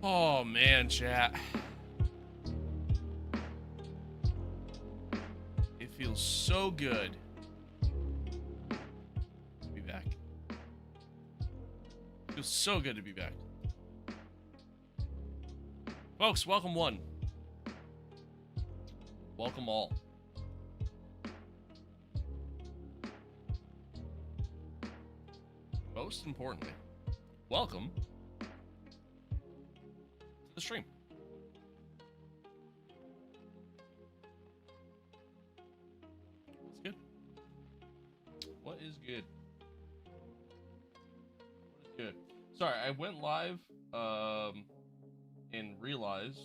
Oh man, chat. It feels so good to be back. It feels so good to be back. Folks, welcome one. Welcome all. Most importantly, welcome to the stream. What's good? What is good? What is good? Sorry, I went live and realized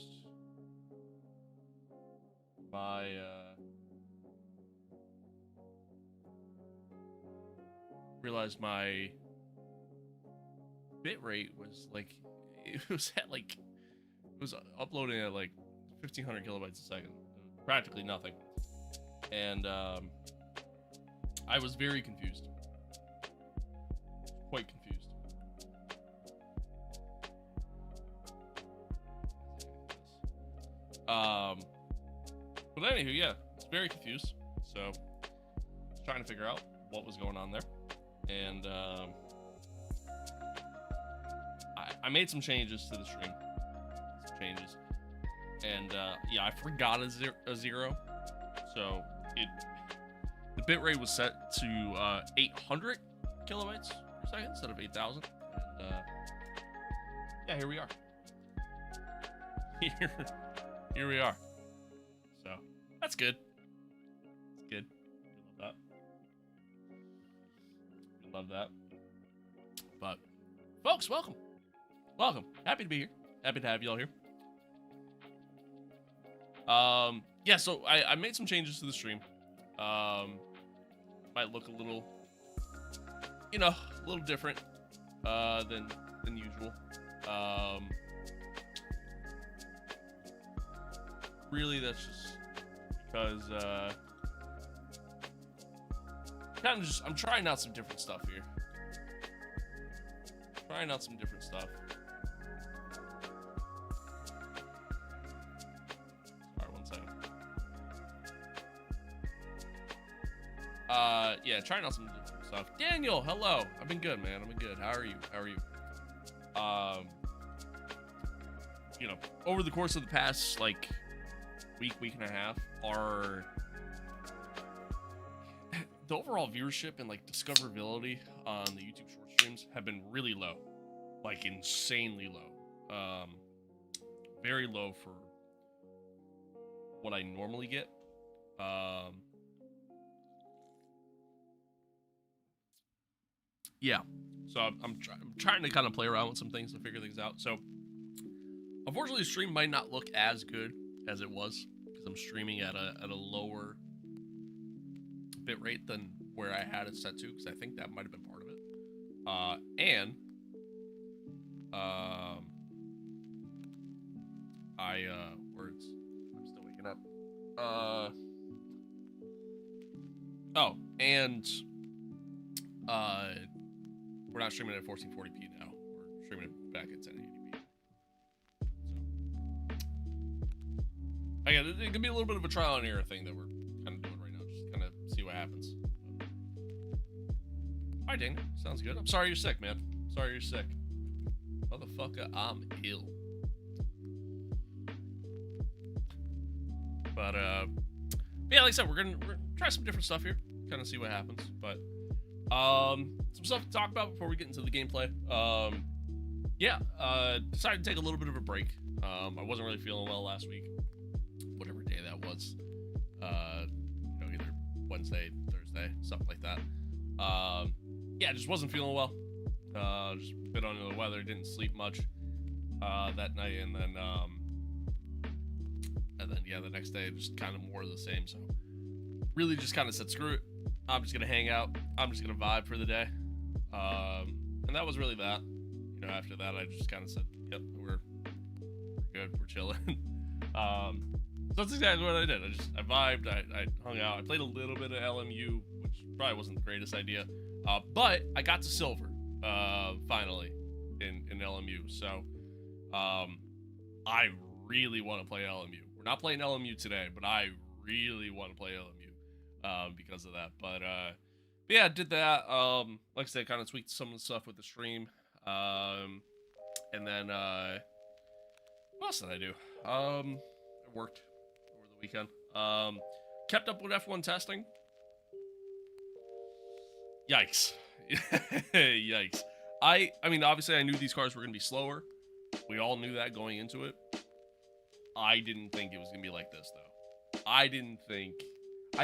my bitrate was like, it was uploading at like 1500 kilobytes a second, practically nothing, and I was very confused, quite confused. But anywho, yeah, I was very confused, so I was trying to figure out what was going on there, and I made some changes to the stream, and yeah, I forgot a zero, so the bitrate was set to 800 kilobytes per second instead of 8,000, and yeah, here we are. Here we are. So that's good. It's good. We love that. But folks, welcome. Happy to be here. Happy to have you all here. Yeah, so I made some changes to the stream. Might look a little, a little different than usual. Really, that's just because I'm trying out some different stuff here. Sorry, one second. Yeah, trying out some different stuff. Daniel, hello. I've been good, man. I've been good. How are you? Over the course of the past week and a half, the overall viewership and discoverability on the YouTube short streams have been really low, insanely low, very low for what I normally get. Yeah, so I'm trying to kind of play around with some things to figure things out. So unfortunately, the stream might not look as good as it was because I'm streaming at a lower bit rate than where I had it set to, because I think that might have been part of it. And words. I'm still waking up. Oh, and we're not streaming at 1440p now. We're streaming it back at 1080p. So, again, it can be a little bit of a trial and error thing that we're kind of doing right now. Just kind of see what happens. Hi, Dane. Sounds good. I'm sorry you're sick, man. Sorry you're sick. Motherfucker, I'm ill. But yeah, like I said, we're gonna try some different stuff here. Kind of see what happens. But some stuff to talk about before we get into the gameplay. Yeah, decided to take a little bit of a break. I wasn't really feeling well last week, whatever day that was. Either Wednesday, Thursday, something like that. Yeah, just wasn't feeling well. Just a bit under the weather, didn't sleep much that night, and then yeah, the next day just kind of more of the same. So really just kind of said, screw it, I'm just gonna hang out, I'm just gonna vibe for the day. And that was really that. After that I just kind of said, yep, we're good, we're chilling. So that's exactly what I did. I vibed, I hung out, I played a little bit of LMU, which probably wasn't the greatest idea, but I got to silver finally in LMU. So I really want to play LMU. We're not playing LMU today, but I really want to play LMU because of that. But yeah, did that. Like I said, kind of tweaked some of the stuff with the stream. And then what else did I do? I worked over the weekend. Kept up with F1 testing. Yikes. Yikes. I mean, obviously I knew these cars were going to be slower. We all knew that going into it. I didn't think it was going to be like this, though. I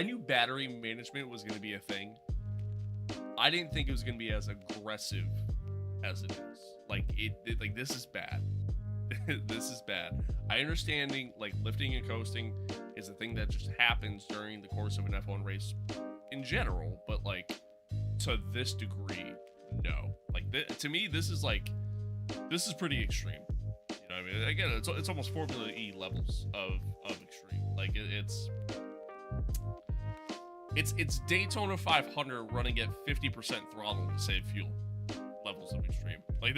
knew battery management was going to be a thing. I didn't think it was going to be as aggressive as it is. Like, like, this is bad. This is bad. I understanding, like, lifting and coasting is a thing that just happens during the course of an F1 race in general, but, like, to this degree, no. Like, to me, this is pretty extreme. You know what I mean? Again, it's almost Formula E levels of extreme. Like, it's Daytona 500 running at 50% throttle to save fuel levels of extreme. Like,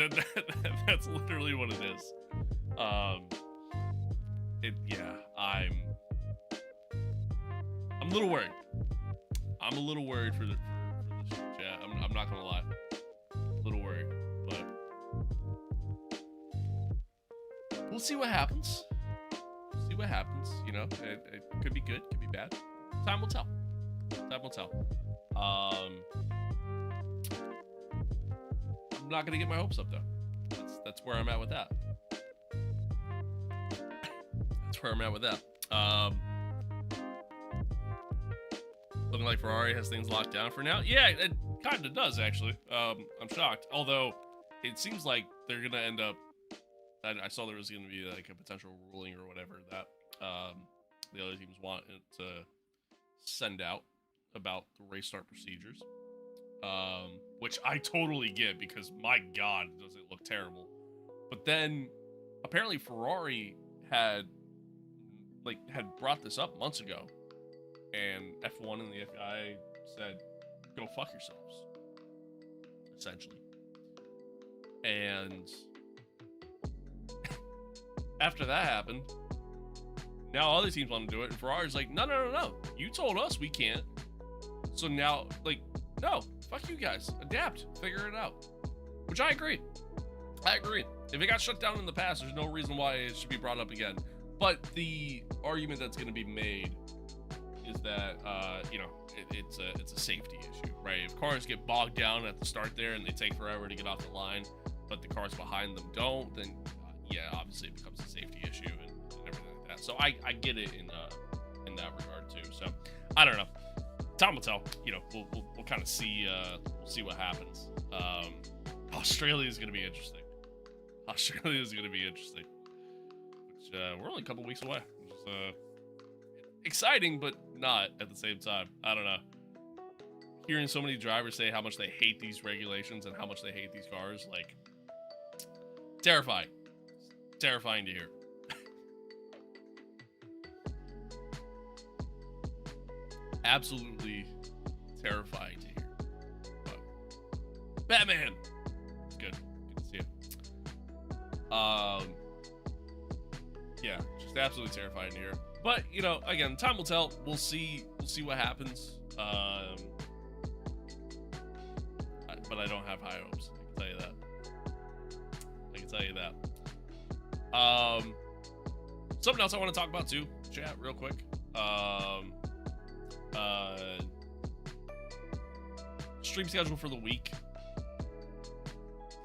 that's literally what it is. Yeah, I'm a little worried. I'm a little worried for this chat. I'm not gonna lie. A little worried, but we'll see what happens. See what happens. You know, it could be good, could be bad. Time will tell. Time will tell. I'm not gonna get my hopes up though. That's where I'm at with that. That's where I'm at with that. Looking like Ferrari has things locked down for now. Yeah, it kind of does, actually. I'm shocked. Although, it seems like they're going to end up... I saw there was going to be like a potential ruling or whatever that the other teams want to send out about the race start procedures. Which I totally get because, my God, does it look terrible. But then, apparently Ferrari had brought this up months ago. And F1 and the FIA said, go fuck yourselves. Essentially. And after that happened, now other teams want to do it. And Ferrari's like, no. You told us we can't. So now, like, no. Fuck you guys. Adapt. Figure it out. Which I agree. If it got shut down in the past, there's no reason why it should be brought up again. But the argument that's going to be made is that you know, it's a safety issue, right? If cars get bogged down at the start there and they take forever to get off the line, but the cars behind them don't, then yeah, obviously it becomes a safety issue and everything like that. So I get it in that regard too. So I don't know. Time will tell. You know, we'll kind of see what happens. Australia is going to be interesting. Which we're only a couple weeks away. Which is exciting, but not at the same time. I don't know. Hearing so many drivers say how much they hate these regulations and how much they hate these cars, like, terrifying. Terrifying to hear. Absolutely terrifying to hear. But Batman! It's good. Good to see it. Yeah, just absolutely terrifying to hear. But, you know, again, time will tell. We'll see what happens. But I don't have high hopes. I can tell you that. Something else I want to talk about too, chat, real quick. Stream schedule for the week.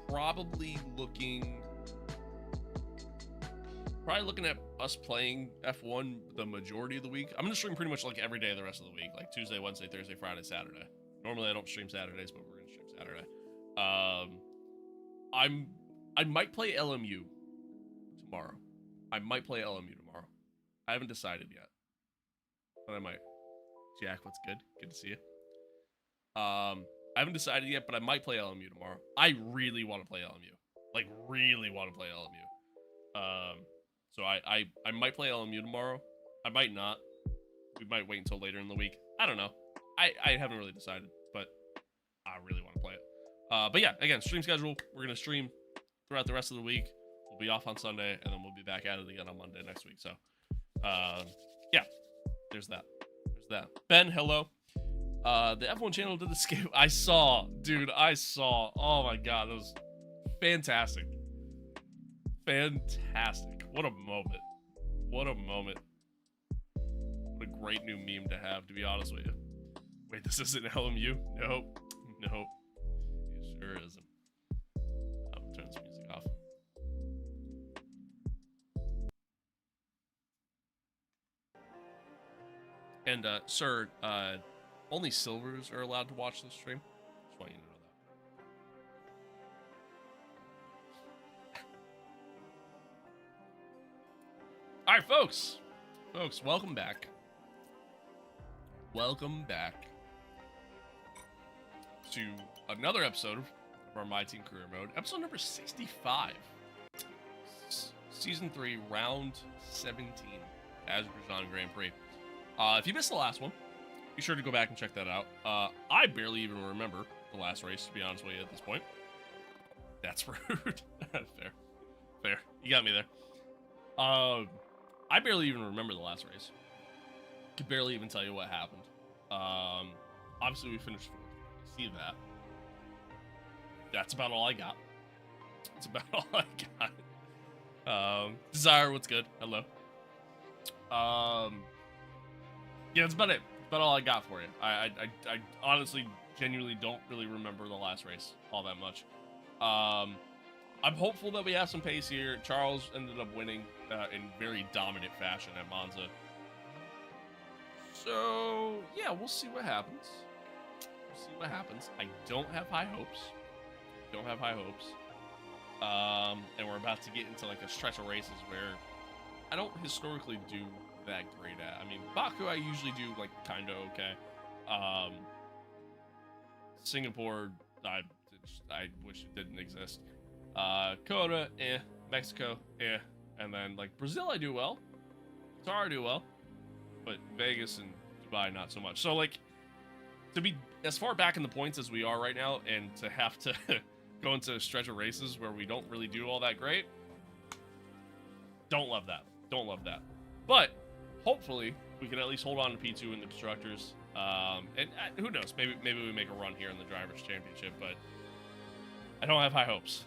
Probably looking at us playing F1 the majority of the week. I'm going to stream pretty much like every day the rest of the week, like Tuesday, Wednesday, Thursday, Friday, Saturday. Normally I don't stream Saturdays, but we're going to stream Saturday. I might play LMU tomorrow. I haven't decided yet, but I might. Jack, what's good? Good to see you. I haven't decided yet, but I might play LMU tomorrow. I really want to play LMU. Like, really want to play LMU. So I might play LMU tomorrow. I might not. We might wait until later in the week. I don't know. I haven't really decided, but I really want to play it. But yeah, again, stream schedule. We're going to stream throughout the rest of the week. we'll be off on Sunday, and then we'll be back at it again on Monday next week. So, yeah, there's that. There's that. Ben, hello. The F1 channel did the skate. I saw, dude. I saw. Oh my god, that was fantastic. Fantastic. What a moment. What a moment. What a great new meme to have, to be honest with you. Wait, this isn't LMU? Nope. Nope. It sure isn't. I'm gonna turn this music off. And, sir, only silvers are allowed to watch this stream. Just want you to know that. All right, folks. Folks, welcome back. Welcome back to another episode of our Myteam career mode. Episode number 65. Season 3, round 17. Azerbaijan Grand Prix. If you missed the last one, be sure to go back and check that out. I barely even remember the last race, to be honest with you, at this point. That's rude. Fair. Fair. You got me there. I barely even remember the last race. Could barely even tell you what happened. Obviously, we finished fourth. I see that. That's about all I got. That's about all I got. Desire, what's good? Hello. Yeah, that's about it. That's about all I got for you. I honestly, genuinely don't really remember the last race all that much. I'm hopeful that we have some pace here. Charles ended up winning in very dominant fashion at Monza. So, yeah, we'll see what happens. We'll see what happens. I don't have high hopes. Don't have high hopes. And we're about to get into like a stretch of races where I don't historically do that great at. I mean, Baku I usually do like kind of okay. Singapore, I wish it didn't exist. Kota, Mexico, and then like Brazil I do well. Qatar I do well, but Vegas and Dubai not so much. So like to be as far back in the points as we are right now, and to have to go into a stretch of races where we don't really do all that great, don't love that. Don't love that. But hopefully we can at least hold on to P2 in the constructors. And who knows? Maybe we make a run here in the drivers' championship. But I don't have high hopes.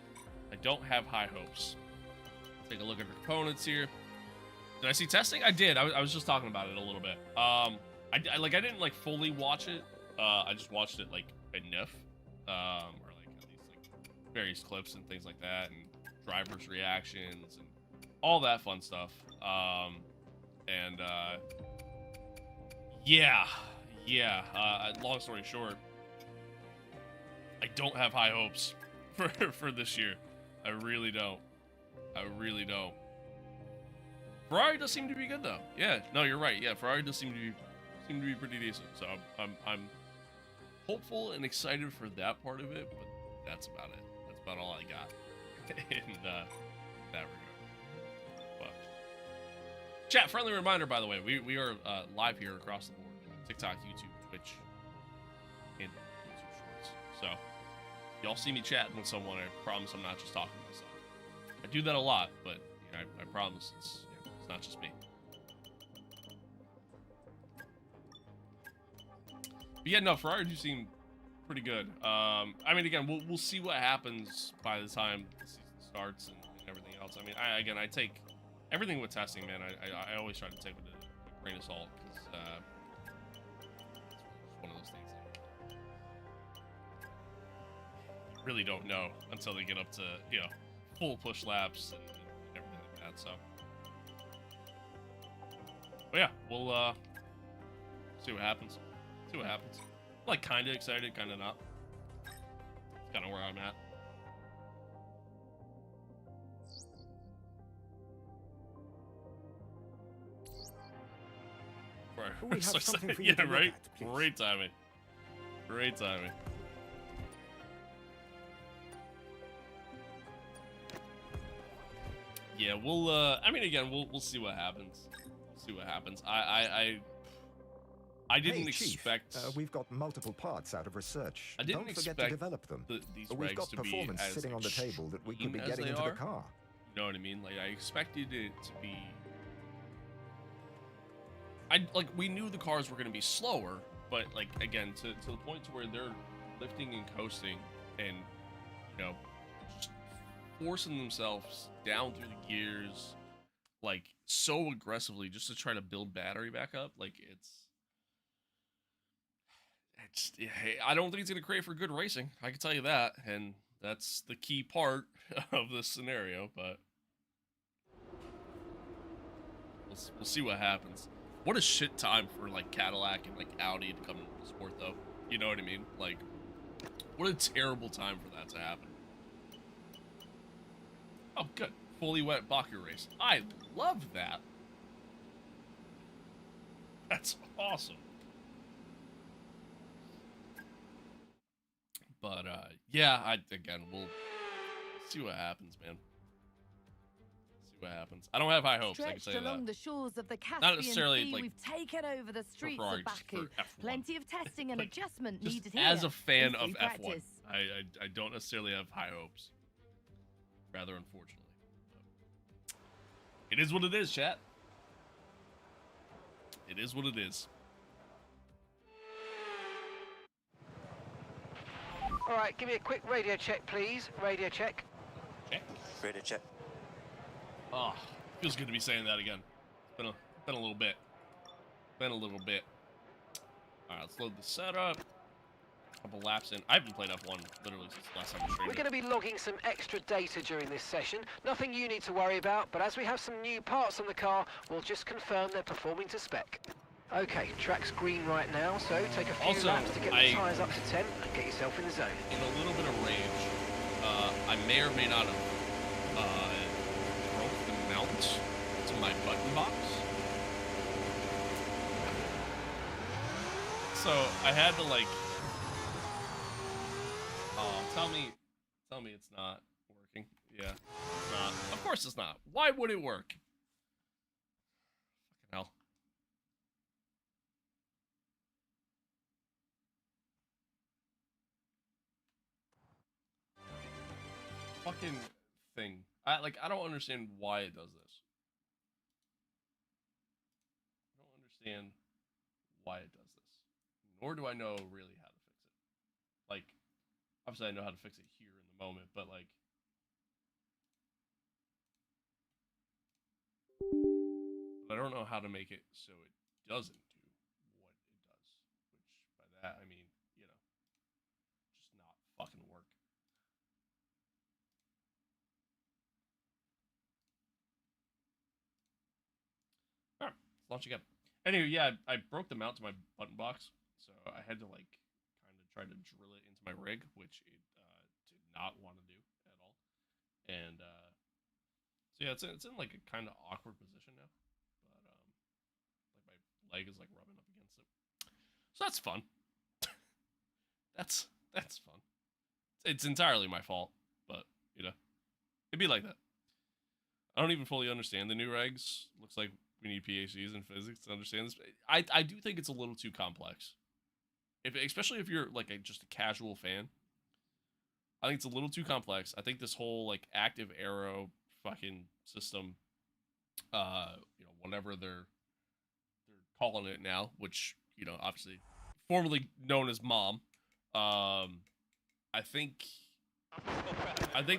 I don't have high hopes. Take a look at the components here. Did I see testing? I did. I was just talking about it a little bit. I didn't like fully watch it. I just watched it like enough, or like at least like various clips and things like that, and drivers' reactions and all that fun stuff. Long story short, I don't have high hopes for this year. I really don't. I really don't. Ferrari does seem to be good though. Yeah, no, you're right. Yeah, Ferrari does seem to be pretty decent. So I'm hopeful and excited for that part of it, but that's about it. That's about all I got in that regard. But chat, friendly reminder, by the way, we are live here across the board: TikTok, YouTube, Twitch, and YouTube Shorts. So y'all see me chatting with someone, I promise I'm not just talking to myself. I do that a lot, but you know, I promise it's not just me. But yeah, no, Ferrari do seem pretty good. I mean, again, we'll see what happens by the time the season starts and everything else. I mean, I take everything with testing, man. I always try to take it with a grain of salt, because it's one of those things that you really don't know until they get up to, you know, full push laps and everything like that. So, but yeah, we'll see what happens. See what happens. I'm like kind of excited, kind of not. It's kind of where I'm at. We have something for you to right? Look at, Great timing. Great timing. Yeah, we'll. I mean, again, we'll see what happens. We'll see what happens. I didn't expect. We've got multiple parts out of research. I didn't Don't forget expect to develop them. these We've regs got to be performance as sitting on the table that we could be extreme as getting they into are. the car. You know what I mean? Like, I expected it to be... we knew the cars were going to be slower, but, like, again, to the point to where they're lifting and coasting and, you know, just forcing themselves down through the gears, like, so aggressively just to try to build battery back up. Like, I don't think it's going to create for good racing. I can tell you that, and that's the key part of this scenario, but we'll see what happens. What a shit time for, like, Cadillac and, like, Audi to come into the sport, though. You know what I mean? Like, what a terrible time for that to happen. Oh, good. Fully wet Baku race. I love that. That's awesome. But, yeah, again, we'll see what happens, man. See what happens. I don't have high hopes, I can tell you along that. the shores of the Caspian Not necessarily, Sea, like, we've taken over the streets Ferrari, of Baku. Plenty of testing and like, adjustment just needed here. as a fan of free F1, practice. I don't necessarily have high hopes. Rather, unfortunately. But it is what it is, chat. It is what it is. All right, give me a quick radio check, please. Radio check. Check. Radio check. Oh, feels good to be saying that again. It's been a little bit. Been a little bit. All right, let's load the setup. Couple laps in. I haven't played F1 literally since the last time I streamed. We're going to be logging some extra data during this session. Nothing you need to worry about, but as we have some new parts on the car, we'll just confirm they're performing to spec. Okay, track's green right now, so take a few laps to get the tyres up to 10 and get yourself in the zone. In a little bit of rage, I may or may not have broke the mount to my button box. So I had to, like, oh, tell me it's not working. Yeah, it's not. Of course it's not. Why would it work? Fucking hell. Fucking thing. I don't understand why it does this. I don't understand why it does this. Nor do I know really how to fix it. Like, obviously I know how to fix it here in the moment, but like, but I don't know how to make it so it doesn't do what it does. Which, by that, I mean, you know, just not fucking work. Alright, let's launch again. Anyway, yeah, I broke the mount to my button box, so I had to, like, kind of try to drill it into my rig, which it did not want to do at all. And, so yeah, it's in like, a kind of awkward position now. But, like, my leg is, like, rubbing up against it. So that's fun. That's fun. It's entirely my fault, but, you know, it'd be like that. I don't even fully understand the new regs. Looks like we need PhDs in physics to understand this. I do think it's a little too complex. Especially if you're, like, just a casual fan. I think it's a little too complex. I think this whole, like, active aero fucking system, you know, whatever they're calling it now, which, you know, obviously formerly known as MOM. I think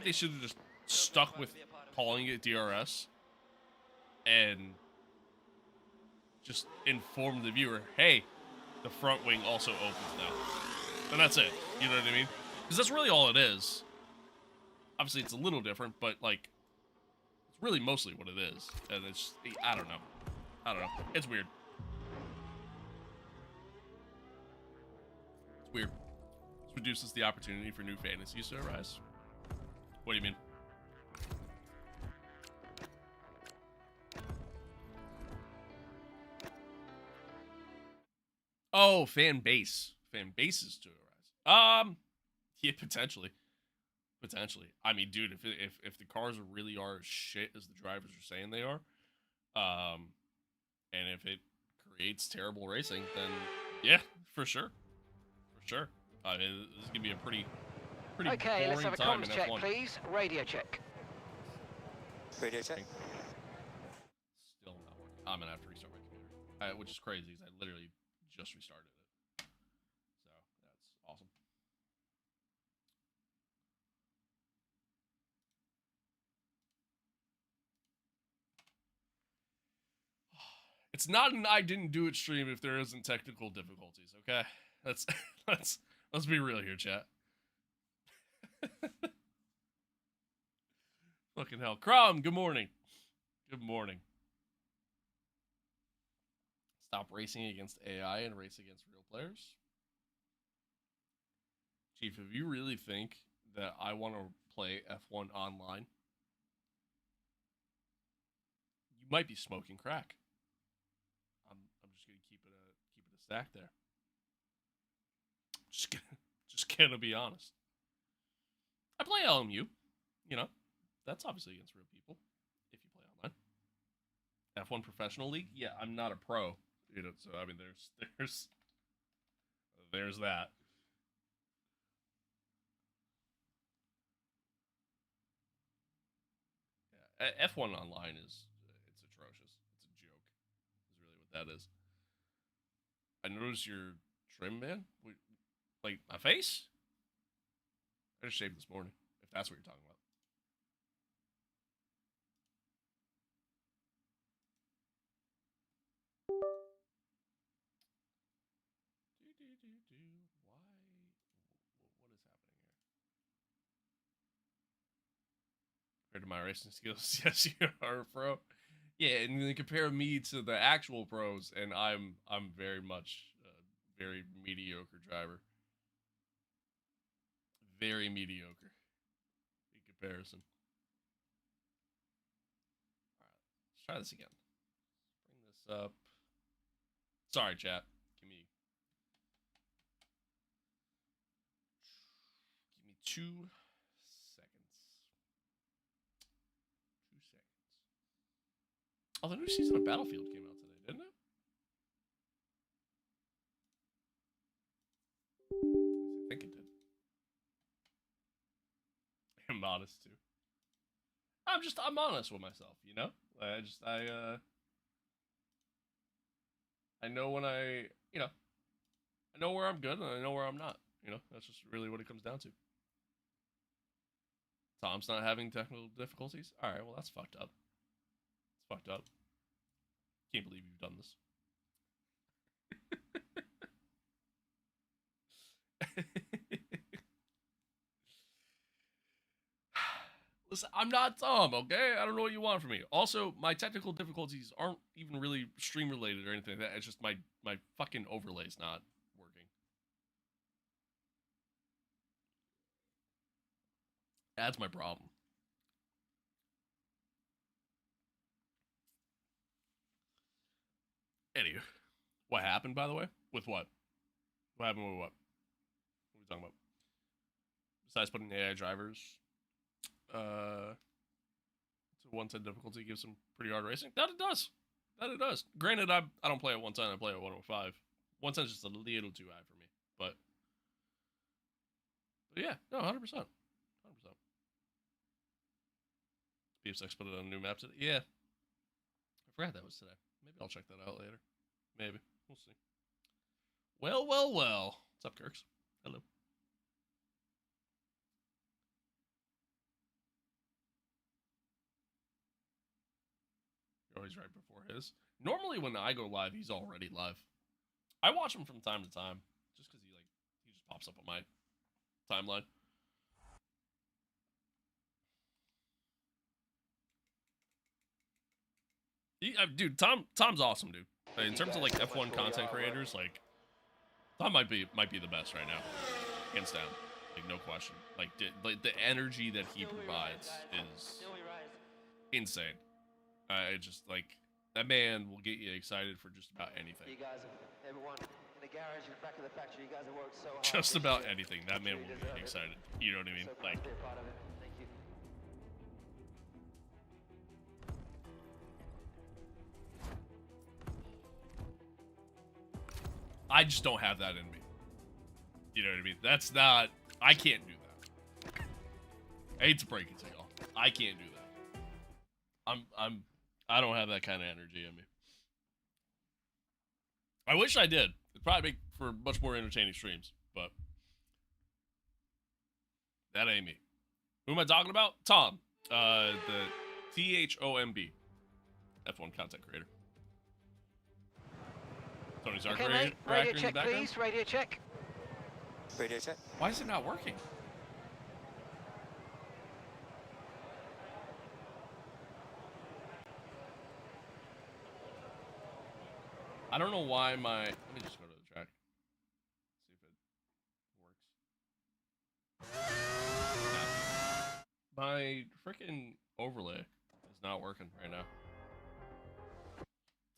they should have just stuck with calling it DRS and just inform the viewer, hey, the front wing also opens now. And that's it. You know what I mean? Because that's really all it is. Obviously, it's a little different, but, like, it's really mostly what it is. And it's, I don't know. It's weird. It's weird. This reduces the opportunity for new fantasies to arise. What do you mean? Oh, fan bases to arise. Yeah, potentially. I mean, dude, if the cars really are as shit as the drivers are saying they are, and if it creates terrible racing, then yeah, for sure. I mean, this is gonna be a pretty Okay, let's boring have a time comms in check, F1. please. Radio check. Radio check. Still not working. I'm gonna have to restart my computer, which is crazy because I literally just restarted it. So that's awesome. It's not an I didn't do it stream if there isn't technical difficulties. Okay, let's be real here, chat. Fucking hell, Crom. Good morning. Good morning. Stop racing against AI and race against real players. Chief, if you really think that I want to play F1 online, you might be smoking crack. I'm just gonna keep it a stack there. Just gonna be honest. I play LMU, you know. That's obviously against real people if you play online. F1 Professional League? Yeah, I'm not a pro. You know, so I mean there's that. Yeah, F1 online it's atrocious. It's a joke. Is really what that is. I noticed your trim, man. Like my face? I just shaved this morning, if that's what you're talking about. What is happening here? Compared to my racing skills, yes, you are a pro. Yeah, and then compare me to the actual pros, and I'm very much a very mediocre driver. Very mediocre in comparison. Alright, let's try this again. Bring this up. Sorry, chat. Give me 2 seconds. 2 seconds. Oh, the new season of Battlefield came out today, didn't it? I think it did. I'm honest too. I'm honest with myself, you know? I know when I know where I'm good and I know where I'm not, you know? That's just really what it comes down to. Tom's not having technical difficulties? Alright, well that's fucked up. It's fucked up. Can't believe you've done this. Listen, I'm not Tom, okay? I don't know what you want from me. Also, my technical difficulties aren't even really stream related or anything like that. It's just my fucking overlay's not working. That's my problem. Anywho, what happened, by the way? With what? What happened with what? What are we talking about? Besides putting AI drivers to 110 difficulty gives some pretty hard racing. That it does. That it does. Granted, I don't play at 110. I play at 105. 110 is just a little too high for me. But yeah, no, 100%. 100%. PFX put it on a new map today. Yeah. I forgot that was today. Maybe I'll check that out later. Maybe. We'll see. Well. What's up, Kirks? Hello. You're always right before his. Normally when I go live, he's already live. I watch him from time to time. Just because he just pops up on my timeline. Dude, Tom's awesome, dude. In terms of like F1 content creators, like Tom might be the best right now, hands down, like no question. Like the energy that he provides is insane. I just like that man will get you excited for just about anything. You guys, everyone in the garage in the back of the factory, you guys have worked so hard. Just about anything, that man will get you excited. You know what I mean? So Like. be a part of it. Thank you. I just don't have that in me. You know what I mean? That's not... I can't do that. I hate to break it to y'all. I can't do that. I don't have that kind of energy in me. I wish I did. It'd probably make for much more entertaining streams, but that ain't me. Who am I talking about? Tom. The THOMB. F1 content creator. Tony Stark. Okay, mate. Radio check, please. Radio check. Radio check. Why is it not working? I don't know why my... Let me just go to the track. See if it works. Nah. My freaking overlay is not working right now.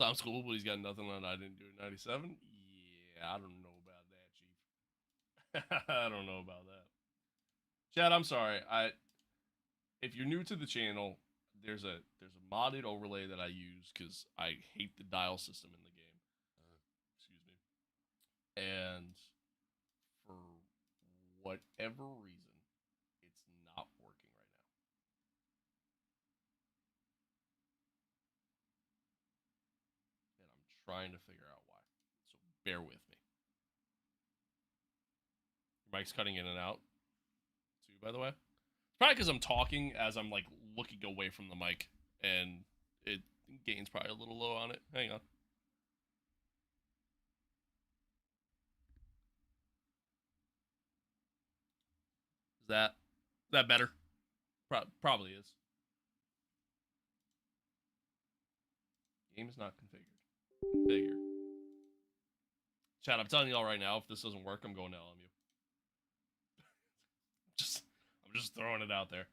Sounds cool, but he's got nothing on I didn't do it 97. Yeah, I don't know about that, Chief. I don't know about that. Chad, I'm sorry. If you're new to the channel, there's a modded overlay that I use because I hate the dial system in the game. Excuse me. And for whatever reason, it's not working right now. And I'm trying to figure out why. So bear with me. Your mic's cutting in and out, too, by the way. It's probably because I'm talking as I'm, like, looking away from the mic. And it gain's probably a little low on it. Hang on. Is that better? Probably is. Game is not configured. Configure. Chat, I'm telling y'all right now, if this doesn't work, I'm going to LMU. I'm just throwing it out there.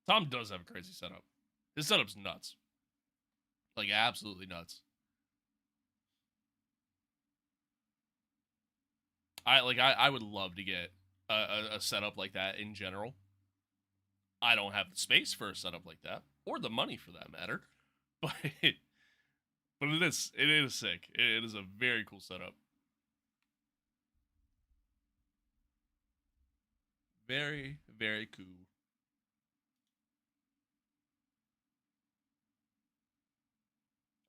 Tom does have a crazy setup. His setup's nuts. Like, absolutely nuts. I would love to get a setup like that in general. I don't have the space for a setup like that, or the money for that matter. But it is sick. It is a very cool setup. Very, very cool.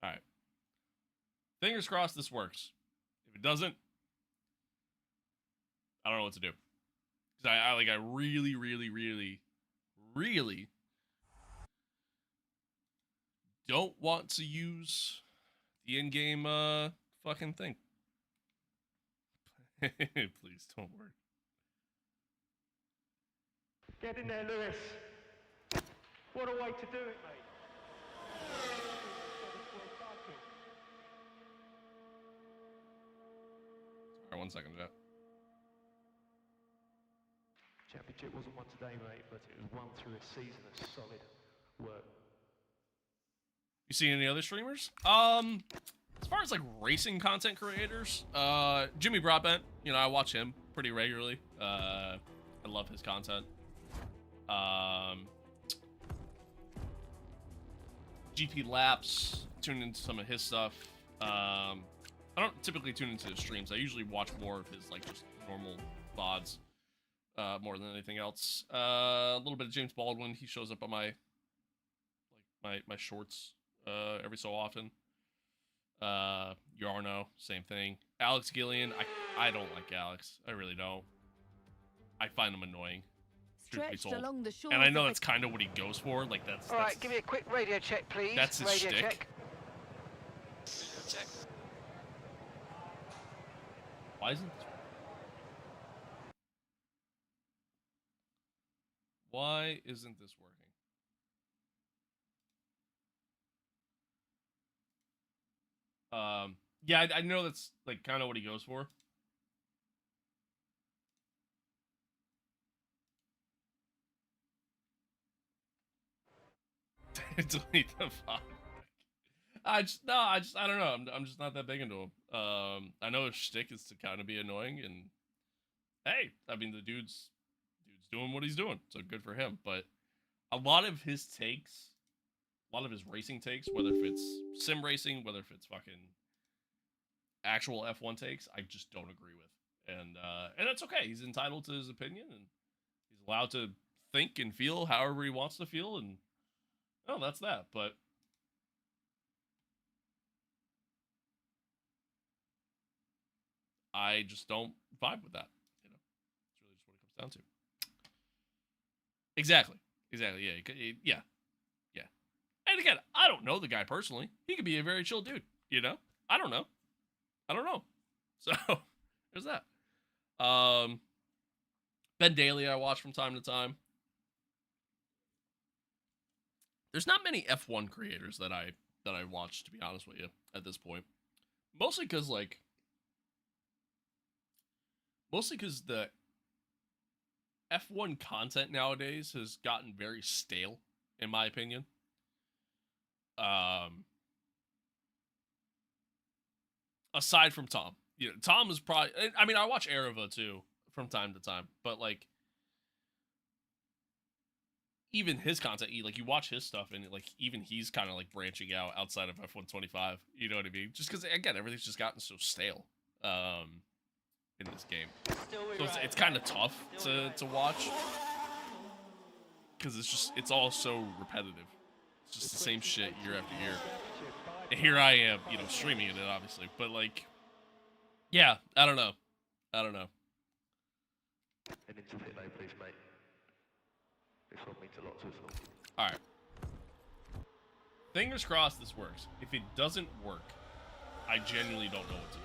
All right. Fingers crossed this works. If it doesn't, I don't know what to do. Because I really, really, really, really don't want to use the in-game fucking thing. Please don't worry. Get in there, Lewis. What a way to do it, mate. Sorry, 1 second, Jeff. Championship wasn't won today, mate, but it was won through a season of solid work. You see any other streamers? As far as like racing content creators, Jimmy Broadbent, you know, I watch him pretty regularly. I love his content. GP Laps, tune into some of his stuff. I don't typically tune into his streams. I usually watch more of his like just normal VODs, more than anything else. A little bit of James Baldwin. He shows up on my shorts every so often. Yarno, same thing. Alex Gillian, I don't like Alex. I really don't. I find him annoying. Stretched along the shore. And I know that's kind of what he goes for. Like that's. All right, give me a quick radio check, please. That's his radio shtick. check. Check. Why isn't this? Why isn't this working? Yeah, I know that's like kind of what he goes for. Delete the file. I don't know. I'm just not that big into him. I know his shtick is to kind of be annoying, and hey, I mean, the dude's doing what he's doing, so good for him. But a lot of his takes, a lot of his racing takes, whether if it's sim racing, whether if it's fucking actual F1 takes, I just don't agree with. And that's okay. He's entitled to his opinion, and he's allowed to think and feel however he wants to feel, and oh, that's that. But I just don't vibe with that. You know, it's really just what it comes down to. Exactly. Yeah. Yeah. Yeah. And again, I don't know the guy personally. He could be a very chill dude. You know, I don't know. So there's that. Ben Daly I watch from time to time. There's not many F1 creators that I watch, to be honest with you, at this point. Mostly because the F1 content nowadays has gotten very stale, in my opinion. Aside from Tom. You know, Tom is probably, I mean, I watch Areva too from time to time, but like even his content, you watch his stuff and like even he's kind of like branching out outside of F125. You know what I mean? Just because again, everything's just gotten so stale in this game, so it's kind of tough to watch because it's all so repetitive. It's just the same shit year after year. And here I am, you know, streaming it obviously, but like, yeah, I don't know. And into pit lane, please, mate. This one means a lot to us all. All right. Fingers crossed this works. If it doesn't work, I genuinely don't know what to do.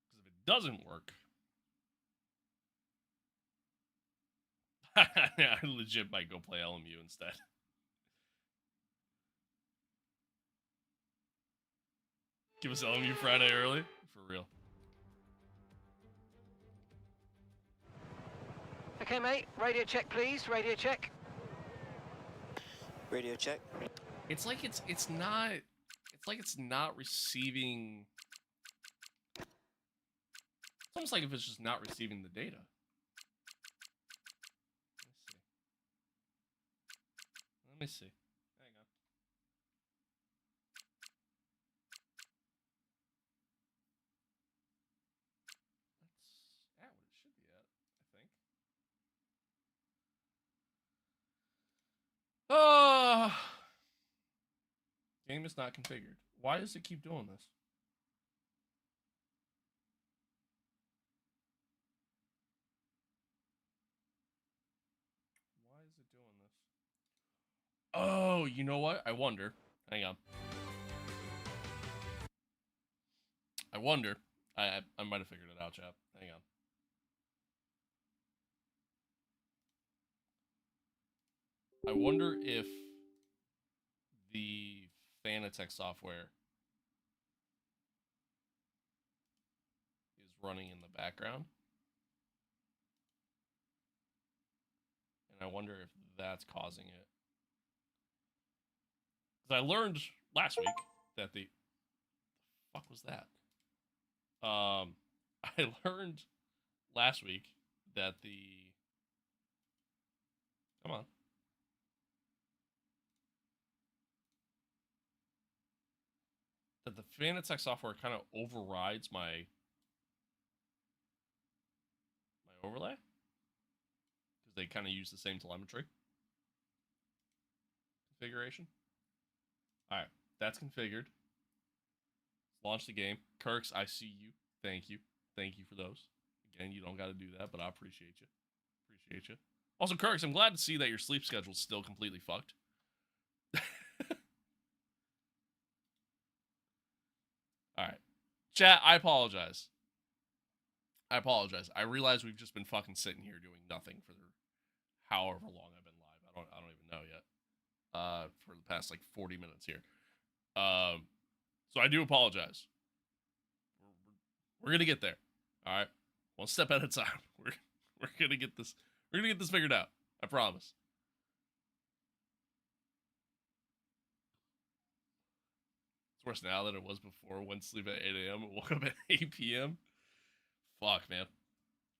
Because if it doesn't work, I legit might go play LMU instead. Give us LMU Friday early? For real. Okay, mate. Radio check, please. Radio check. Radio check. It's like it's not receiving. It's almost like if it's just not receiving the data. Let me see. Hang on. That's at what it should be at, I think. Game is not configured. Why does it keep doing this? Why is it doing this? Oh, you know what? I wonder. Hang on. I wonder. I might have figured it out, chap. Hang on. I wonder if the Fanatec software is running in the background. And I wonder if that's causing it. Because I learned last week that the fuck was that? I learned last week that the come on. That the Fanatec software kind of overrides my overlay. Because they kind of use the same telemetry configuration. Alright, that's configured. Launch the game. Kirks, I see you. Thank you. Thank you for those. Again, you don't got to do that, but I appreciate you. Appreciate you. Also, Kirks, I'm glad to see that your sleep schedule's still completely fucked. Alright. Chat, I apologize. I realize we've just been fucking sitting here doing nothing for however long I've been live. I don't even know yet. For the past like 40 minutes here. So I do apologize. We're gonna get there. All right. One step at a time. We're gonna get this. We're gonna get this figured out. I promise. It's worse now than it was before. Went to sleep at 8 a.m. and woke up at 8 p.m. Fuck, man.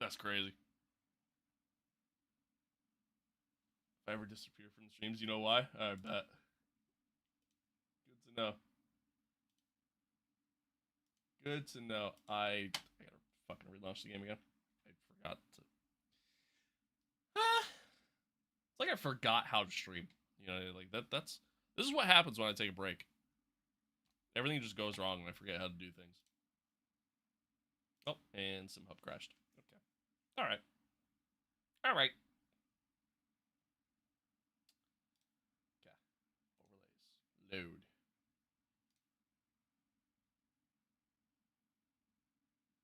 That's crazy. If I ever disappear from the streams, you know why? I bet. Good to know. Good to know. I gotta fucking relaunch the game again. I forgot to. It's like I forgot how to stream. You know, like this is what happens when I take a break. Everything just goes wrong and I forget how to do things. Oh, and some hub crashed. Okay. Alright. Alright. Okay. Overlays. Load.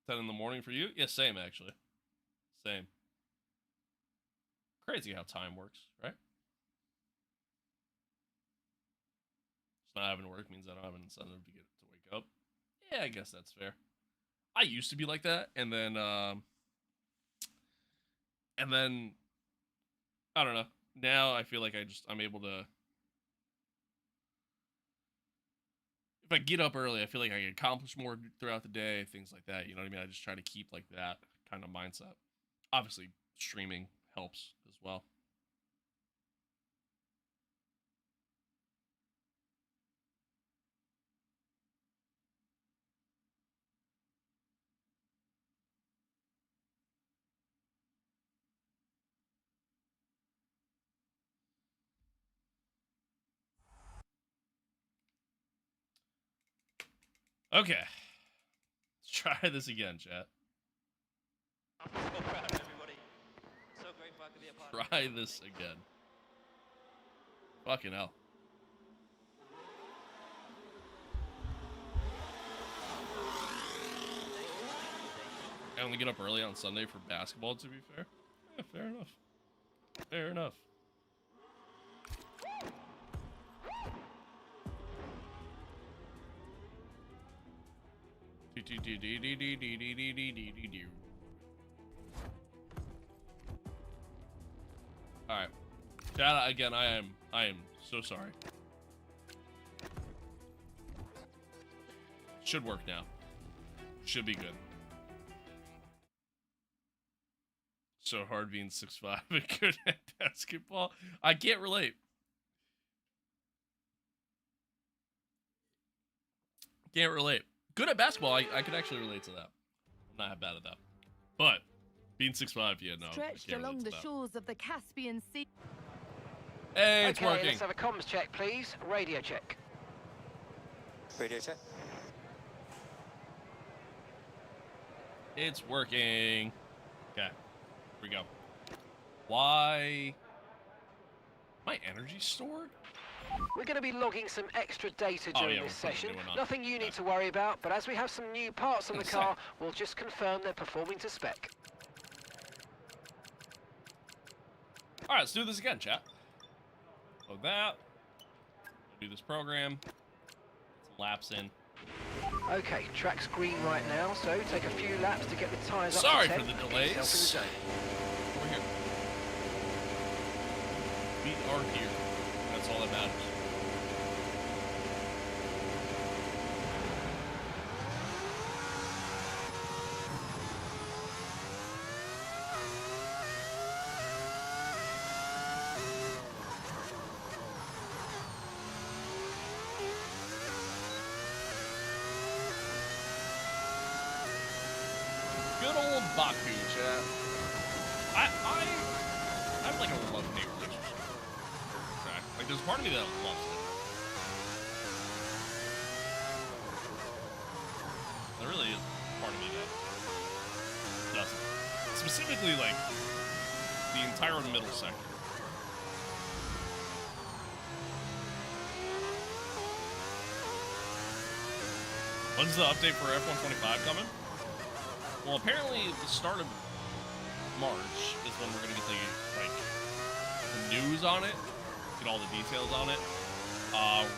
Is that in the morning for you? Yeah, same actually. Same. Crazy how time works, right? Just not having to work means I don't have an incentive to wake up. Yeah, I guess that's fair. I used to be like that, and then I don't know. Now I feel like I'm able to. If I get up early, I feel like I can accomplish more throughout the day, things like that. You know what I mean? I just try to keep like that kind of mindset. Obviously, streaming helps as well. Okay. Let's try this again, chat. I'm so proud of everybody. So grateful I could be a part of it. Try this again. Fucking hell. I only get up early on Sunday for basketball, to be fair. Yeah, fair enough. Fair enough. Alright. Chat, again, I am so sorry. Should work now. Should be good. So hard being 6'5" and good at basketball. I can't relate. Can't relate. Good at basketball, I could actually relate to that. I'm not bad at that. But being 6'5", yeah, no. Stretched along the shores of the Caspian Sea. Hey, it's okay, working. Let's have a comms check, please. Radio check. Radio check. It's working. Okay. Here we go. Why? My energy stored? We're going to be logging some extra data during this session. Nothing you need to worry about, but as we have some new parts on the car, we'll just confirm they're performing to spec. All right, let's do this again, chat. Load that. Do this program. Get some laps in. Okay, track's green right now, so take a few laps to get the tyres up Sorry to 10. for the delays. Get yourself in We're here. We are here. That's all that matters. Good old Baku, chat. I have like a love-hate relationship. Okay. Like, there's part of me that loves it. There really is part of me that doesn't. Specifically, like, the entire middle sector. When's the update for F125 coming? Well, apparently the start of March is when we're gonna get the news on it, get all the details on it.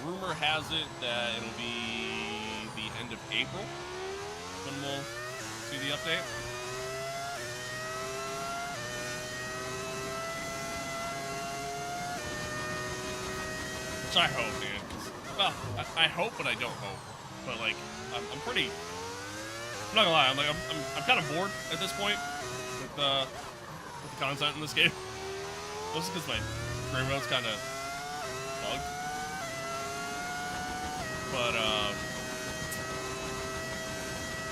Rumor has it that it'll be the end of April when we'll see the update. Which I hope, dude. Well, I hope, but I don't hope. But like, I'm pretty. I'm not gonna lie. I'm kind of bored at this point with the content in this game. Mostly because my frame rate's kind of bugged. But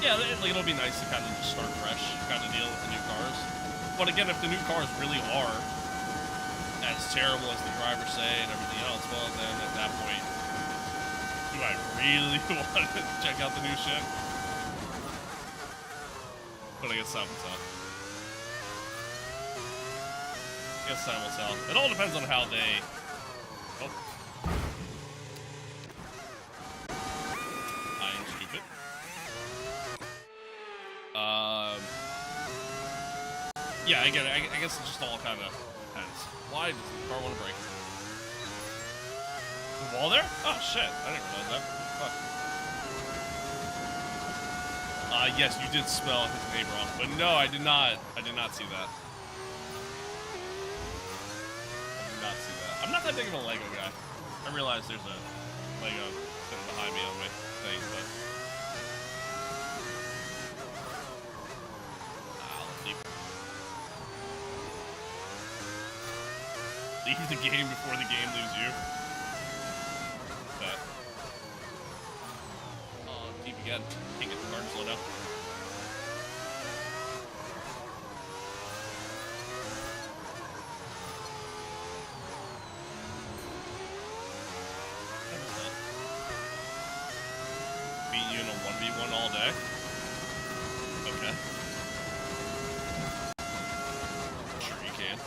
yeah, like it'll be nice to kind of just start fresh, kind of deal with the new cars. But again, if the new cars really are as terrible as the drivers say and everything else, well, then at that point, do I really want to check out the new shit? But I guess time will tell. I guess time will tell. It all depends on how they. Oh. I am stupid. Yeah, again, I guess it just all kind of depends. Why does the car want to break? The wall there? Oh shit! I didn't realize that. Fuck. Yes, you did spell his name wrong, but no, I did not. I did not see that. I did not see that. I'm not that big of a Lego guy. I realize there's a Lego sitting behind me on my thing, but. Leave the game before the game leaves you. But. Oh, deep again. Can't get the car to slow down. Beat you in a 1v1 all day? Okay. Sure you can.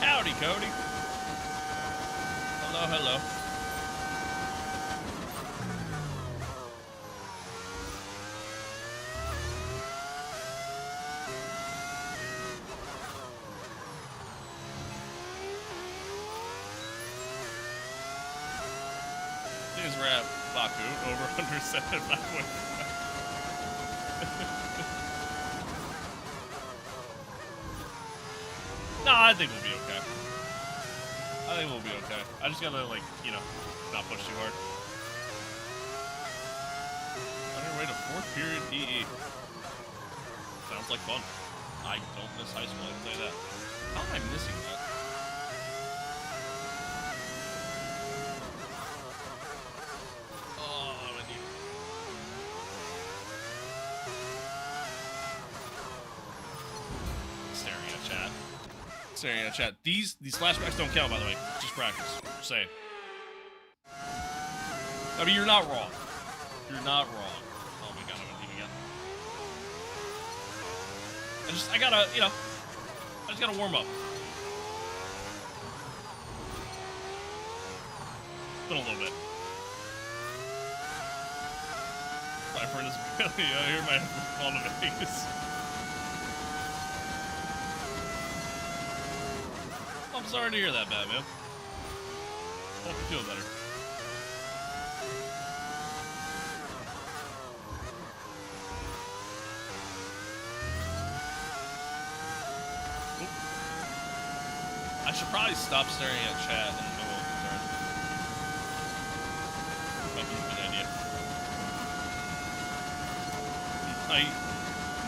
Howdy, Cody. Hello, hello. These rap Baku over under 7.5. No, I think we'll be okay. I think we'll be okay. I just gotta, like, you know, not push too hard. On your way to 4th period EE. Sounds like fun. I don't miss high school, I can tell you that. How am I missing that? Oh, I need... Staring at chat. Staring at chat. These flashbacks don't count, by the way. Just practice. Just saying. I mean, you're not wrong. You're not wrong. Oh my god, I'm gonna leave again. I gotta, you know, I just gotta warm up. Been a little bit. My friend is really out here, my phone to Vegas. I'm sorry to hear that, Batman. Hope you feel better. Oop. I should probably stop staring at chat in the middle of the turn. Might be a good idea.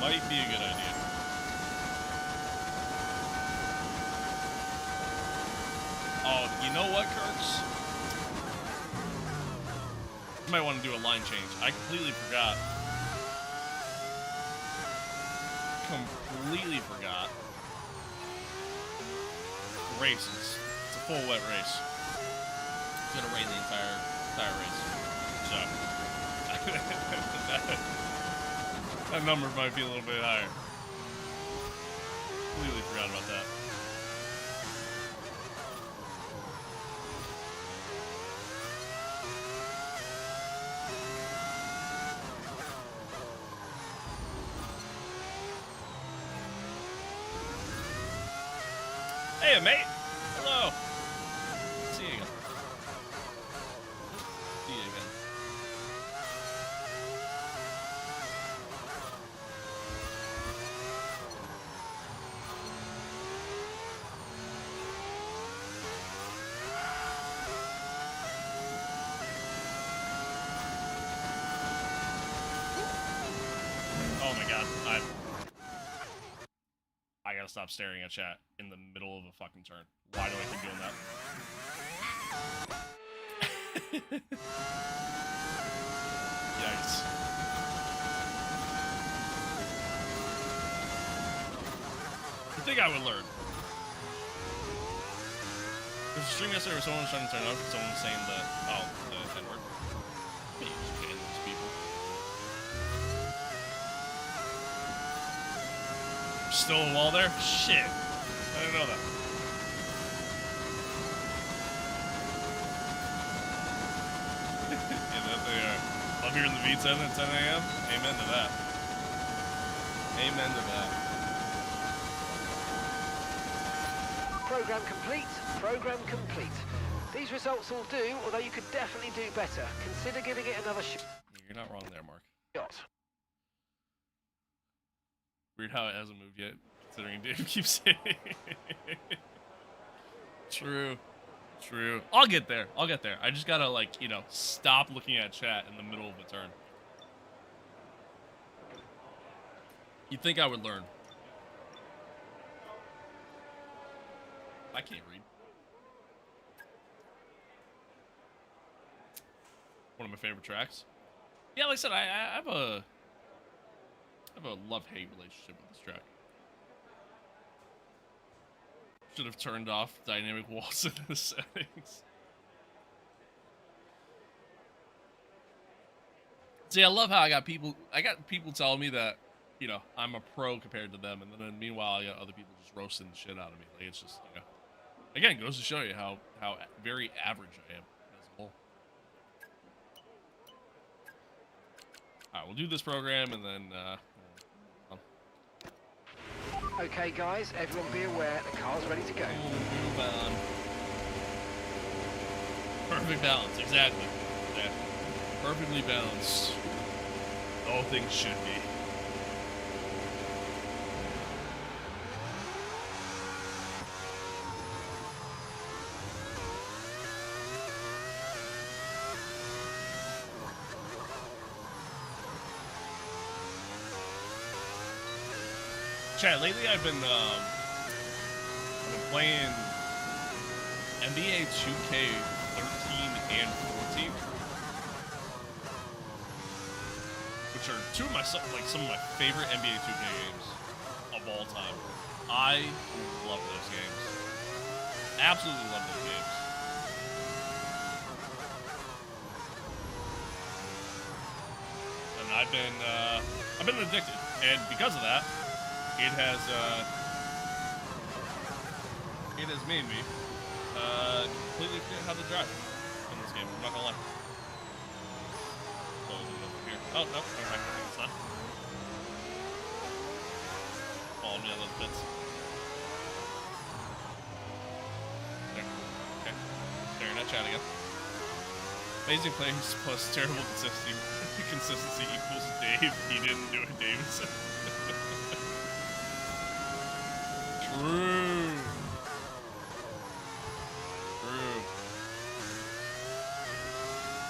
Might be a good idea. Oh, you know what, Kirks? You might want to do a line change. I completely forgot. Completely forgot. Races. It's a full wet race. It's gonna rain the entire race. So that number might be a little bit higher. Completely forgot about that. Hey, mate. Hello. See you again. See you again. Oh my god, I gotta stop staring at chat in the middle of a fucking turn. Why do I keep doing that? Yikes. You think I would learn? There's a stream yesterday where someone was trying to turn it off because someone was saying that, oh, the N-word. You just ban those people. Still a wall there? Shit. I didn't know that. Yeah, that they are. Love hearing the V10 at 10 a.m. Amen to that. Amen to that. Program complete. Program complete. These results will do, although you could definitely do better. Consider giving it another shot. You're not wrong there, Mark. Weird how it hasn't moved yet, considering Dave keeps saying True. True. I'll get there. I'll get there. I just gotta, like, you know, stop looking at chat in the middle of a turn. You'd think I would learn. I can't read. One of my favorite tracks. Yeah, like I said, I have a love-hate relationship with this track. Should have turned off dynamic walls in the settings. See, I love how I got people telling me that, you know, I'm a pro compared to them, and then meanwhile I got other people just roasting the shit out of me. Like, it's just, you know, again, goes to show you how very average I am as a whole. All right, we'll do this program, and then Okay, guys, everyone be aware the car's ready to go. move on. Perfect balance, exactly. Yeah. Perfectly balanced. All things should be. Chat, lately I've been playing NBA 2K 13 and 14, which are some of my favorite NBA 2K games of all time. I love those games. Absolutely love those games. And I've been addicted, and because of that, it has made me completely forget how to drive in this game. I'm not gonna lie. Here. Oh no, okay, it's not. Follow me on those bits. There. Okay. Staring at chat again. Amazing plays plus terrible consistency equals Dave. He didn't do it, Davidson. True.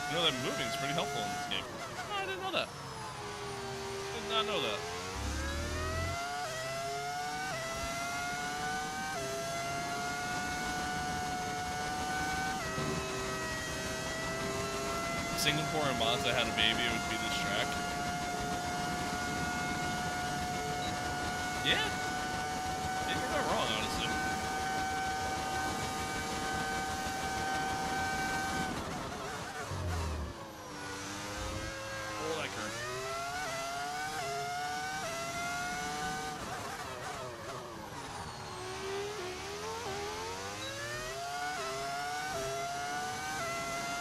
You know that moving is pretty helpful in this game. Oh, I didn't know that. Did not know that. Singapore and Monza had a baby, it would be this track. Yeah. You're not wrong, honestly. Oh, that curve.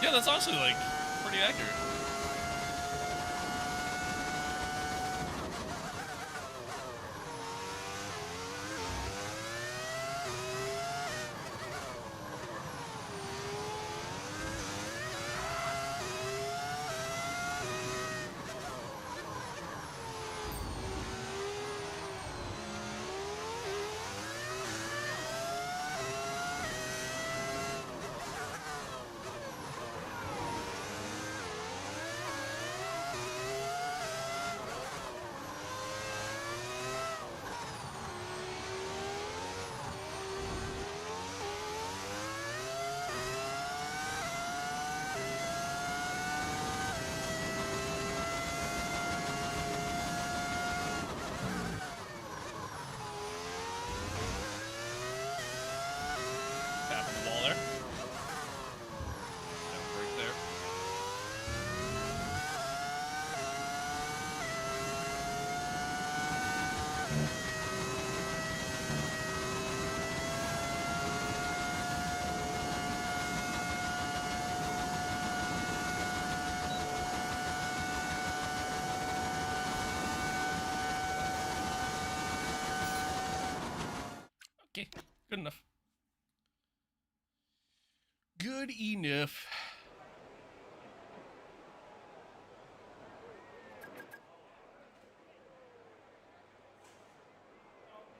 Yeah, that's honestly, like, pretty accurate. Good enough.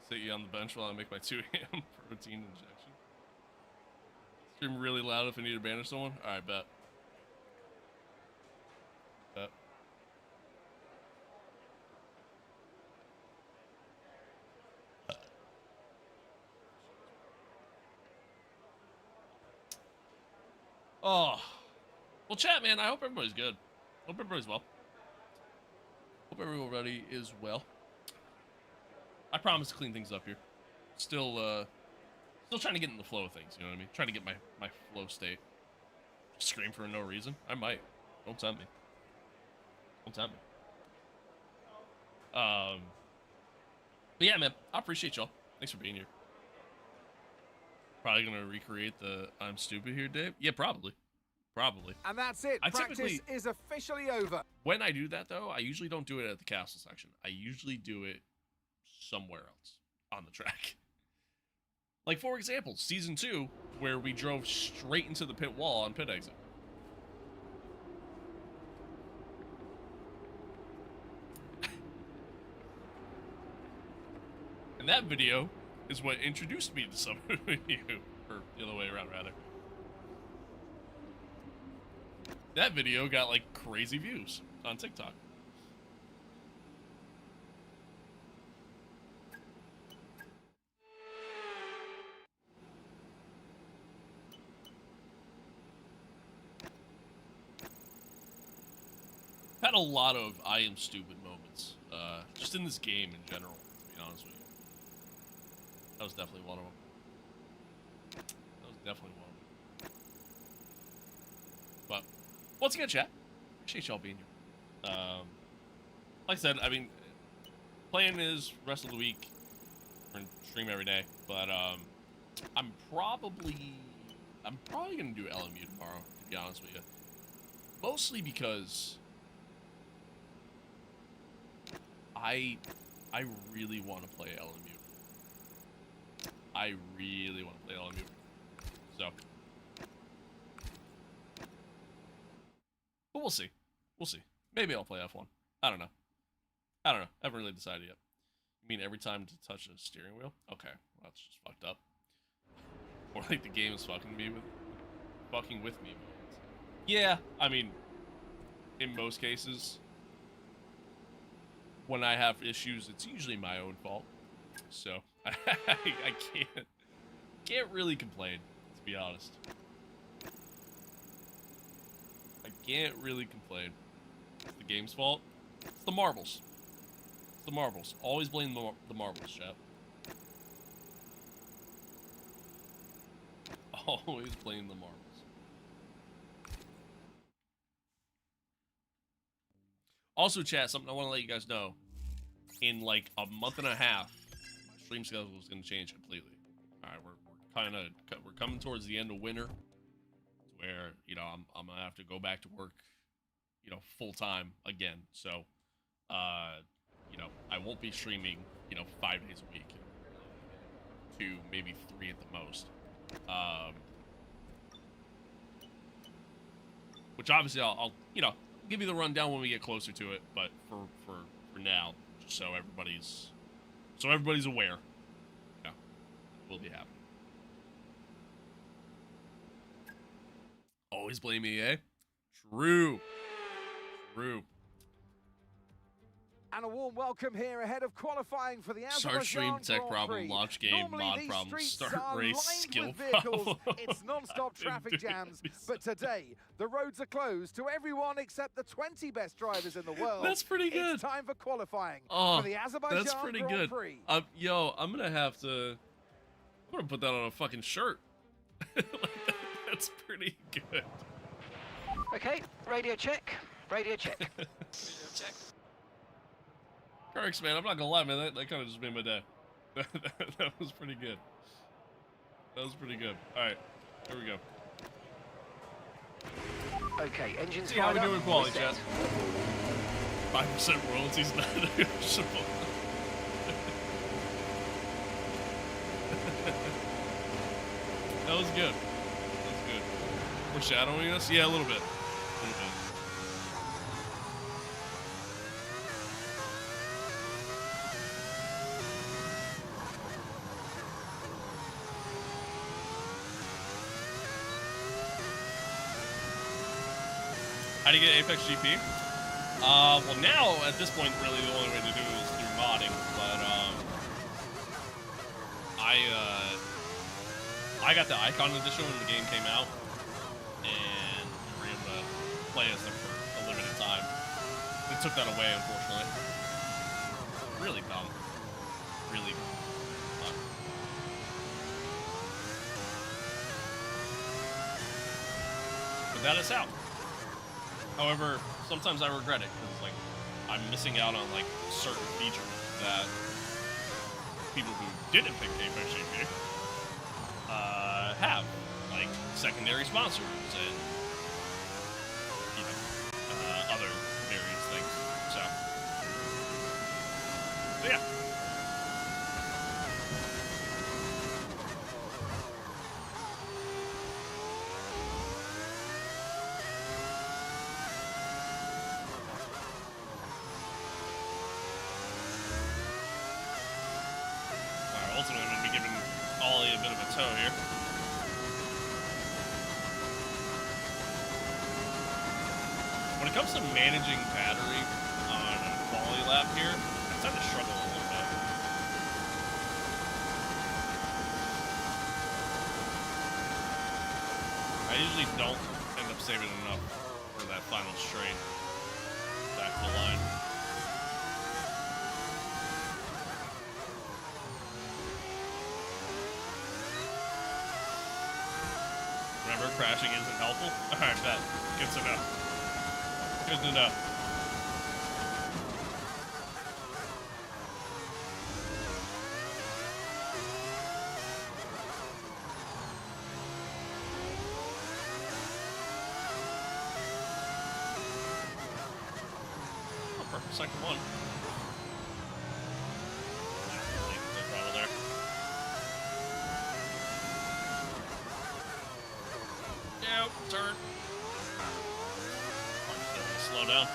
Sit you on the bench while I make my 2 a.m. protein injection. Stream really loud if I need to banish someone. All right, bet. Bet. Oh, well, chat, man. I hope everybody's good. Hope everybody's well. Hope everybody is well. I promise to clean things up here. Still trying to get in the flow of things. You know what I mean? Trying to get my flow state. Scream for no reason. I might. Don't tempt me. Don't tempt me. But yeah, man. I appreciate y'all. Thanks for being here. Probably gonna recreate the I'm stupid here, Dave. Yeah, probably. Probably. And that's it. Practice is officially over. When I do that, though, I usually don't do it at the castle section. I usually do it somewhere else on the track. Like, for example, Season 2, where we drove straight into the pit wall on pit exit. And that video is what introduced me to some of you. Or the other way around, rather. That video got, like, crazy views on TikTok. Had a lot of I am stupid moments, just in this game in general, to be honest with you. That was definitely one of them. But, once again, chat, appreciate y'all being here. Like I said, I mean, plan is rest of the week, we're gonna stream every day, but, I'm probably gonna do LMU tomorrow, to be honest with you. Mostly because I really want to play LMU. I really want to play LMU. So. But we'll see. We'll see. Maybe I'll play F1. I don't know. I haven't really decided yet. You mean every time to touch a steering wheel? Okay. Well, that's just fucked up. Or like the game is fucking with me. Yeah, I mean, in most cases, when I have issues, it's usually my own fault. So I can't really complain, to be honest. I can't really complain. It's the game's fault. It's the marbles. It's the marbles. Always blame the marbles, chat. Always blame the marbles. Also, chat, something I want to let you guys know. In like a month and a half, my stream schedule is going to change completely. All right, we're coming towards the end of winter, where you know I'm gonna have to go back to work, you know, full time again. So, you know, I won't be streaming, you know, 5 days a week, 2, maybe 3 at the most. Which obviously I'll you know, give you the rundown when we get closer to it, but for now, just so everybody's aware, yeah, we'll be happening. Always blame EA. True. And a warm welcome here ahead of qualifying for the Start stream, Azerbaijan tech Grand problem, Prix. launch game, Normally, mod these problem, streets start are race, lined skill with vehicles. problem. It's non-stop traffic jams. But today, the roads are closed to everyone except the 20 best drivers in the world. That's pretty good. It's time for qualifying Oh, for the Azerbaijan that's pretty Grand good. Prix. Yo, I'm gonna put that on a fucking shirt. That's pretty good. Okay, radio check. Radio check. Check. Kirks, man, I'm not gonna lie, man, that kind of just made my day. That was pretty good. That was pretty good. All right, here we go. Okay, engines See how we fired doing up. quality, We're set. chat. 5% royalties not negotiable. That was good. That was good. Foreshadowing us? Yeah, a little bit. A little bit. How do you get Apex GP? Well now, at this point, really the only way to do it is through modding, but, I got the Icon edition when the game came out, and we were able to play as them for a limited time. They took that away, unfortunately. Really dumb. Really dumb. But that is out. However, sometimes I regret it, because, like, I'm missing out on, like, certain features that people who didn't pick Apex GP have, like secondary sponsors and, you know, other various things. So yeah. Ultimately, I'm going to be giving Ollie a bit of a tow here. When it comes to managing battery on a quality lap here, I tend to struggle a little bit. I usually don't end up saving enough for that final straight back to the line. Remember, crashing isn't helpful? Alright, bet. Good to know. Good to know. Oh, perfect. Second one. No problem there. Nope, turn. Slow down.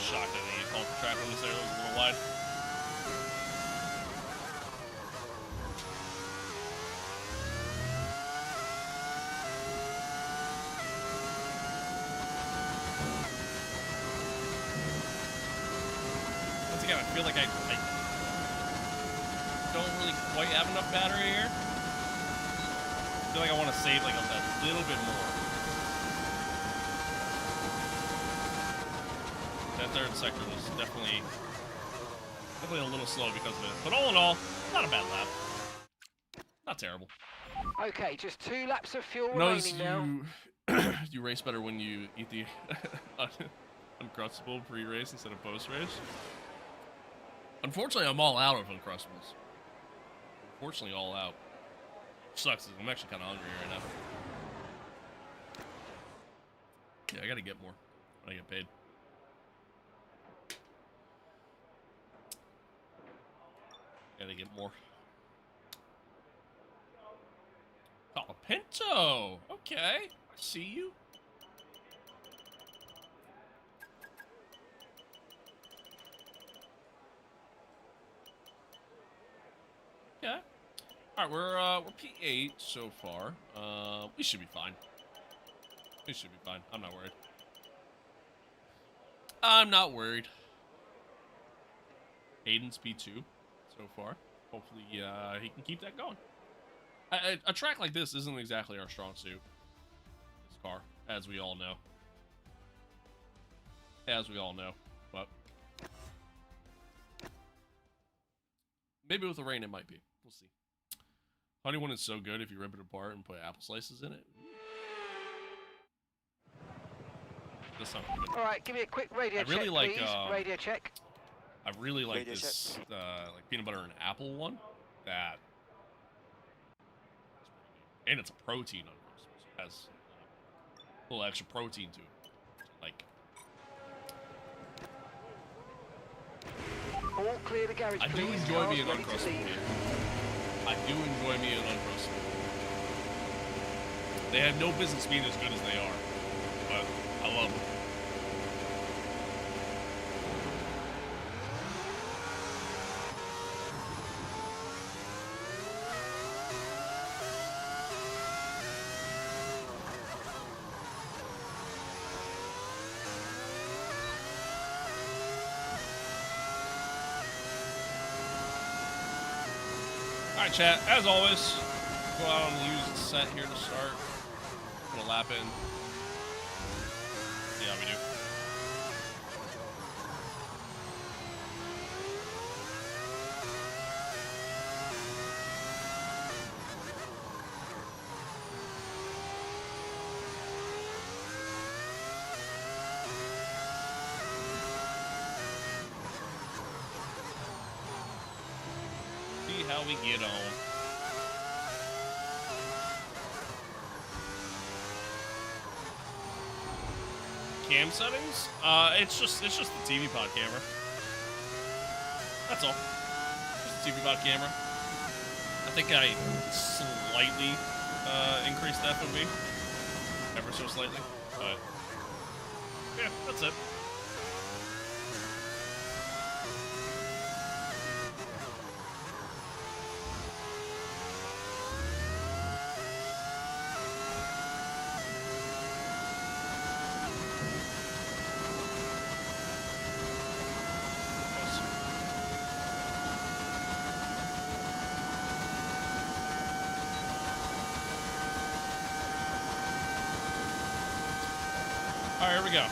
Shocked I didn't get called for track on this there. That was a little wide. Again, I feel like I don't really quite have enough battery here. I feel like I want to save like a little bit more. That third sector was definitely a little slow because of it. But all in all, not a bad lap. Not terrible. Okay, just 2 laps of fuel Notice remaining you you race better when you eat the Uncrustable pre-race instead of post-race. Unfortunately, I'm all out of Uncrustables. Unfortunately, all out. Sucks, I'm actually kind of hungry right now. Yeah, I gotta get more when I get paid. Gotta get more. Colapinto! Okay, I see you. Okay. Alright, we're P8 so far. We should be fine. We should be fine. I'm not worried. I'm not worried. Hayden's P2 so far. Hopefully, he can keep that going. A track like this isn't exactly our strong suit. This car, as we all know. As we all know. But maybe with the rain it might be. We'll see. Honeyone is so good if you rip it apart and put apple slices in it. This sounds good. All right, give me a quick radio check, like, please. Radio check. I really like Radio this, like peanut butter and apple one. That And it's a protein Uncrustable, so it has a little extra protein to it. Like, All clear the garage, I do please. enjoy Cars being ready to Uncrustable. leave. I do enjoy being Uncrustable. They have no business being as good as they are, but I love them. Alright, chat, as always, go out and use the set here to start. Put a lap in. Yeah, we do. See how we get on. Cam settings? It's just the TV pod camera. That's all. Just the TV pod camera. I think I slightly increased the FOV. Ever so slightly. But yeah, that's it. All right, here we go.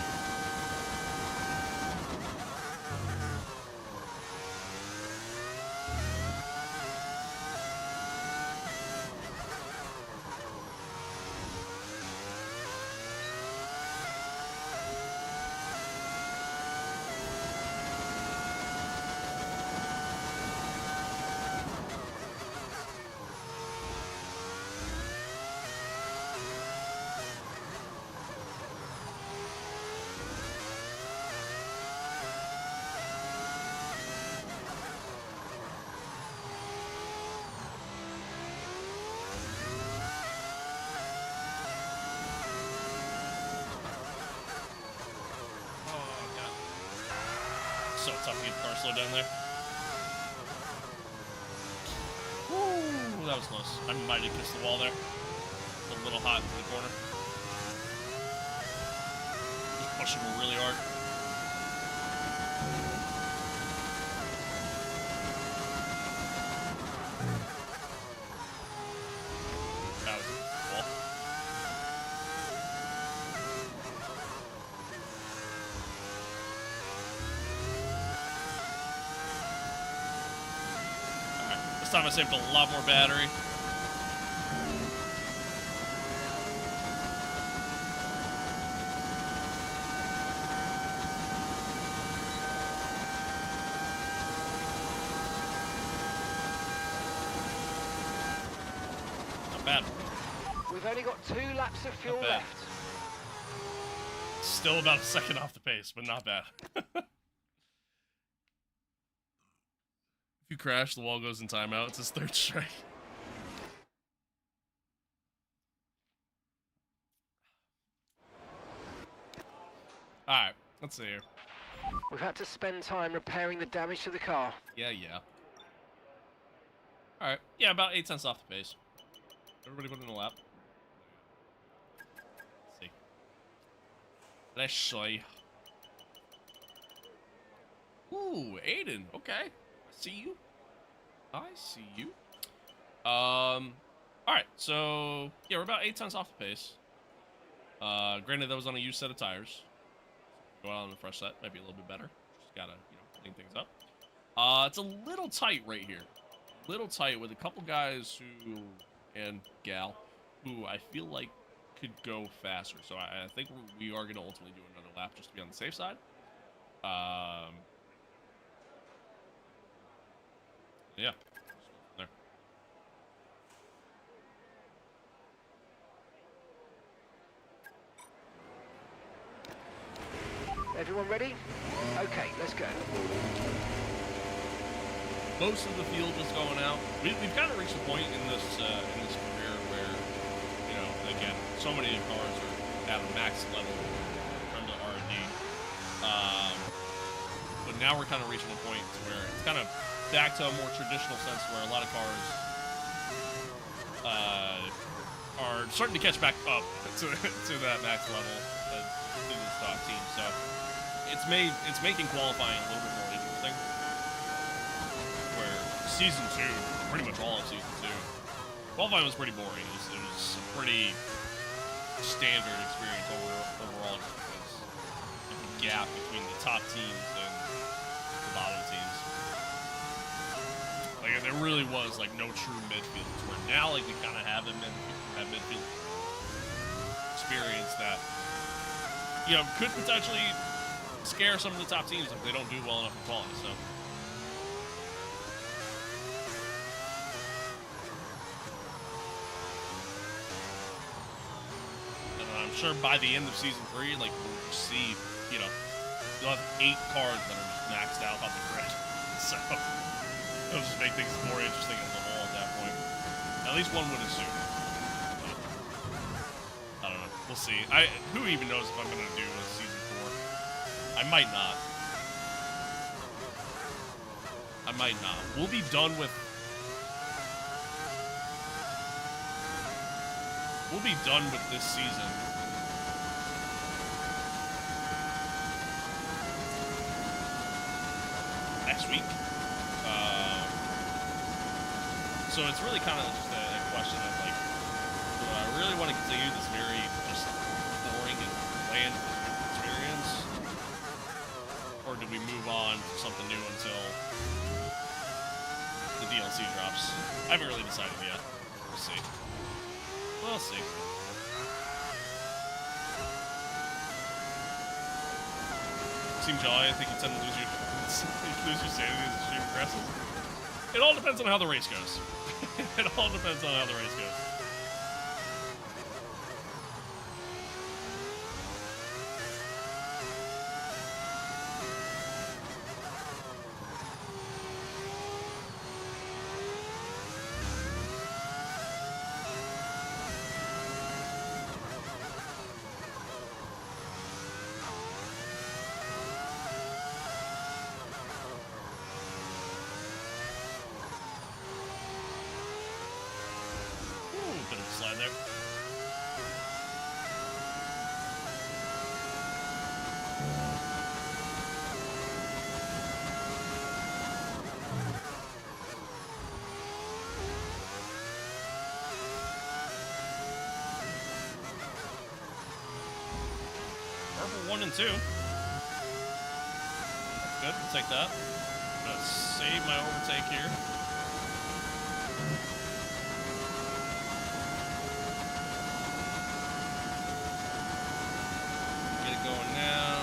So tough to get the car slowed down there. Woo, that was close. I might have kissed the wall there. A little hot into the corner. Just pushing really hard. That was a wall. This time I saved a lot more battery. Not bad. We've only got 2 laps of fuel bad. left. Still about a second off the pace, but not bad. If you crash, the wall goes in timeout. It's his 3rd strike. Alright, let's see here. We've had to spend time repairing the damage to the car. Yeah. Alright, yeah, about 8 tenths off the pace. Everybody put in a lap. Let's see. Let's see. Ooh, Aiden. Okay. I see you. I see you. Alright, so yeah, we're about 8 tenths off the pace. Granted, that was on a used set of tires. Go out on a fresh set, might be a little bit better. Just gotta, clean things up. It's a little tight right here. Little tight with a couple guys who, and gal, who I feel like could go faster. So I think we are gonna ultimately do another lap just to be on the safe side. Yeah. There. Everyone ready? Okay, let's go. Most of the field is going out. We've kind of reached a point in this career where, you know, again, so many cars are at a max level in terms of R&D. But now we're kind of reaching a point where it's kind of back to a more traditional sense where a lot of cars are starting to catch back up to that max level to the stock team. So it's making qualifying a little bit more interesting. Where season 2, pretty much all of season 2, qualifying was pretty boring. It was a pretty standard experience overall, just because of the gap between the top teams and the bottom teams. Like there really was like no true midfields. Where now like we kind of have a midfield experience that, you know, could potentially scare some of the top teams if they don't do well enough in quality. So. I'm sure by the end of season 3, like we'll see, you know, you'll have 8 cars that are just maxed out on the grid. So it'll just make things more interesting as a whole at that point. At least one would assume. But, I don't know. We'll see. Who even knows if I'm gonna do a season 4? I might not. We'll be done with. We'll be done with this season. Next week. So it's really kind of just a question of like, do I really want to continue this very just boring and bland experience? Or do we move on to something new until the DLC drops? I haven't really decided yet. We'll see. We'll see. Team Jolly, I think you tend to lose your sanity as the stream progresses. It all depends on how the race goes. It all depends on how the race goes. Bit of a slide there. Purple 1 and 2. That's good. We'll take that. I'm gonna save my overtake here. Going now.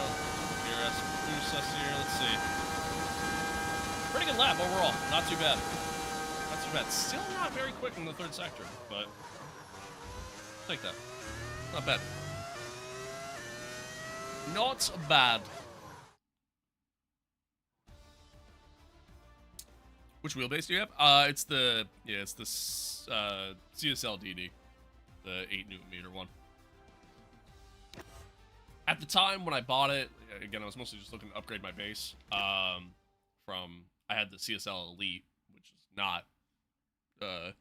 Here, boost us here. Let's see. Pretty good lap overall. Not too bad. Not too bad. Still not very quick in the 3rd sector, but I'll take that. Not bad. Not bad. Which wheelbase do you have? It's the CSL DD, the 8 Nm one. At the time when I bought it, again, I was mostly just looking to upgrade my base. I had the CSL Elite, which is not a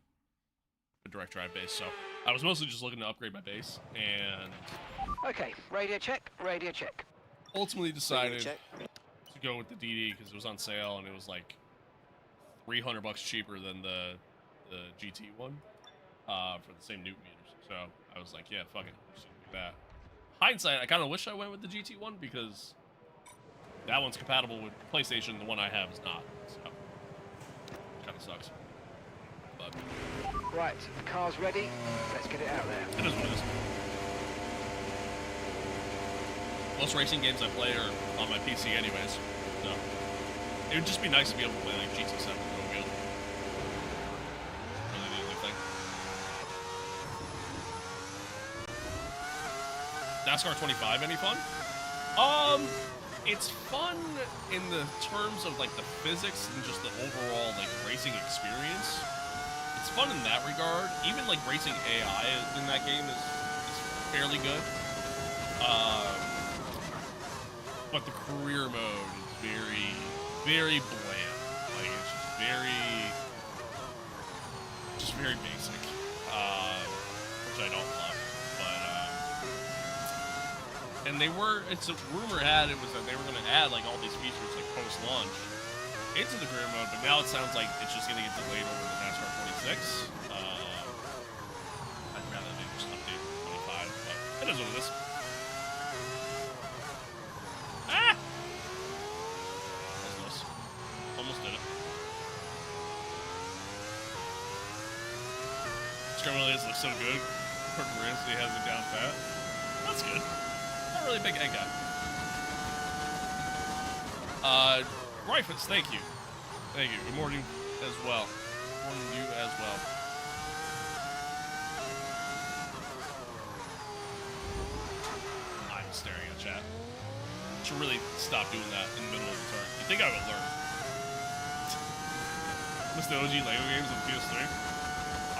direct drive base, so I was mostly just looking to upgrade my base, and Okay, radio check, radio check. ultimately decided to go with the DD because it was on sale and it was like $300 cheaper than the GT one for the same Newton meters. So I was like, yeah, fuck it, just do that. Hindsight, I kind of wish I went with the GT one because that one's compatible with PlayStation. The one I have is not, so kind of sucks. But right, the car's ready. Let's get it out there. It is what it is. Most racing games I play are on my PC, anyways. So it would just be nice to be able to play like GT7 Go Wheel. Really the only thing. NASCAR 25, any fun? it's fun in the terms of like the physics and just the overall like racing experience. It's fun in that regard. Even like racing AI in that game is fairly good. But the career mode is very, very bland. Like it's just very basic, which I don't love. And it's a rumor had it was that they were going to add like all these features like post-launch into the career mode, but now it sounds like it's just going to get delayed over the NASCAR 26. I'd rather they just update 25, but it is what it is. Ah! That was close. Almost did it. Scrum Williams looks so good. Kurt Ramsey has it down pat. That's good. Not really a big egg guy. Rifus, thank you. Thank you. Good morning as well. Good morning to you as well. I'm staring at chat. Should really stop doing that in the middle of the turn. You think I would learn? Miss the OG Lego games on PS3.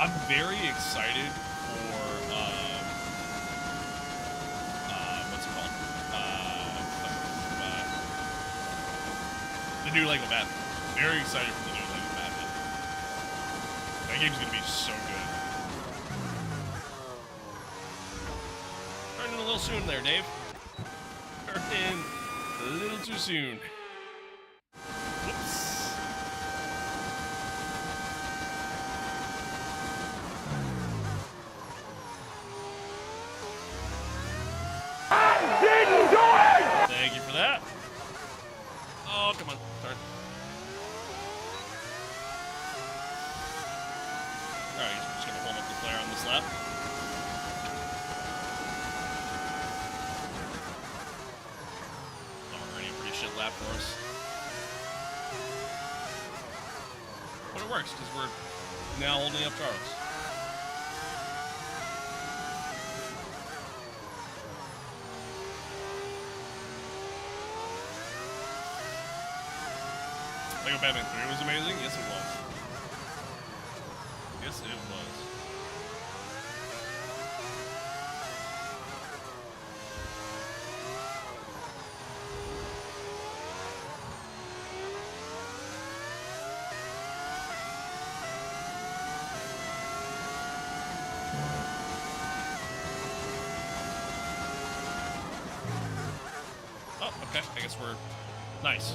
I'm very excited for the new Lego Batman. Very excited for the new Lego Batman. That game's gonna be so good. Turning a little soon there, Dave. Turning a little too soon. Whoops. Thank you for that. Oh, come on. Turn. Alright, we're just going to hold up the flare on this lap. Already a pretty shit lap for us. But it works, because we're now holding up Charles. Lego Batman 3 was amazing? Yes, it was. Yes, it was. Oh, okay. I guess we're... Nice.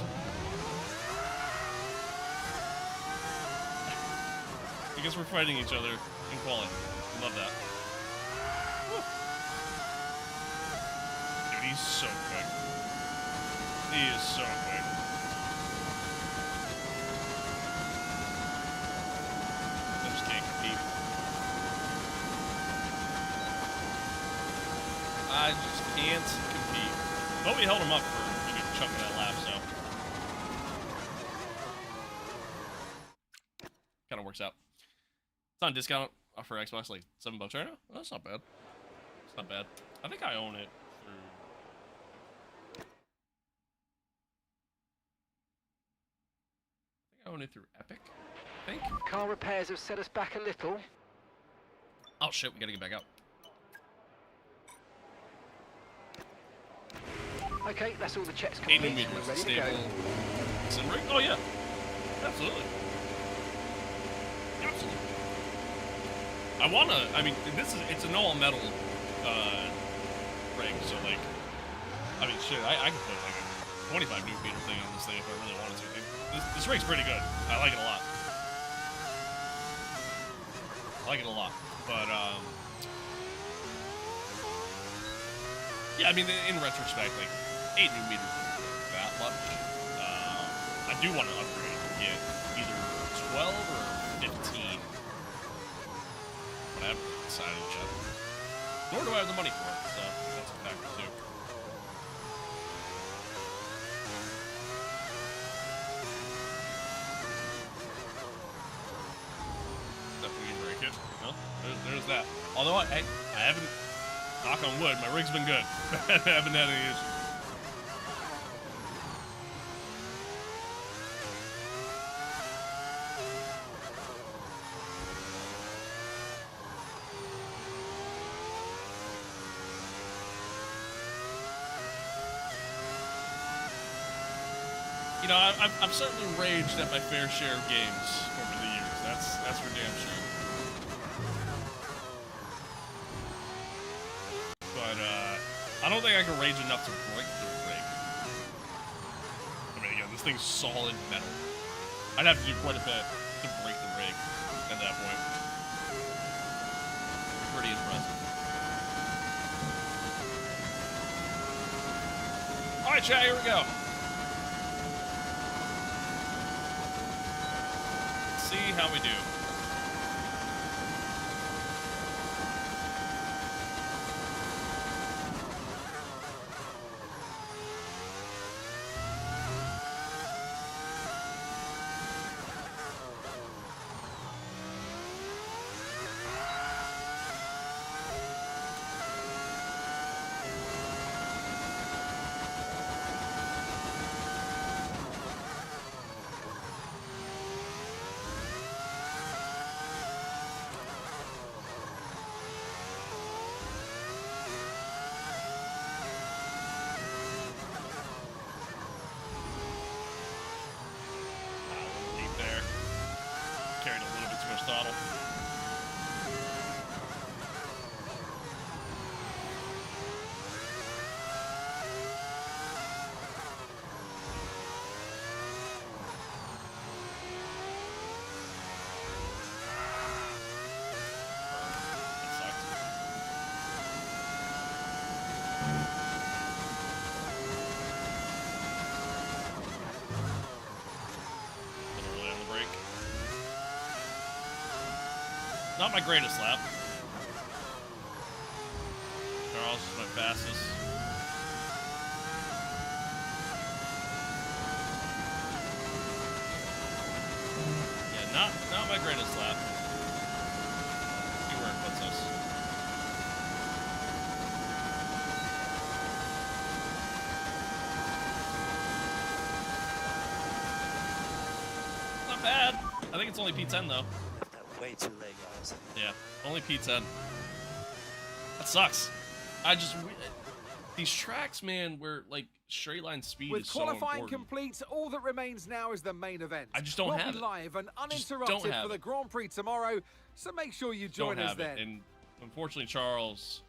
I guess we're fighting each other in quality. Love that. Woo. Dude, he's so quick. He is so quick. I just can't compete. I just can't compete. But we held him up for a good chunk of that lap, so. Kind of works out. It's on discount for Xbox, like $7 right now. Oh, that's not bad. It's not bad. I think I own it through. I think I own it through Epic. I think. Car repairs have set us back a little. Oh shit, we gotta get back out. Okay, that's all the checks 8 complete. meters, We're ready to stable. go. Sim rig? Oh yeah, absolutely. Absolutely. I wanna. I mean, it's an all metal rig, so like, I mean, shit, I could put like a 25 newton meter thing on this thing if I really wanted to. This rig's pretty good. I like it a lot. But yeah, I mean, in retrospect, like 8 newton meters isn't that much. I do want to upgrade and get either 12 or 15. But I haven't decided yet. Nor do I have the money for it, so that's a factor too. Definitely break it. No, there's that. Although I haven't, knock on wood, my rig's been good. I haven't had any issues. know, I've certainly raged at my fair share of games over the years. That's for damn sure. But I don't think I can rage enough to break the rig. I mean, again, this thing's solid metal. I'd have to do quite a bit to break the rig at that point. Pretty impressive. All right, chat, here we go. Let's see how we do. Carried a little bit too much throttle. That sucked. A little early on the brake. Not my greatest lap. Charles is my fastest. Yeah, not my greatest lap. See where it puts us. Not bad. I think it's only P10 though. Way too late, guys. Yeah, only P10. That sucks. These tracks, man, where like straight line speed With is so qualifying important. complete, all that remains now is the main event. I just don't we'll have be it. live and Just don't uninterrupted have for the it. Grand Prix tomorrow, so make sure you join Don't us have then. it. And unfortunately, Charles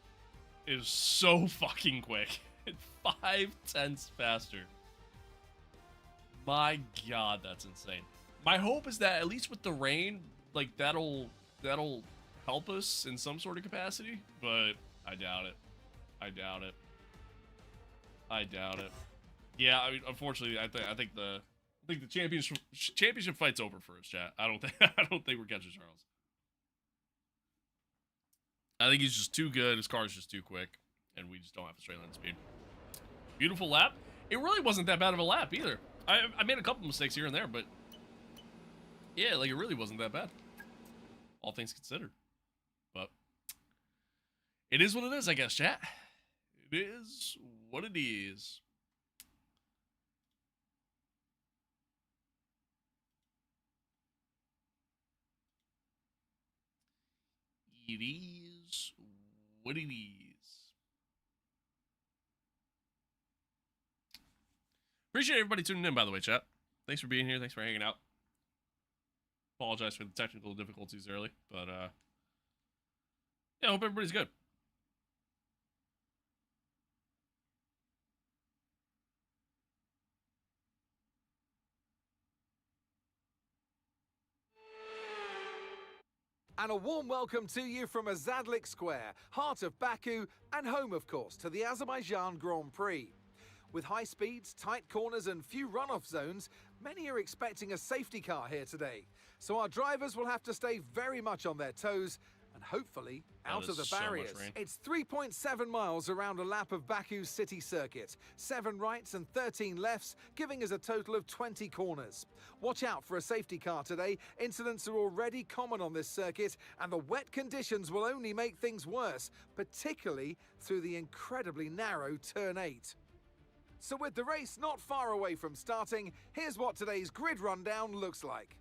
is so fucking quick. 5/10 faster. My God, that's insane. My hope is that at least with the rain, like that'll help us in some sort of capacity, but I doubt it. I doubt it. Yeah, I mean, unfortunately, I think the championship fight's over for us, chat. I don't think we're catching Charles. I think he's just too good. His car's just too quick, and we just don't have the straight line speed. Beautiful lap. It really wasn't that bad of a lap either. I made a couple mistakes here and there, but yeah, like it really wasn't that bad, all things considered. But it is what it is, I guess, chat. It is what it is. It is what it is. Appreciate everybody tuning in, by the way, chat. Thanks for being here. Thanks for hanging out. Apologize for the technical difficulties early, but yeah, I hope everybody's good. And a warm welcome to you from Azadlik Square, heart of Baku, and home, of course, to the Azerbaijan Grand Prix. With high speeds, tight corners, and few runoff zones, many are expecting a safety car here today. So our drivers will have to stay very much on their toes and hopefully out of the barriers. It's 3.7 miles around a lap of Baku's city circuit, 7 rights and 13 lefts, giving us a total of 20 corners. Watch out for a safety car today. Incidents are already common on this circuit, and the wet conditions will only make things worse, particularly through the incredibly narrow turn 8. So with the race not far away from starting, here's what today's grid rundown looks like.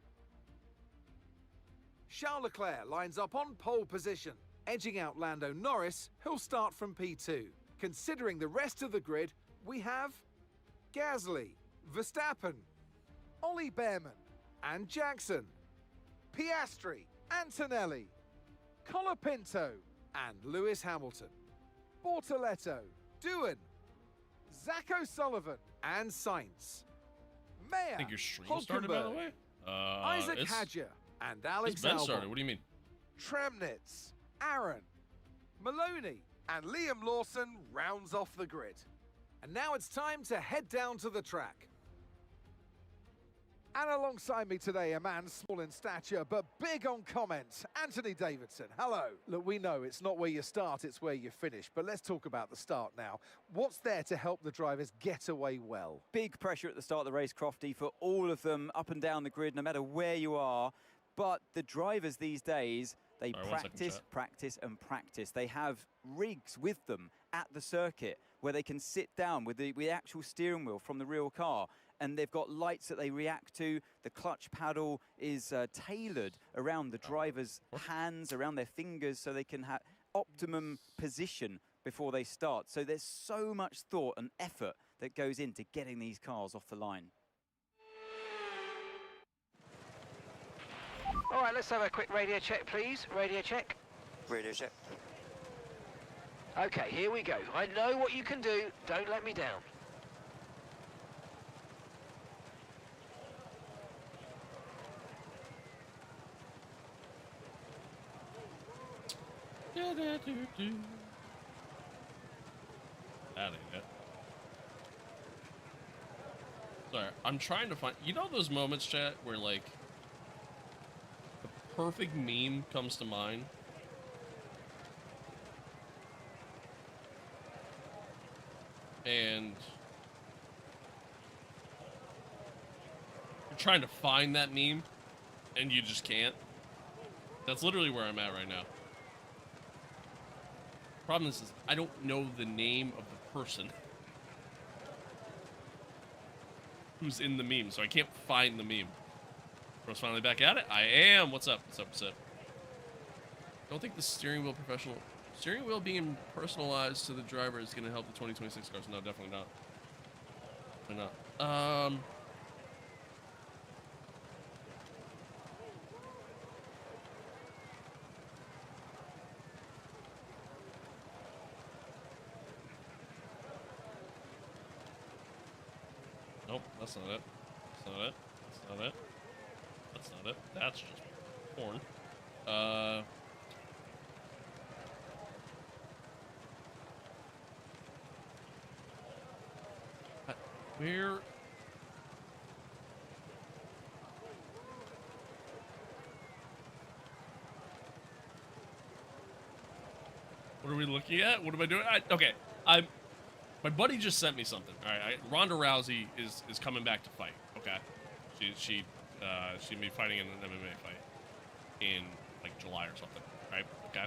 Charles Leclerc lines up on pole position, edging out Lando Norris, who'll start from P2. Considering the rest of the grid, we have Gasly, Verstappen, Ollie Behrman and Jackson, Piastri, Antonelli, Colapinto and Lewis Hamilton, Bortoletto, Doohan, Zach O'Sullivan and Sainz, Mayer, I think your stream started, by the way. Isaac Hadja and Alex It's been Albon, started. What do you mean? Tremnitz, Aaron, Maloney and Liam Lawson rounds off the grid. And now it's time to head down to the track. And alongside me today, a man small in stature but big on comments, Anthony Davidson. Hello. Look, we know it's not where you start, it's where you finish. But let's talk about the start now. What's there to help the drivers get away well? Big pressure at the start of the race, Crofty, for all of them up and down the grid, no matter where you are. But the drivers these days, they practice and practice. They have rigs with them at the circuit where they can sit down with the actual steering wheel from the real car. And they've got lights that they react to. The clutch paddle is tailored around the driver's hands, around their fingers, so they can have optimum position before they start. So there's so much thought and effort that goes into getting these cars off the line. All right, let's have a quick radio check, please. Radio check. Radio check. Okay, here we go. I know what you can do. Don't let me down. That ain't it. Sorry, I'm trying to find. You know those moments, chat, where like the perfect meme comes to mind? And you're trying to find that meme, and you just can't. That's literally where I'm at right now. Problem is I don't know the name of the person who's in the meme, so I can't find the meme. Bro's finally back at it. I am. What's up? What's up? What's up? Don't think the steering wheel being personalized to the driver is going to help the 2026 cars. No, definitely not. Definitely not. Nope, that's not it. That's not it. That's not it. That's not it. That's just porn. Where? What are we looking at? What am I doing? Okay, my buddy just sent me something. All right, Ronda Rousey is coming back to fight. Okay, she'll be fighting in an MMA fight in like July or something. Right? Okay.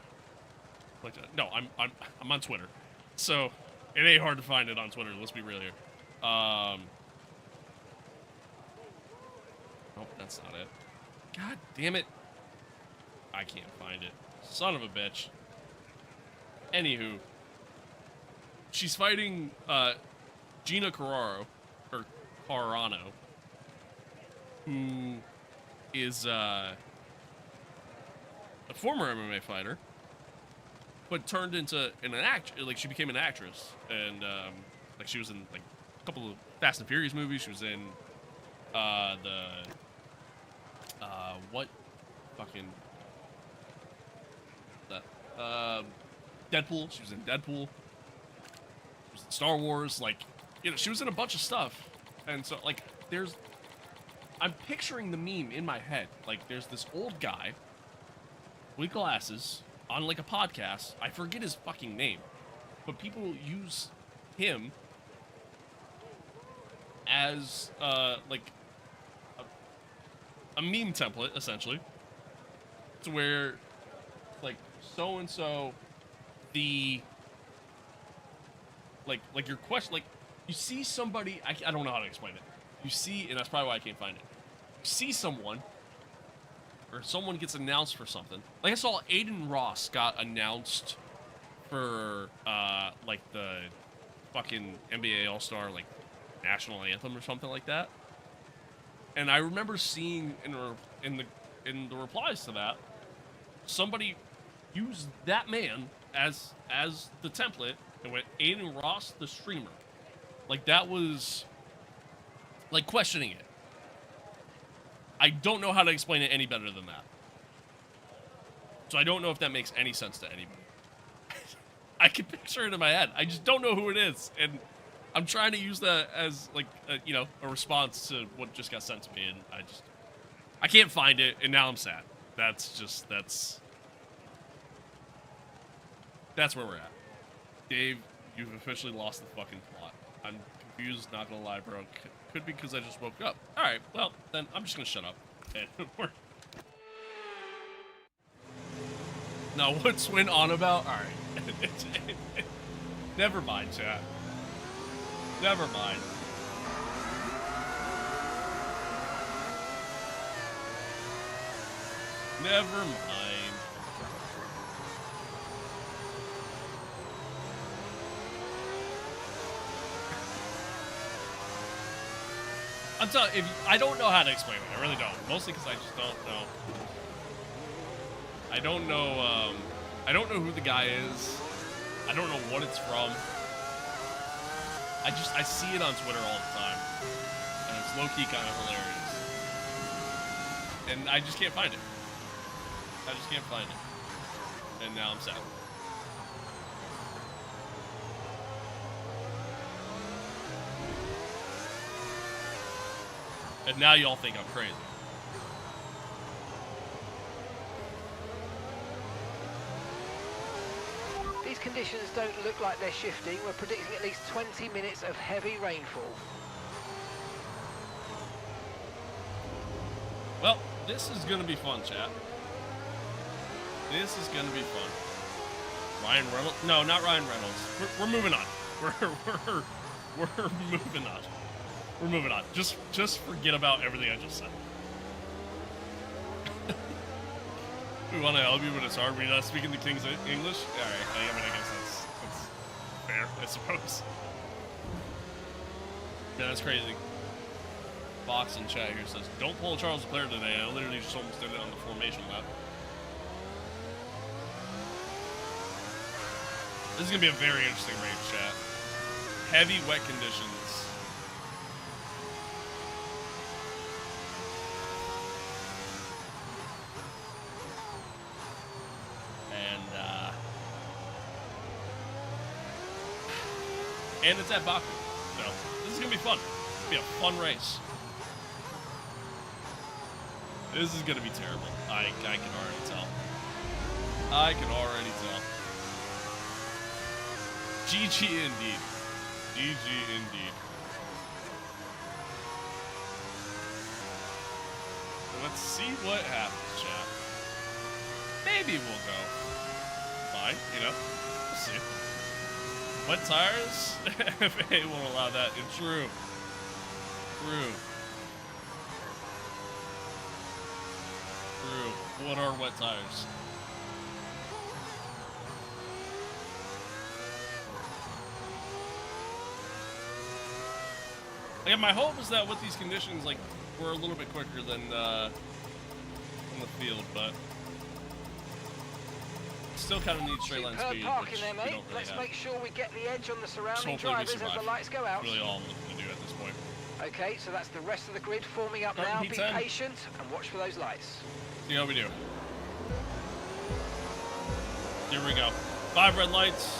Like no, I'm on Twitter, so it ain't hard to find it on Twitter. Let's be real here. Nope, that's not it. God damn it! I can't find it. Son of a bitch. Anywho. She's fighting Gina Carrano, or Carano, who is a former MMA fighter, but turned into an actress. Like she became an actress, and like she was in like a couple of Fast and Furious movies. She was in what fucking that Deadpool. She was in Deadpool. Star Wars, like, you know, she was in a bunch of stuff, and so, like, I'm picturing the meme in my head, like, there's this old guy with glasses on, like, a podcast, I forget his fucking name, but people use him as, like, a meme template, essentially, to where, like, so-and-so, like your question, like you see somebody, I don't know how to explain it. You see, and that's probably why I can't find it. You see someone, or someone gets announced for something. Like I saw Aiden Ross got announced for like the fucking NBA All-Star like national anthem or something like that. And I remember seeing in the replies to that, somebody used that man as the template and went Aiden Ross, the streamer. Like, that was like questioning it. I don't know how to explain it any better than that. So I don't know if that makes any sense to anybody. I can picture it in my head. I just don't know who it is, and I'm trying to use that as like a response to what just got sent to me, and I can't find it, and now I'm sad. That's where we're at. Dave, you've officially lost the fucking plot. I'm confused, not gonna lie, bro. Could be because I just woke up. All right, well then I'm just gonna shut up. Now, what's Swin on about? All right. Never mind, chat. Never mind. Never mind. I'm telling you, I don't know how to explain it. I really don't. Mostly because I just don't know. I don't know who the guy is. I don't know what it's from. I see it on Twitter all the time. And it's low-key kind of hilarious. And I just can't find it. I just can't find it. And now I'm sad. And now y'all think I'm crazy. These conditions don't look like they're shifting. We're predicting at least 20 minutes of heavy rainfall. Well, this is gonna be fun, chat. This is gonna be fun. Ryan Reynolds? No, not Ryan Reynolds. We're moving on. We're moving on. We're moving on. Just forget about everything I just said. We want to help you, but it's hard. We're not speaking the King's English. All right. I mean, I guess that's fair, I suppose. Yeah, that's crazy. Fox in chat here says, "Don't pull Charles Leclerc today. I literally just almost did it on the formation lap." This is gonna be a very interesting race, chat. Heavy wet conditions. And it's at Baku, so this is gonna be fun. It's gonna be a fun race. This is gonna be terrible. I can already tell. I can already tell. GG indeed. GG indeed. So let's see what happens, chat. Maybe we'll go fine, we'll see. Wet tires? FA won't allow that. It's true. True. True. What are wet tires? Like, my hope is that with these conditions, like, we're a little bit quicker than in the field, but still kind of need straight line speed, parking which there, mate. we don't really Let's have. make sure we get the edge on the surrounding Hopefully we drivers as the survive. lights go out. That's really all I'm looking to do at this point. Okay, so that's the rest of the grid forming up now. Be P10. patient and watch for those lights. See how we do. Here we go. 5 red lights,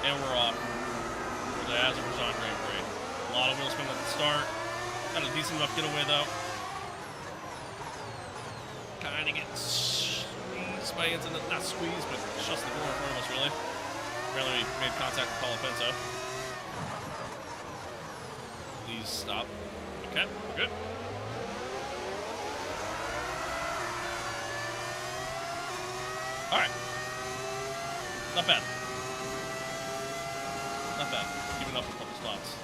and we're off for the Azerbaijan Grand Prix. A lot of wheel spin at the start. Got a decent enough getaway though. Kind of getting squeezed by into not squeezed, but shuts the door in front of us really. Barely made contact with Colapinto. Please stop. Okay, we're good. All right. Not bad. Not bad. Giving up a couple spots.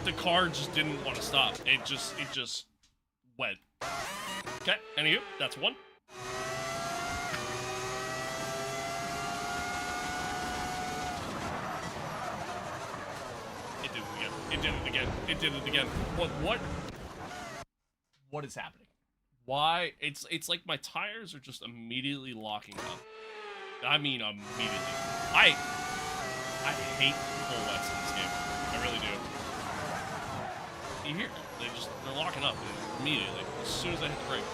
The car just didn't want to stop. It just went. Okay, anywho, that's one. It did it again. It did it again. It did it again. What is happening? Why? It's like my tires are just immediately locking up. I mean, immediately. I hate full wets in this game. I really do. You hear it? They're locking up immediately as soon as I hit the brake.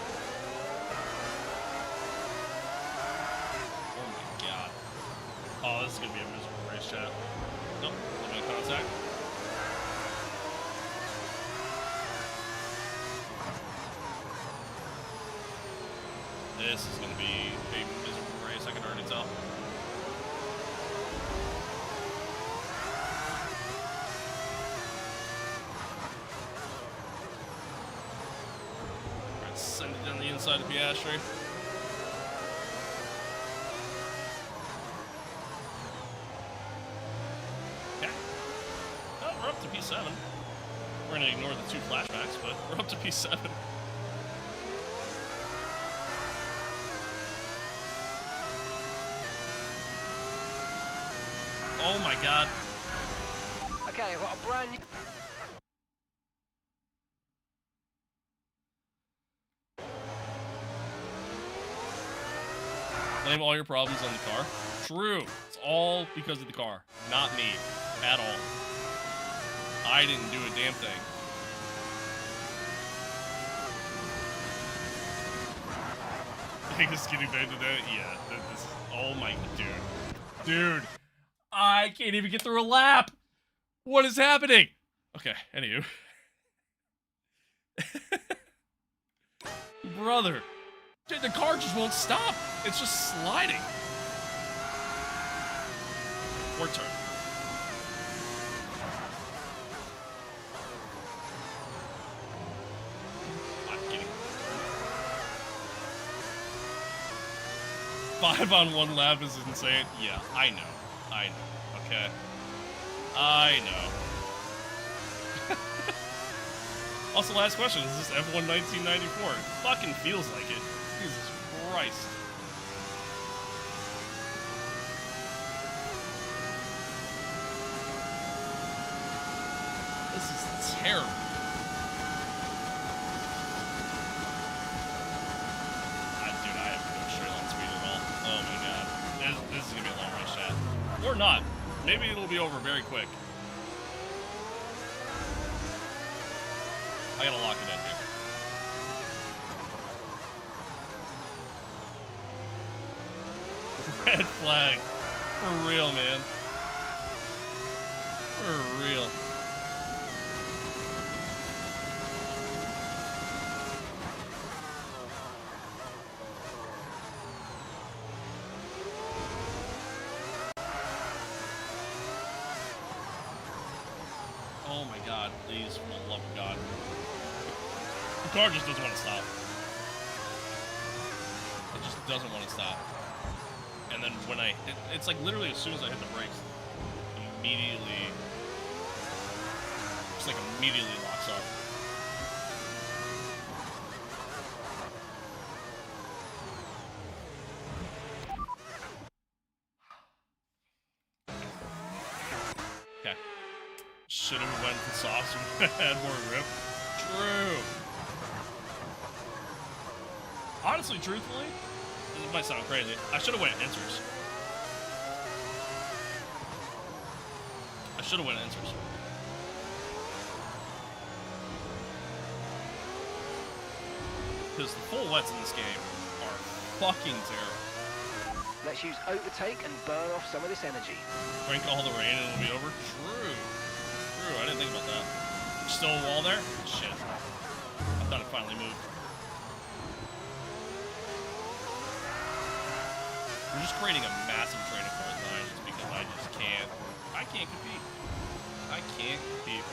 Oh my god. Oh, this is gonna be a miserable race, chat. Nope, I'm in contact. This is going to be a miserable race, I can already tell. Alright, send it down the inside of Piastri. Okay. Well, we're up to P7. We're going to ignore the 2 flashbacks, but we're up to P7. Oh my god. Okay, I've got a brand new... Blame all your problems on the car. True. It's all because of the car. Not me. At all. I didn't do a damn thing. Just getting back to that? Yeah. This is, oh my... Dude. I can't even get through a lap. What is happening? Okay, anywho. Brother. Dude, the car just won't stop. It's just sliding. Or turn. I'm getting 5 on 1 lap is insane. Yeah, I know. Okay. I know. Also, last question. Is this F1 1994? It fucking feels like it. Jesus Christ. This is terrible. Dude, I have no straight line speed at all. Oh my god. This is gonna be a long race, chat. Or not. Maybe it'll be over very quick. I gotta lock it in here. Red flag. For real, man. For real. Oh my god, please, for the love of God. The car just doesn't want to stop. It just doesn't want to stop. And then when I hit, it's like literally as soon as I hit the brakes, immediately, just like immediately locks up. Okay. Should have went for softs and had more grip. True. Honestly, truthfully, this might sound crazy. I should have went answers. I should have went answers. Because the full wets in this game are fucking terrible. Let's use overtake and burn off some of this energy. Drink all the rain and it'll be over. True. True, I didn't think about that. Still a wall there? Shit. I thought it finally moved. We're just creating a massive train of cars line just because I just can't. I can't compete. I can't compete.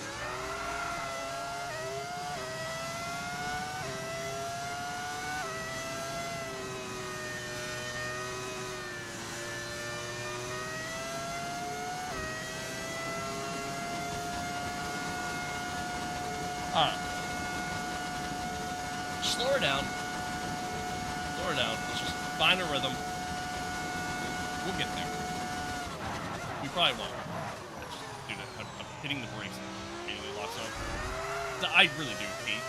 Alright. Slow her down. Slow her down. Let's just find a rhythm. We'll get there. We probably won't. Dude, I'm hitting the brakes. I really do hate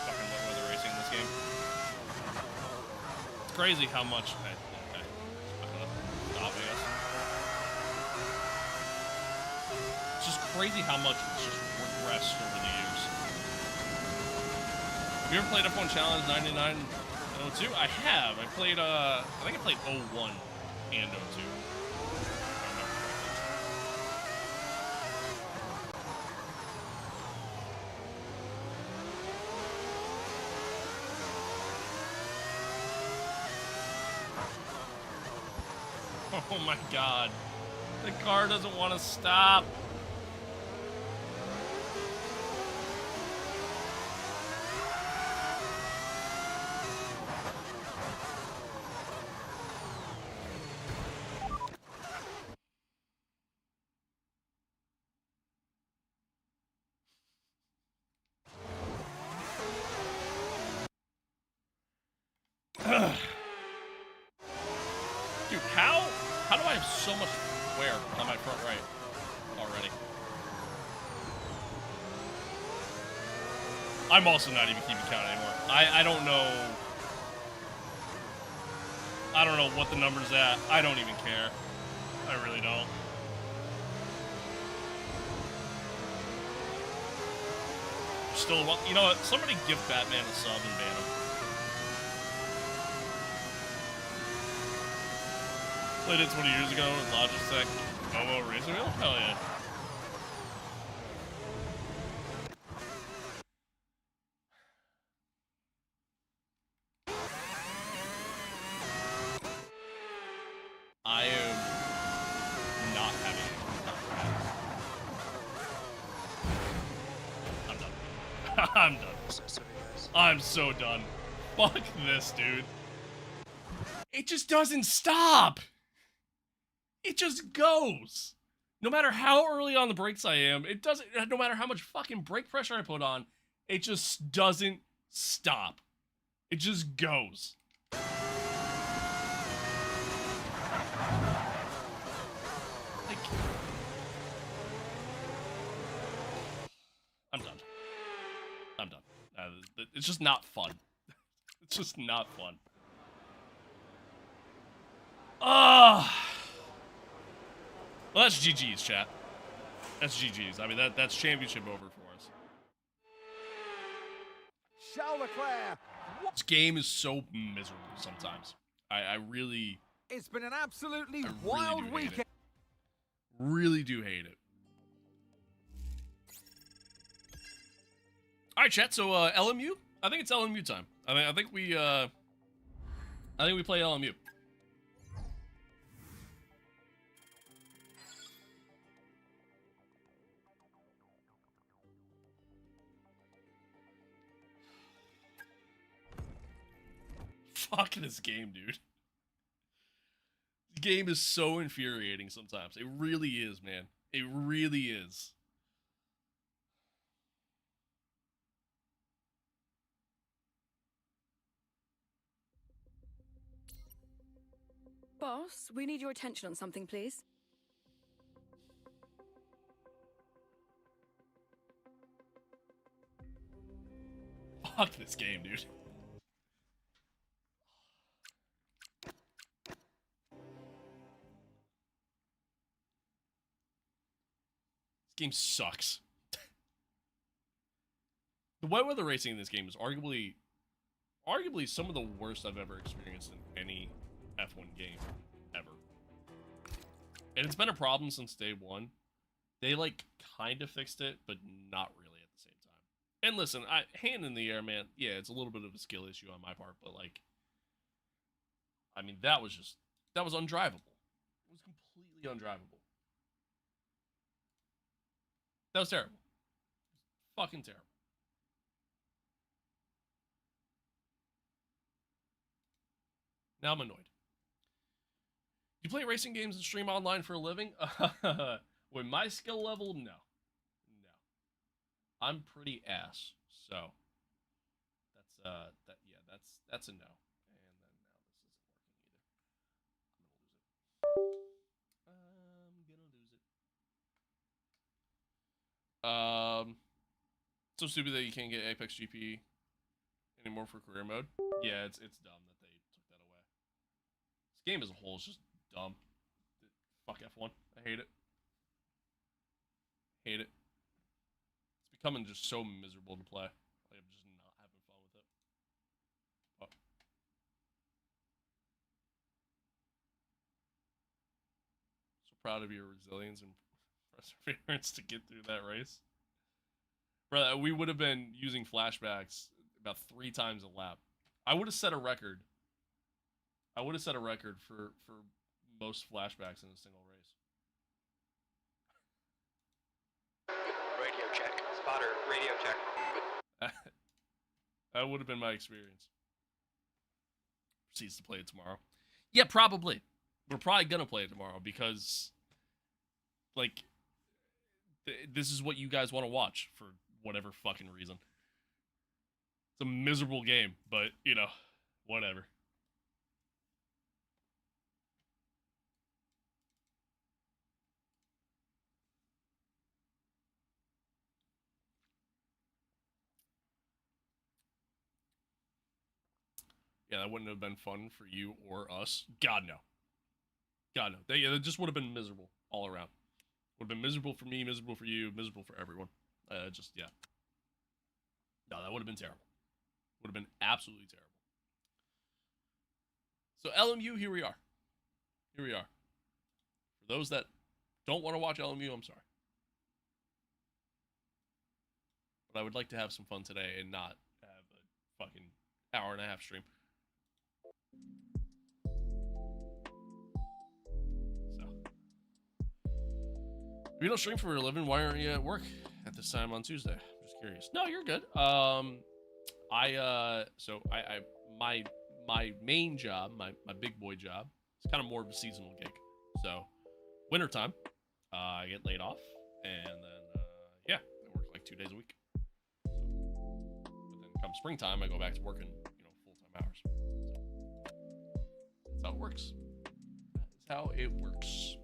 fucking wet weather racing in this game. It's crazy how much. Okay. I'm gonna stop, I guess. It's just crazy how much it's just regressed over the years. Have you ever played F1 Challenge 99 and 02? I have. I played, I think I played 01 and 02. Oh my god. The car doesn't want to stop. Dude, how do I have so much wear on my front right already? I'm also not even keeping count anymore. I don't know. I don't know what the number's at. I don't even care. I really don't. Still, you know what? Somebody give Batman a sub and ban him. Played it 20 years ago with Logitech Momo Razor Wheel? Hell yeah. I am not having it. I'm done. I'm done. So sorry, guys. I'm so done. Fuck this, dude. It just doesn't stop. It just goes. No matter how early on the brakes I am, it doesn't, no matter how much fucking brake pressure I put on, it just doesn't stop. It just goes. Like, I'm done. I'm done. It's just not fun. It's just not fun. Ah. Well, that's GG's, chat. That's GG's. I mean, that's championship over for us. Charles Leclerc. This game is so miserable sometimes. I really... It's been an absolutely wild weekend. Really do hate it. All right, chat. So LMU. I think it's LMU time. I think we play LMU. Fuck this game, dude. The game is so infuriating sometimes. It really is, man. It really is. Boss, we need your attention on something, please. Fuck this game, dude. This game sucks. The wet weather racing in this game is arguably some of the worst I've ever experienced in any F1 game ever. And it's been a problem since day one. They like kind of fixed it, but not really at the same time. And listen, hand in the air, man. Yeah, it's a little bit of a skill issue on my part, but like, I mean, that was undrivable. It was completely undrivable. That was terrible. Fucking terrible. Now I'm annoyed. You play racing games and stream online for a living? With my skill level, no. No. I'm pretty ass, so that's a no. And then now this isn't working either. I'm gonna lose it. So stupid that you can't get Apex GP anymore for career mode. Yeah, it's dumb that they took that away. This game as a whole is just dumb. Fuck F1. I hate it. Hate it. It's becoming just so miserable to play. Like, I'm just not having fun with it. Oh. So proud of your resilience and perseverance to get through that race. Brother, we would have been using flashbacks about 3 times a lap. I would have set a record. I would have set a record for most flashbacks in a single race. Radio check. Spotter, radio check. That would have been my experience. Proceeds to play it tomorrow. Yeah, probably. We're probably gonna play it tomorrow because, like, this is what you guys want to watch for whatever fucking reason. It's a miserable game, but, you know, whatever. Yeah, that wouldn't have been fun for you or us. God, no. God, no. It just would have been miserable all around. Would have been miserable for me, miserable for you, miserable for everyone. Just, yeah. No, that would have been terrible. Would have been absolutely terrible. So, LMU, here we are. Here we are. For those that don't want to watch LMU, I'm sorry. But I would like to have some fun today and not have a fucking hour and a half stream. So. If you don't stream for a living, why aren't you at work at this time on Tuesday? I'm just curious. No, you're good. My main job, my big boy job, it's kind of more of a seasonal gig. So, wintertime, I get laid off, and then, yeah, I work like 2 days a week. So, but then come springtime, I go back to working, you know, full-time hours. So, that's how it works. That is how it works.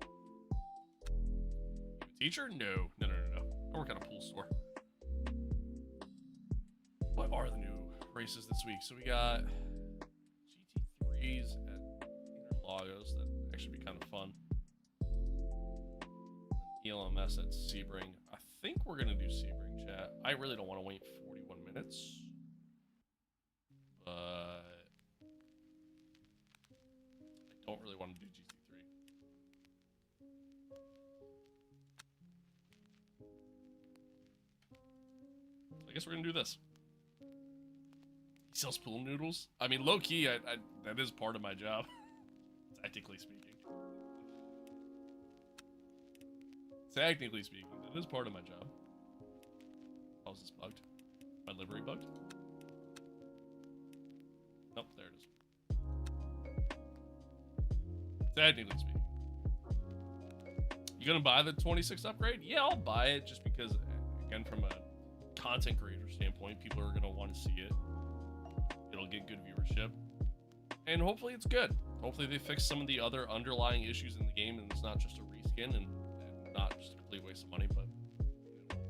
You a teacher? No. I work at a pool store. What are the new races this week? So we got GT3s at Interlagos. That actually be kind of fun. ELMS at Sebring. I think we're going to do Sebring, chat. I really don't want to wait 41 minutes. But I don't really want to do GT3. I guess we're going to do this. He sells pool noodles? I mean, low-key, that is part of my job. Technically speaking. Technically speaking, that is part of my job. Oh, is this bugged? My livery bugged? Nope, there it is. Technically speaking. You gonna buy the 26 upgrade? Yeah, I'll buy it just because, again, from a content creator standpoint, people are gonna want to see it. It'll get good viewership. And hopefully it's good. Hopefully they fix some of the other underlying issues in the game and it's not just a reskin and not just a complete waste of money, but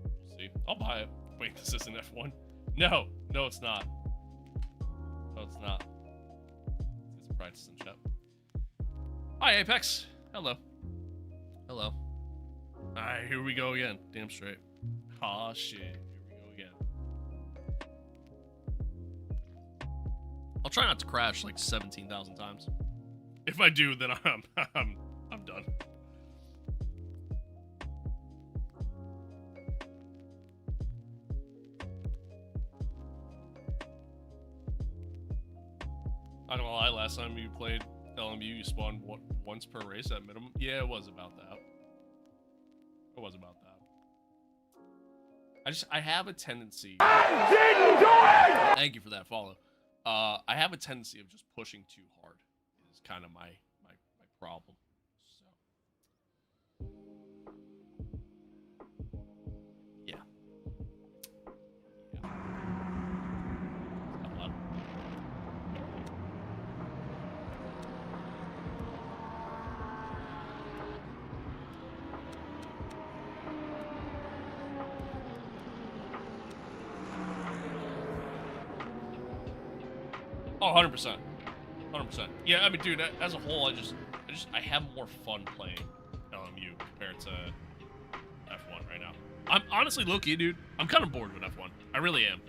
we'll see. I'll buy it. Wait, this isn't F1? No, it's not. No, it's not. Let's get some practice in chat. Hi, Apex. Hello. Alright, here we go again. Damn straight. Aw, shit. Here we go again. I'll try not to crash like 17,000 times. If I do, then I'm done. I don't know why last time you played LMU, you spawned once per race at minimum. Yeah, it was about that. I have a tendency. I didn't do it! Thank you for that follow. I have a tendency of just pushing too hard. Is kind of my problem. So yeah. Oh, 100%. 100%. Yeah, I mean, dude, as a whole, I have more fun playing LMU compared to F1 right now. I'm honestly, low-key, dude, I'm kind of bored with F1. I really am.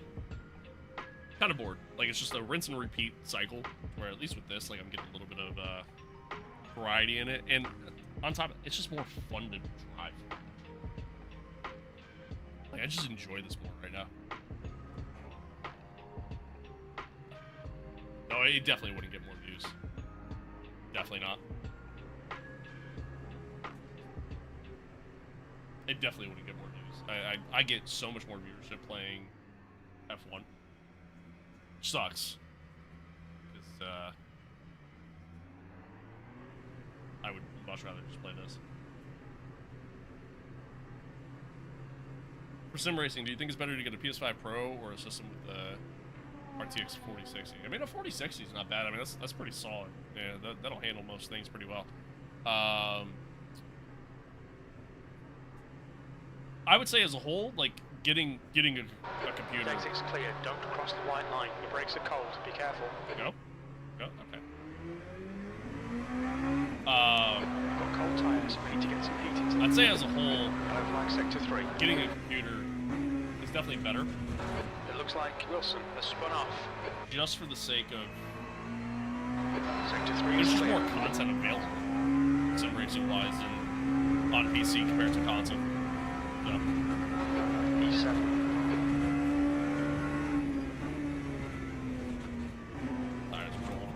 Kind of bored. Like, it's just a rinse and repeat cycle, where at least with this, like, I'm getting a little bit of variety in it. And on top of it, it's just more fun to drive. Like, I just enjoy this more right now. No, it definitely wouldn't get more views. Definitely not. It definitely wouldn't get more views. I get so much more viewership playing F1. Sucks. Because, I would much rather just play this. For sim racing, do you think it's better to get a PS5 Pro or a system with the RTX 4060? I mean, a 4060 is not bad. I mean, that's pretty solid. Yeah, that'll handle most things pretty well. I would say as a whole, like, getting a computer. Exit's clear. Don't cross the white line. Your brakes are cold. Be careful. Go. Okay. Got cold tires. We need to get some heat into them. I'd say as a whole, Yellow flag sector 3. getting a computer is definitely better. It looks like Wilson has spun off. Just for the sake of Sector 3 there's is just clear. more content available, sim racing wise, and on PC compared to console. So, E7. tires are long.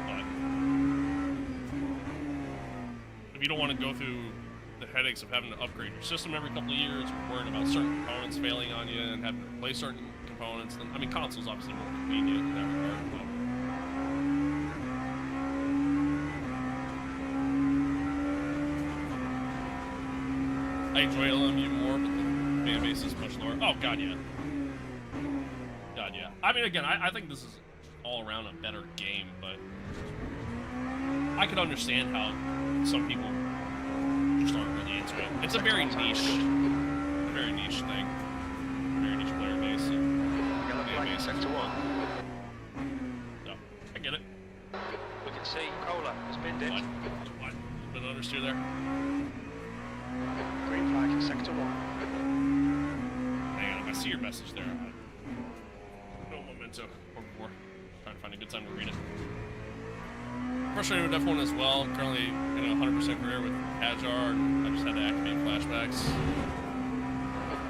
But if you don't want to go through the headaches of having to upgrade your system every couple of years, or worrying about certain components failing on you and having to replace certain components, then I mean, console's obviously more convenient in that regard. But I enjoy LMU more, but the fan base is much lower. Oh, God, yeah. God, yeah. I mean, again, I think this is all around a better game, but I could understand how some people just aren't really into it. It's a very niche thing. Very niche player base. Yellow fan flag in base. sector 1. So, I get it. We can see Cola has binned it. What? A bit of understeer there. Green flag in sector 1. Hang on, I see your message there. No memento. Or before. Trying to find a good time to read it. Frustrated with F1 as well. I'm currently in a 100% career with Hajar, and I just had to activate flashbacks.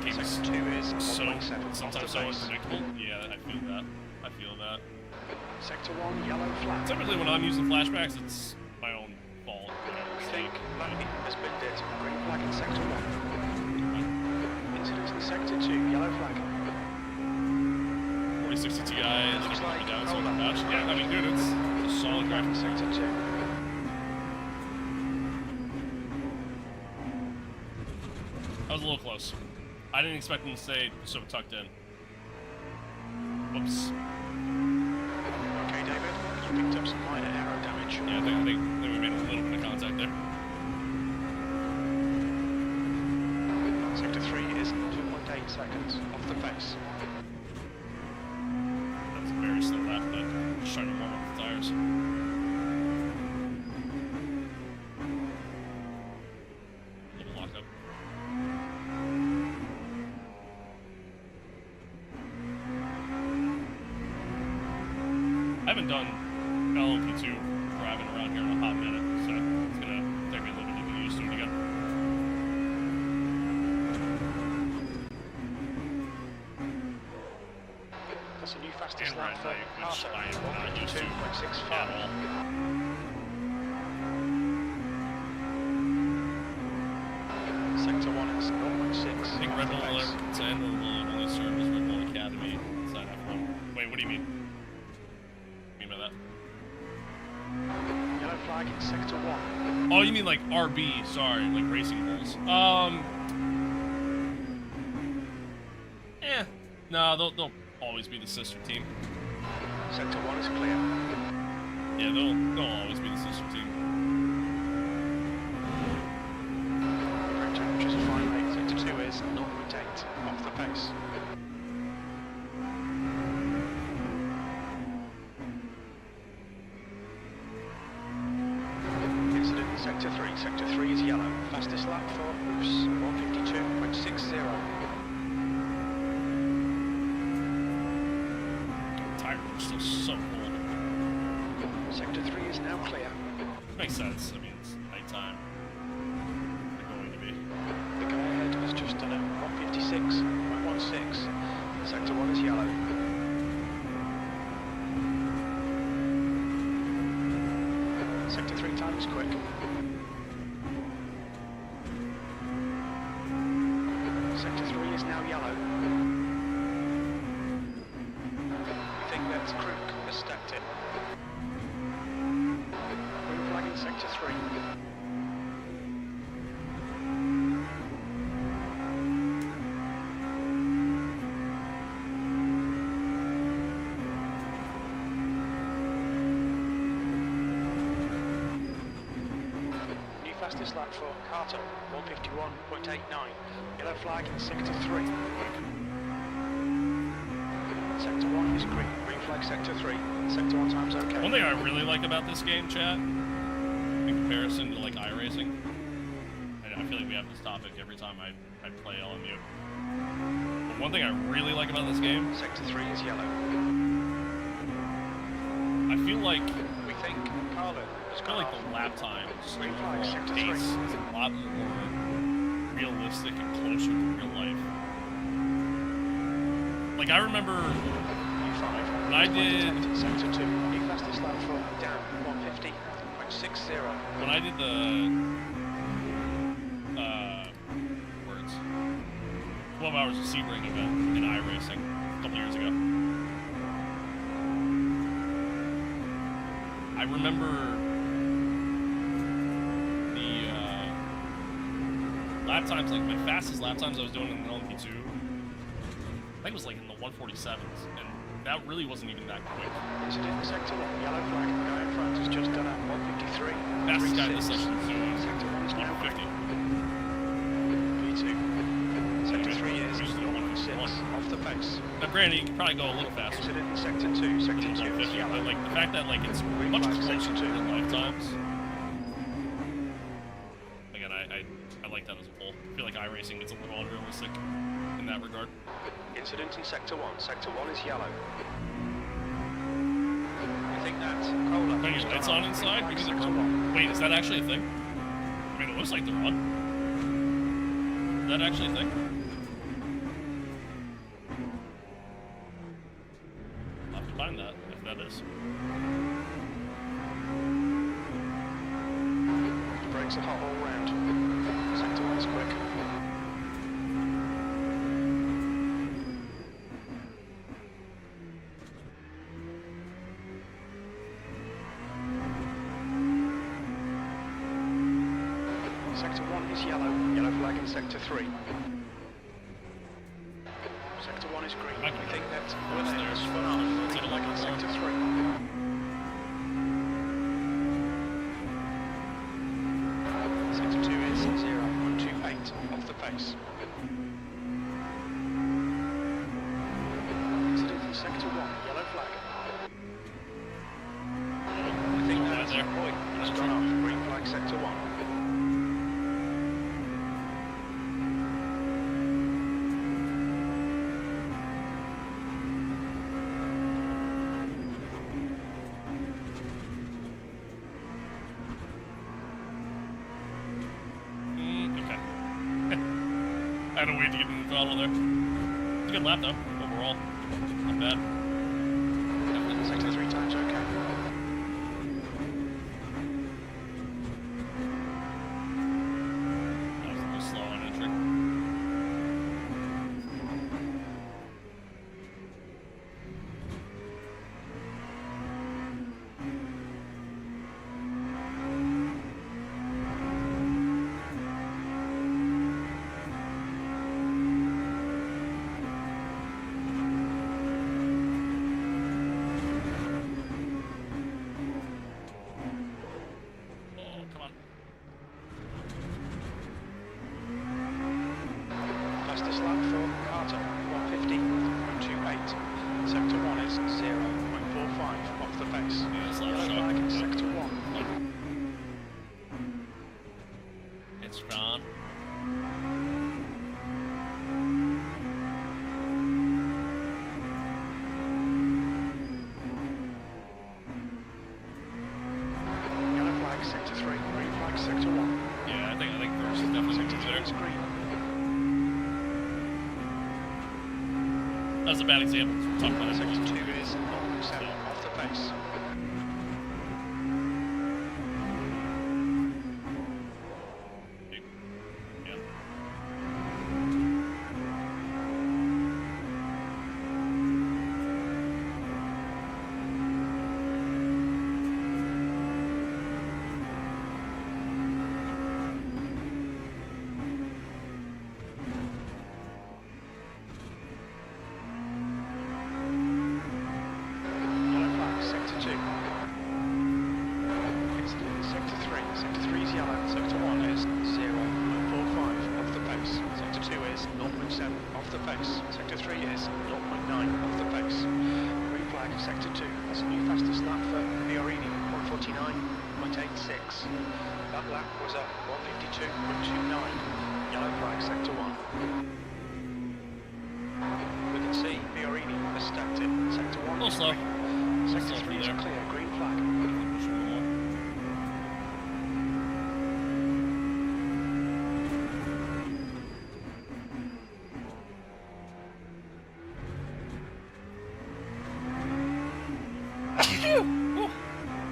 Game's Sector 2 is so 1.7. sometimes so unpredictable. Yeah, I feel that. Sector 1, yellow flag. Typically, when I'm using flashbacks, it's my own fault. We think Lappy has binned it. Green flag in sector 1. Incidents in sector 2, yellow flag. 4060 Ti is Looks going like down so Cola. much. Yeah, I mean, dude, it's a solid Flag in graphics. sector 2. I was a little close. I didn't expect him to stay so tucked in. Whoops. Okay, David. You picked up some minor aero damage. Yeah, I think we made a little bit of contact there. Sector 3 is 2.8 seconds off the pace. That was a very slow lap, but just trying to warm up the tires. Little lockup. I haven't done LMP2 driving around here in a hot minute, so it's gonna take me a little bit to get used to it again. That's a new fastest And lap right for now, which Arthur. I am not used to 2.65. at all. Sector 1 is 0.6. I think Red Bull will ever contend, or will it only serve as Red Bull Academy inside F1? Wait, what do you mean? What do you mean by that? Yellow flag in sector 1. Oh, you mean like RB, sorry, like Racing Bulls. No, they'll always be the sister team. Sector 1 is clear. Yeah, they'll always be the sister team. Brake temperatures are fine, mate. Sector 2 is 0.8 off the pace. Sector 3. Sector 3 is yellow. Fastest lap for Oops, 152.60. Tires are still so cold. Sector 3 is now clear. Makes sense. I mean, it's nighttime. They're going to be. The guy ahead has just done a 156.16. Sector 1 is yellow. Sector 3 time is quick. Sector 3 is now yellow. We think that Crook has stepped in. Green flag in Sector 3. Fastest lap for Carter, 151.89. Yellow flag in Sector 3. Sector 1 is green. Green flag Sector 3. Sector 1 time's okay. One thing I really like about this game, chat, in comparison to like iRacing, I feel like we have this topic every time I play LMU. But one thing I really like about this game, Sector 3 is yellow. I feel like we think Carlo has gone like the lap time green flag Sector 3 is a lot more realistic and closer to real life. Like I remember when I did Sector 2, new fastest lap for Dan, 150.60. When I did the 12 hours of Sebring event in iRacing a couple years ago. I remember the lap times, like my fastest lap times I was doing in the LMP2, I think it was like in the 147s, and that really wasn't even that quick. Incident Sector 1, yellow flag, the guy in front has just done a 153. Fastest guy in this section is Sector 1 is now 150. V2. Sector 3 is 1.6 off the pace. Now granted, you can probably go a little faster. Incident in Sector 2, Sector 2 is yellow. But like the fact that like it's much closer to real lifetimes. Again, I like that as a whole. I feel like iRacing gets a little unrealistic in that regard. Incident in Sector 1. Sector 1 is yellow. I think that Cola. Turn your lights on inside because it's purple. Wait, is that actually a thing? I mean, it looks like they're on. Is that actually a thing? I'll have to find that, if that is. The brakes are hot all round. Sector 1 is quick. Sector 1 is yellow. Yellow flag in Sector 3. Sector 1 is green. We think that Winner has spun off. Green flag in Sector 3. Sector 2 is 0.128 off the pace. Incident in Sector 1, yellow flag. We think that Boy has gone off. Green flag Sector 1. I had to wait to get in the throttle there. It's a good lap though, overall. Not bad. Sector 3 times okay. That was a little slow on entry. was a bad example. Talk about it. Sector 2 is 0.7 off the pace. Yeah. Yellow flag, sector 2. Incident in sector 3. Sector 3 is yellow, sector 1 is 0.45 off the pace. Sector 2 is 0.7 off the pace. Sector 3 is 0.9 off the pace. Green flag, sector 2. That's a new fastest lap for Fiorini, 149.86. That lap was at 152.29. Yellow flag, sector 1. We can see Fiorini has stacked it. Sector 1 little is slow. green. Sector Slow 3 is there. clear, green flag.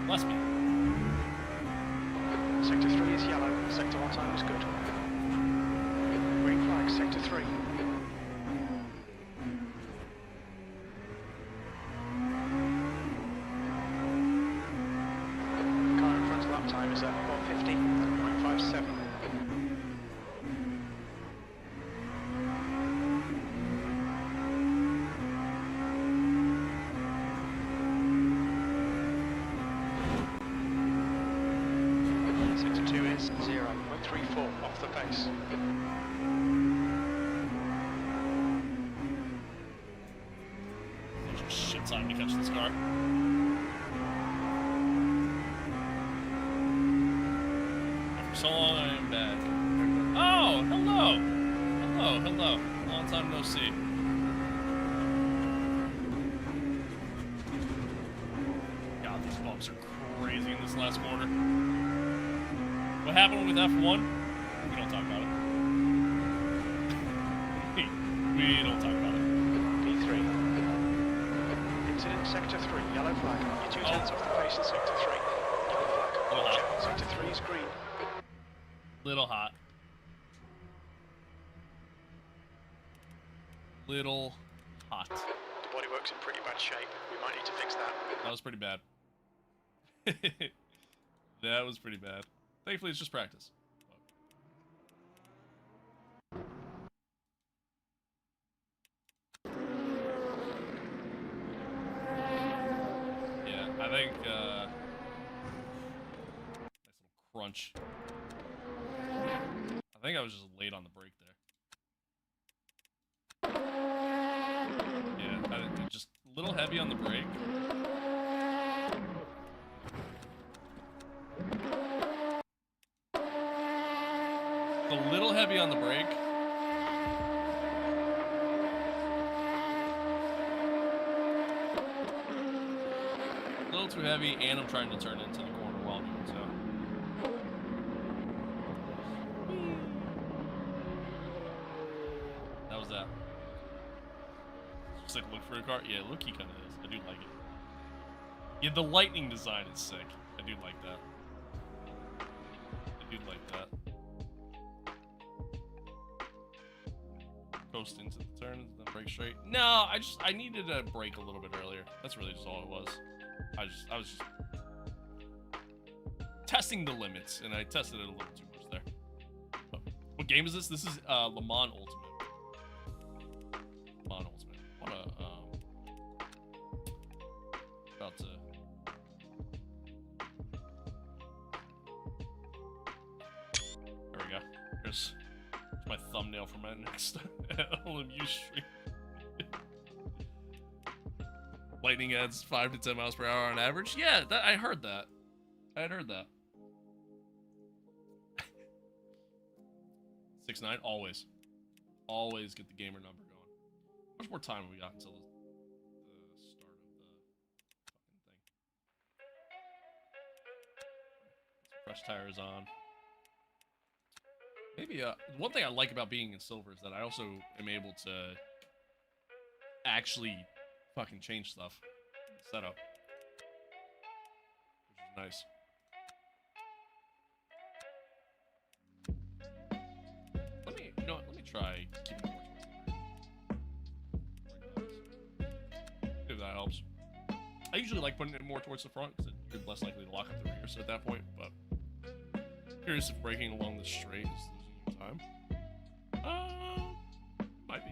Bless me. Sector 3 is yellow, sector 1 time is good. Green flag, sector 3. Car in front lap time is at 150.57. Sector 2 is 0.34 off the pace. There's a shit time to catch this car. After so long, I am back. Oh, hello. Hello, hello. Long time no see. God, these bumps are crazy in this last corner. What happened with F1? We don't talk about it. we don't talk about it. P3. Incident sector 3, yellow flag. You're 2 tenths off the pace in sector 3. Yellow flag. Watch out. Sector 3 is green. Little hot. Little hot. The bodywork's in pretty bad shape. We might need to fix that. That was pretty bad. That was pretty bad. Thankfully, it's just practice. Yeah, I think, nice little crunch. I think I was just late on the brake there. Yeah, just a little heavy on the brake. A little heavy on the brake. A little too heavy, and I'm trying to turn into the corner while doing so. How was that? Just like look for a car? Yeah, look, he kind of is. I do like it. Yeah, the lightning design is sick. I do like that. I do like that. Coast into the turn, then brake straight. No, I needed to brake a little bit earlier. That's really just all it was. I was just testing the limits, and I tested it a little too much there. But what game is this? This is Le Mans Ultimate. Le Mans Ultimate. What a about to. There we go. Here's my thumbnail for my next LMU stream. Lightning adds 5 to 10 miles per hour on average. Yeah, I heard that. I had heard that. 6'9", always. Always get the gamer number going. How much more time have we got until the start of the fucking thing? Some fresh tires on. Maybe one thing I like about being in silver is that I also am able to actually fucking change stuff. Setup. Which is nice. Let me try keeping more towards the rear. If that helps. I usually like putting it more towards the front because you're less likely to lock up the rears at that point, but curious if braking along the straight is losing time. Might be.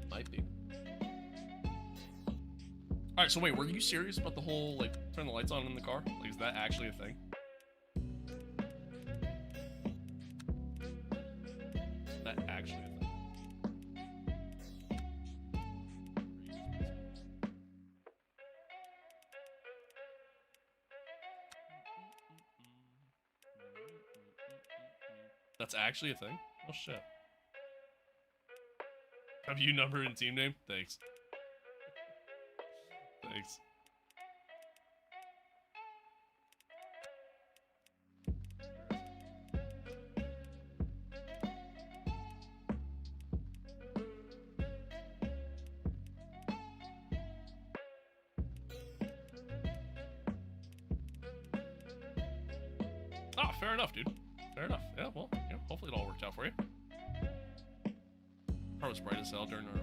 Might be. Alright, so wait, were you serious about the whole, like, turn the lights on in the car? Like, is that actually a thing? Is that actually a thing? That's actually a thing? Oh shit. Have you number and team name? Thanks. Thanks. Ah, fair enough, dude. Fair enough. Yeah, well, you know, hopefully it all worked out for you. Car was bright as hell during our...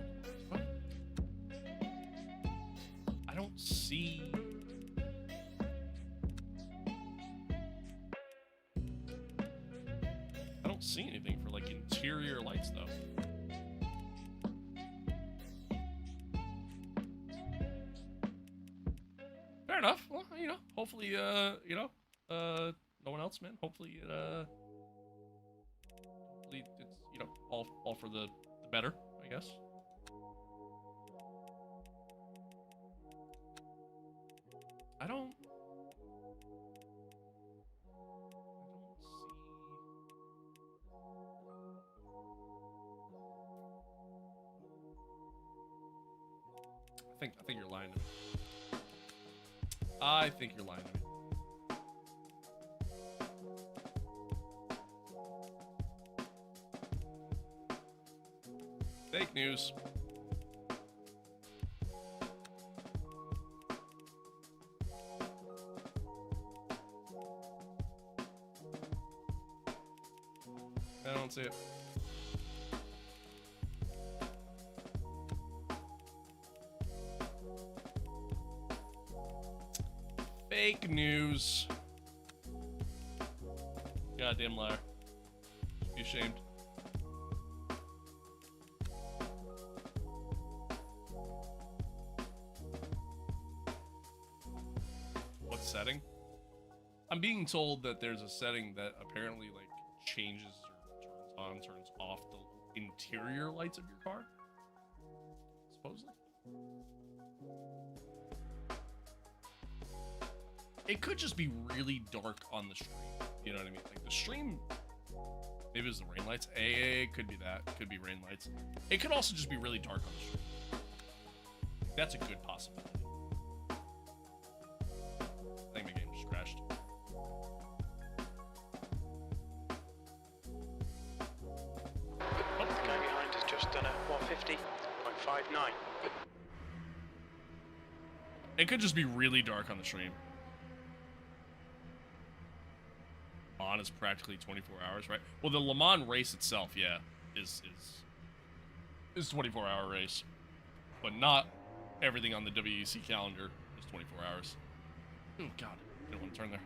What? I don't see... I don't see anything for, like, interior lights, though. Fair enough. Well, you know, hopefully, you know, no one else, man. Hopefully it, hopefully it's, you know, all for the better, I guess. I don't see... I think you're lying to me. I think you're lying to me. Fake news. I don't see it. Fake news. Goddamn liar. Be ashamed. What setting? I'm being told that there's a setting that apparently like changes or turns on, turns off the interior lights of your car. Supposedly. It could just be really dark on the stream. You know what I mean? Like the stream, maybe it was the rain lights. It could be that. It could be rain lights. It could also just be really dark on the stream. That's a good possibility. I think my game just crashed. The guy behind has just done a 150.59. It could just be really dark on the stream. On is practically 24 hours, right? Well, the Le Mans race itself, yeah, is 24-hour race, but not everything on the WEC calendar is 24 hours. Oh God, I didn't want to turn there.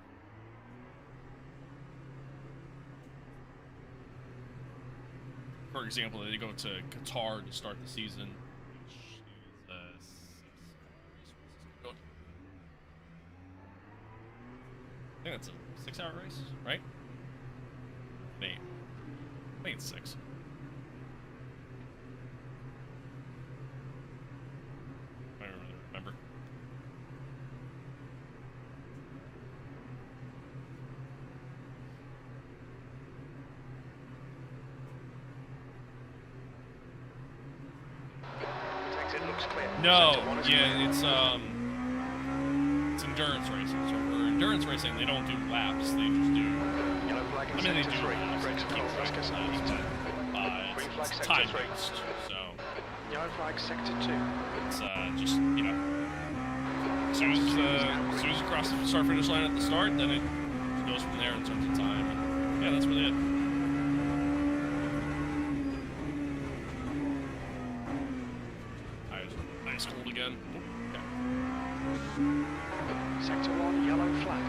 For example, they go to Qatar to start the season, which is I think it's a 6-hour race, right? 8. I think it's 6. I don't really remember. Thanks, it looks clear. No, yeah, it's endurance racing. So for endurance racing, they don't do laps. They just do. I mean, they do laps. Keep track of it's time-based, so... Yellow flag sector 2. It's just, you know... As soon as you cross the start-finish line at the start, then it goes from there in terms of time. And, yeah, that's really it. Nice hold again. Okay. Sector 1, yellow flag.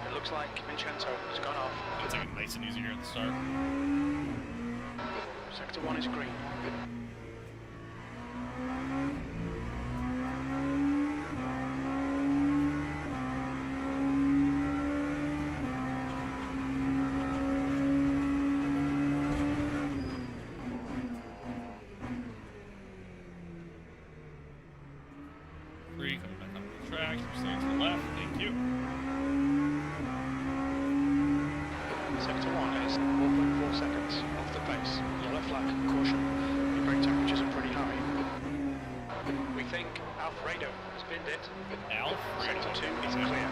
It looks like Vincenzo has gone off. I'll take it nice and easy here at the start. Sector 1 is green. Coming back up the track, staying to the left, thank you. Sector 1 is 4.4 seconds off the pace. Yellow flag, caution. The brake temperatures are pretty high. We think Alfredo has binned it. Sector 2 is clear.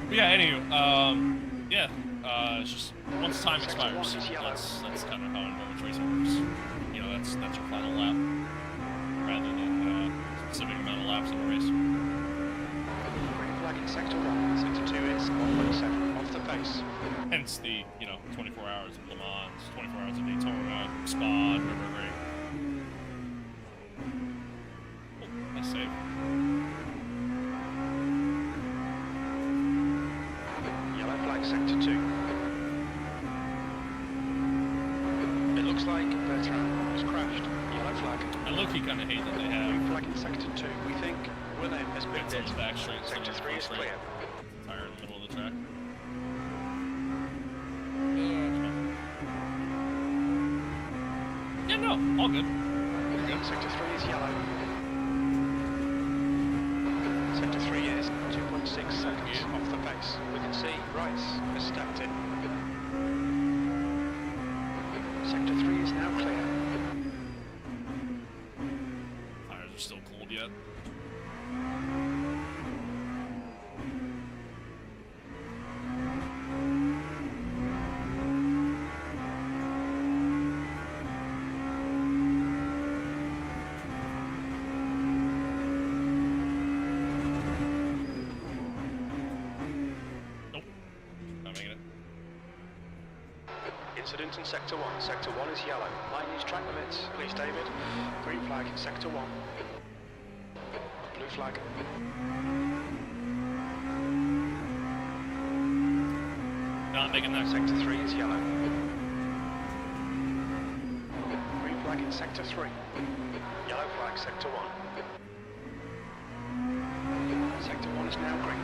But yeah, anywho, it's just once time expires, that's kind of how endurance racing works. You know, that's your final lap, rather than a specific amount of laps in a race. Green flag in sector 1. Sector 2 is 1.7 off the pace. Hence the, 24 hours of Le Mans, 24 hours of Daytona, Spa, Nürburgring. Oh, nice save. Yellow flag sector 2. It looks like Bertrand has crashed. Yellow flag. I low-key kind of hate that they have green flag in sector 2. We think Willem has binned it. back straight. Sector 3 is clear. Tire in the middle of the track. Yeah, no, all good. Sector 3 is yellow. Sector 3 is 2.6 seconds off the pace. We can see Rice has stepped in. Sector 3 is now clear. Tires are still cold yet. Incident in sector 1. Sector 1 is yellow. Line these track limits, please, David. Green flag in sector 1. Blue flag. Not making that. Sector 3 is yellow. Green flag in sector 3. Yellow flag sector 1. Sector 1 is now green.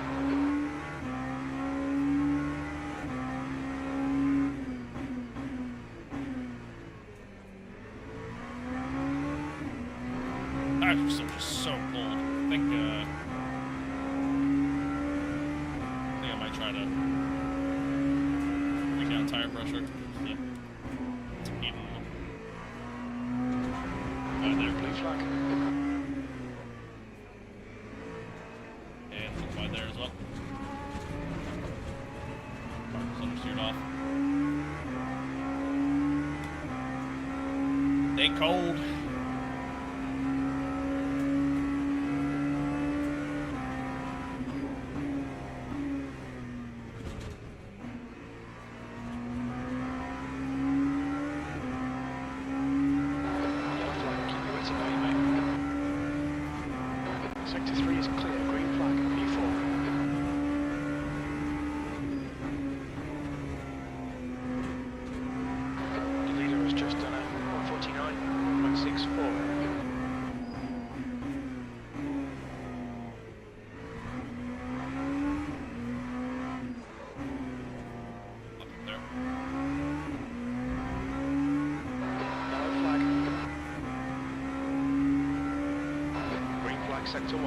Tires are just so cold. I think I might try to bring down tire pressure. To even right there. Blue flag. And right there as well. Marcus understeered off. They cold. Sector 3 is clear. Green flag. P4. The leader has just done a 149.64. There. Yellow flag. Green flag sector 1.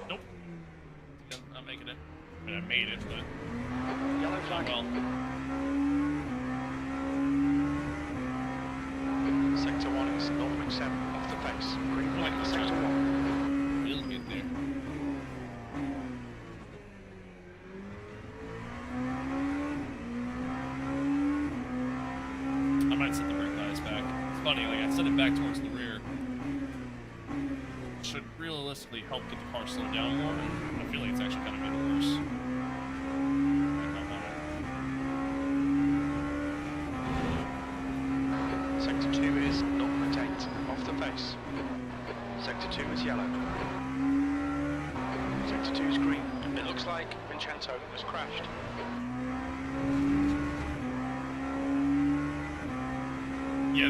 Nope. Not making it. I mean, I made it, but Yellow flag. well. Sector 1 is 0.7 off the pace. Green flag in sector 1. Really good there. I might set the brake bias back. It's funny, like I set it back towards the rear. Should realistically help get the car slowed down more, and I feel like it's actually kind of made it worse. Sector 2 is 0.8 off the pace. Sector 2 is yellow. Sector 2 is green. It looks like Vincenzo has crashed. Yeah,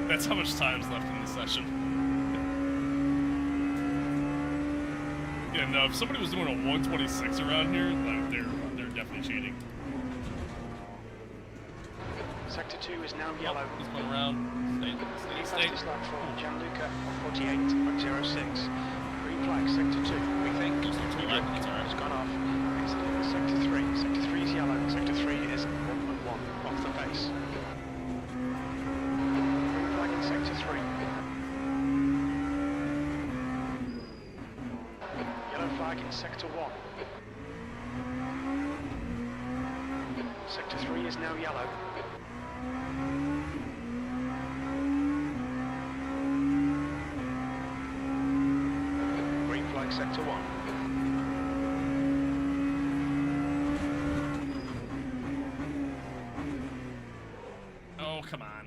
that's how much time's left in the session. Yeah, no, if somebody was doing a 126 around here, like they're definitely cheating. Sector 2 is now yellow. He's going around. Stay. Fastest lap for Gianluca on 48.06. Green flag, sector 2. We think It's Luca has gone off. Exiting sector 3. Sector 3 is yellow. Sector 3 is 1.1 off the pace. Green flag in sector 3. Yellow flag in sector 1. Sector 3 is now yellow. Green flag sector 1. Oh, come on.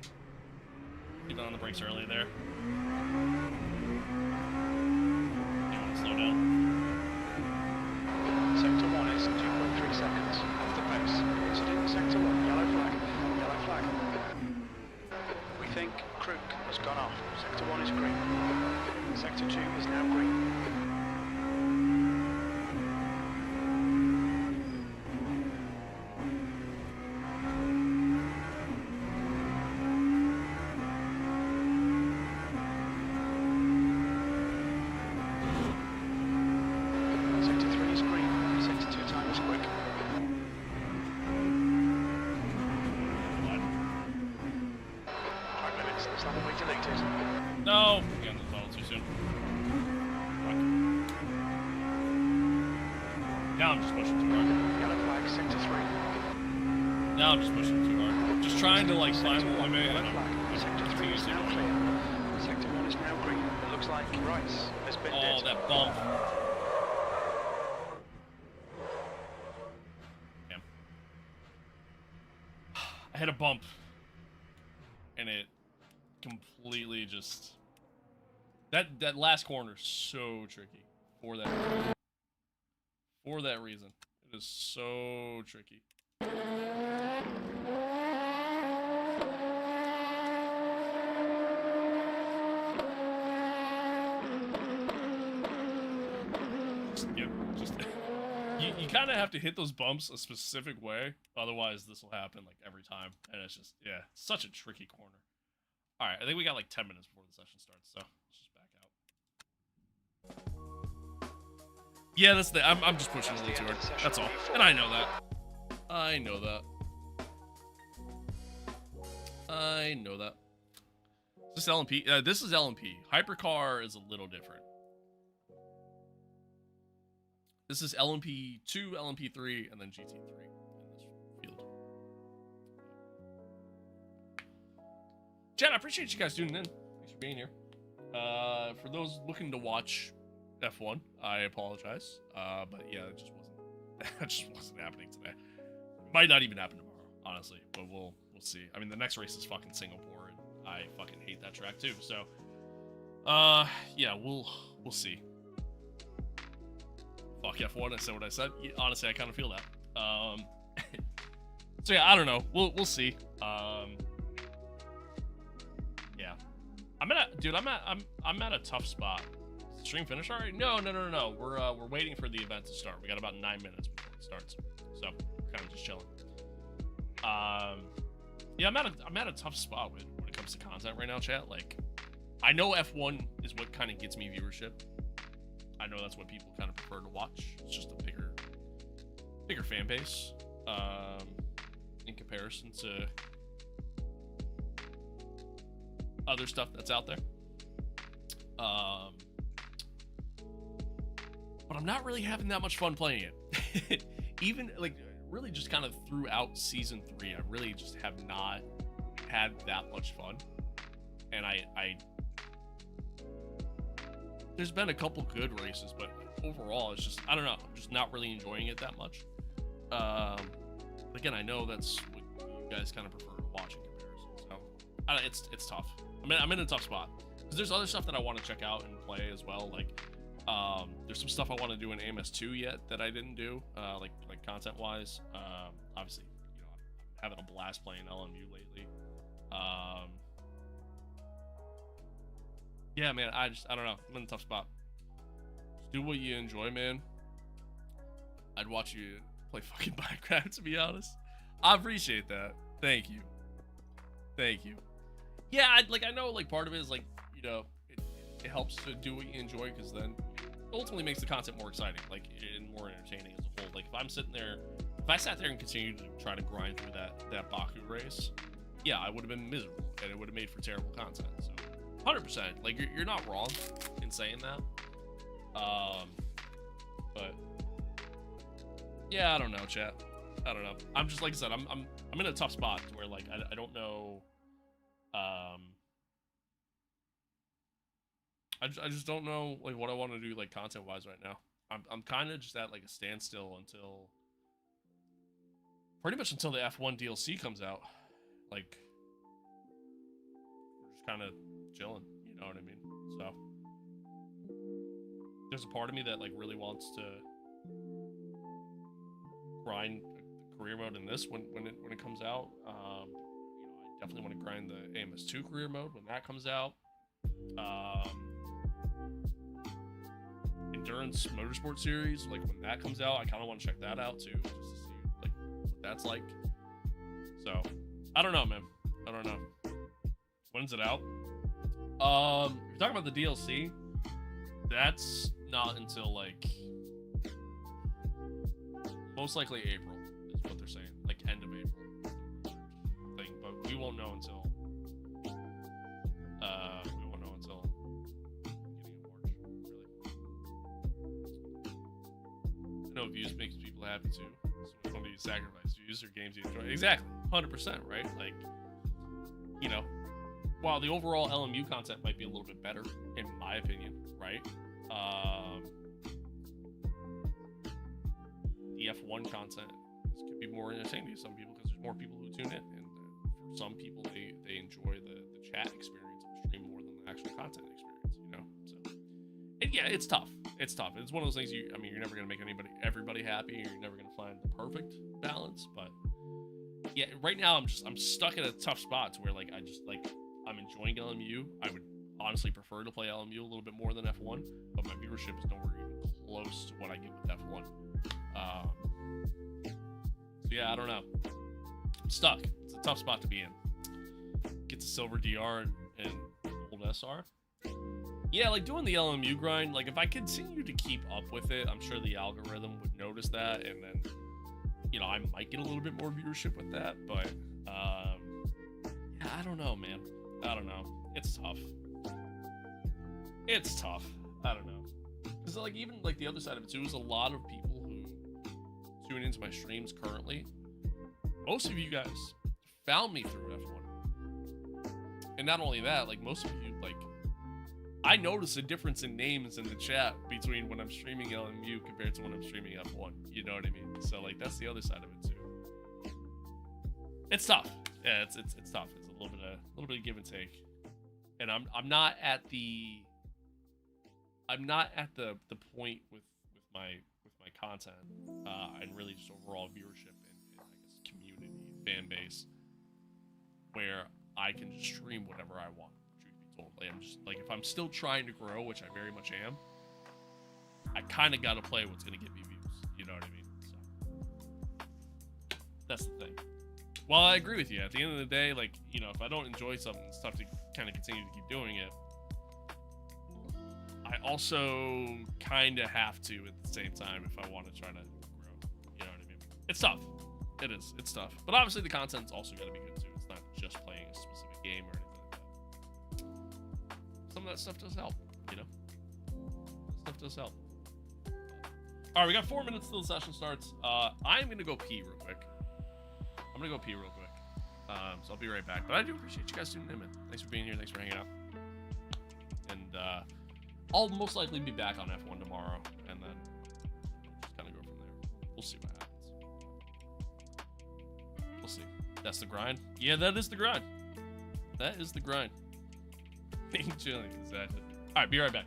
Keep on the brakes early there. You want to slow down? Sector 1 is 2.3 seconds off the pace. Incident sector 1, yellow flag. Yellow flag. We think Kruk has gone off. Sector 1 is green. Sector 2 is now green. Sector 3 is green. Sector 2 time is quick. Track limits. This level will be deleted. No! Again, the ball too soon. Now I'm just pushing too hard. Yellow flag, sector 3. Now I'm just pushing too hard. Just trying to like find the limit. Yellow And I'm flag. Sector 3 is now clear. Sector 1 is now green. It looks like Rice has been oh, dead. that bump. Damn. I hit a bump. And it completely just... That last corner is so tricky for that reason. For that reason. It is so tricky. You kind of have to hit those bumps a specific way, otherwise this will happen like every time, and it's just, yeah, such a tricky corner. All right, I think we got like 10 minutes before the session starts, so let's just back out. Yeah, that's the, I'm just pushing a little too hard, that's all, and I know that. I know that. I know that. Is this LMP? This is LMP. Hypercar is a little different. This is LMP2, LMP3, and then GT3 in this field. Chad, I appreciate you guys tuning in. Thanks for being here. For those looking to watch F1, I apologize. But yeah, it just wasn't. That just wasn't happening today. Might not even happen tomorrow, honestly. But we'll see. I mean, the next race is fucking Singapore, and I fucking hate that track too. So, yeah, we'll see. Fuck F1, I said what I said. Honestly, I kind of feel that. So yeah, I don't know. We'll see. Yeah, I'm at a tough spot. Is the stream finished already? No. We're waiting for the event to start. We got about 9 minutes before it starts, so kind of just chilling. Yeah, I'm at a tough spot when it comes to content right now, chat. Like, I know F1 is what kind of gets me viewership. I know that's what people kind of prefer to watch. It's just a bigger fan base in comparison to other stuff that's out there. But I'm not really having that much fun playing it. Even like really just kind of throughout season 3, I really just have not had that much fun. And I there's been a couple good races, but overall it's just, I don't know, I'm just not really enjoying it that much. Again, I know that's what you guys kind of prefer to watch in comparison, so it's tough. I'm in a tough spot because there's other stuff that I want to check out and play as well. Like there's some stuff I want to do in AMS2 yet that I didn't do, like content wise. Obviously, you know, I'm having a blast playing LMU lately. Yeah, man, I don't know. I'm in a tough spot. Just do what you enjoy, man. I'd watch you play fucking Minecraft, to be honest. I appreciate that. Thank you. Yeah, I know, like, part of it is, like, you know, it helps to do what you enjoy, because then it ultimately makes the content more exciting, like, and more entertaining as a whole. Like, if I sat there and continued to try to grind through that Baku race, yeah, I would have been miserable, and it would have made for terrible content. So 100%, like, you're not wrong in saying that. But yeah, I don't know, chat. I don't know. I'm just, like I said, I'm in a tough spot where, like, I don't know. I just don't know, like, what I want to do, like, content wise right now. I'm kind of just at, like, a standstill until pretty much until the F1 DLC comes out. Like, we're just kind of chilling, you know what I mean? So there's a part of me that, like, really wants to grind the career mode in this when it comes out. You know, I definitely want to grind the AMS2 career mode when that comes out. Endurance Motorsport Series, like, when that comes out, I kind of want to check that out too, just to see, like, what that's like. So I don't know, man. I don't know. When's it out? If you're talking about the DLC, that's not until, like, most likely April is what they're saying, like end of April thing. But we won't know until beginning of March, really. I know views makes people happy too. So which one do you sacrifice? Views or games you enjoy? Exactly, 100%, right? Like, you know, while the overall LMU content might be a little bit better, in my opinion, right? The F1 content could be more entertaining to some people because there's more people who tune in, and for some people they enjoy the chat experience of the stream more than the actual content experience, you know. So, and yeah, it's tough. It's tough. It's one of those things. You're never gonna make everybody happy. You're never gonna find the perfect balance. But yeah, right now I'm stuck in a tough spot to where, like, I'm enjoying LMU. I would honestly prefer to play LMU a little bit more than F1, but my viewership is nowhere even close to what I get with F1. So yeah, I don't know. I'm stuck. It's a tough spot to be in. Get to silver DR and gold SR. Yeah, like, doing the LMU grind, like, if I continue to keep up with it, I'm sure the algorithm would notice that, and then, you know, I might get a little bit more viewership with that, but yeah, I don't know, man. I don't know. It's tough. It's tough. I don't know. Because, like, even, like, the other side of it too is a lot of people who tune into my streams currently. Most of you guys found me through F1. And not only that, like, most of you, like, I notice a difference in names in the chat between when I'm streaming LMU compared to when I'm streaming F1. You know what I mean? So, like, that's the other side of it too. It's tough. Yeah, it's tough. It's a little bit of give and take. And I'm not at the point with my content and really just overall viewership and I guess community fan base where I can just stream whatever I want, truth be told. Like, I'm just, like, if I'm still trying to grow, which I very much am, I kind of got to play what's going to get me views. You know what I mean? So that's the thing. Well, I agree with you. At the end of the day, like, you know, if I don't enjoy something, it's tough to kind of continue to keep doing it. I also kind of have to at the same time if I want to try to grow. You know what I mean? It's tough. It is. It's tough. But obviously the content's also got to be good too. It's not just playing a specific game or anything like that. Some of that stuff does help, you stuff does help. All right, we got 4 minutes till the session starts. I'm gonna go pee real quick. So I'll be right back. But I do appreciate you guys tuning in, man. Thanks for being here. Thanks for hanging out. And I'll most likely be back on F1 tomorrow, and then just kind of go from there. We'll see what happens. We'll see. That's the grind. Yeah, that is the grind. That is the grind. Being chilling, exactly. All right, be right back.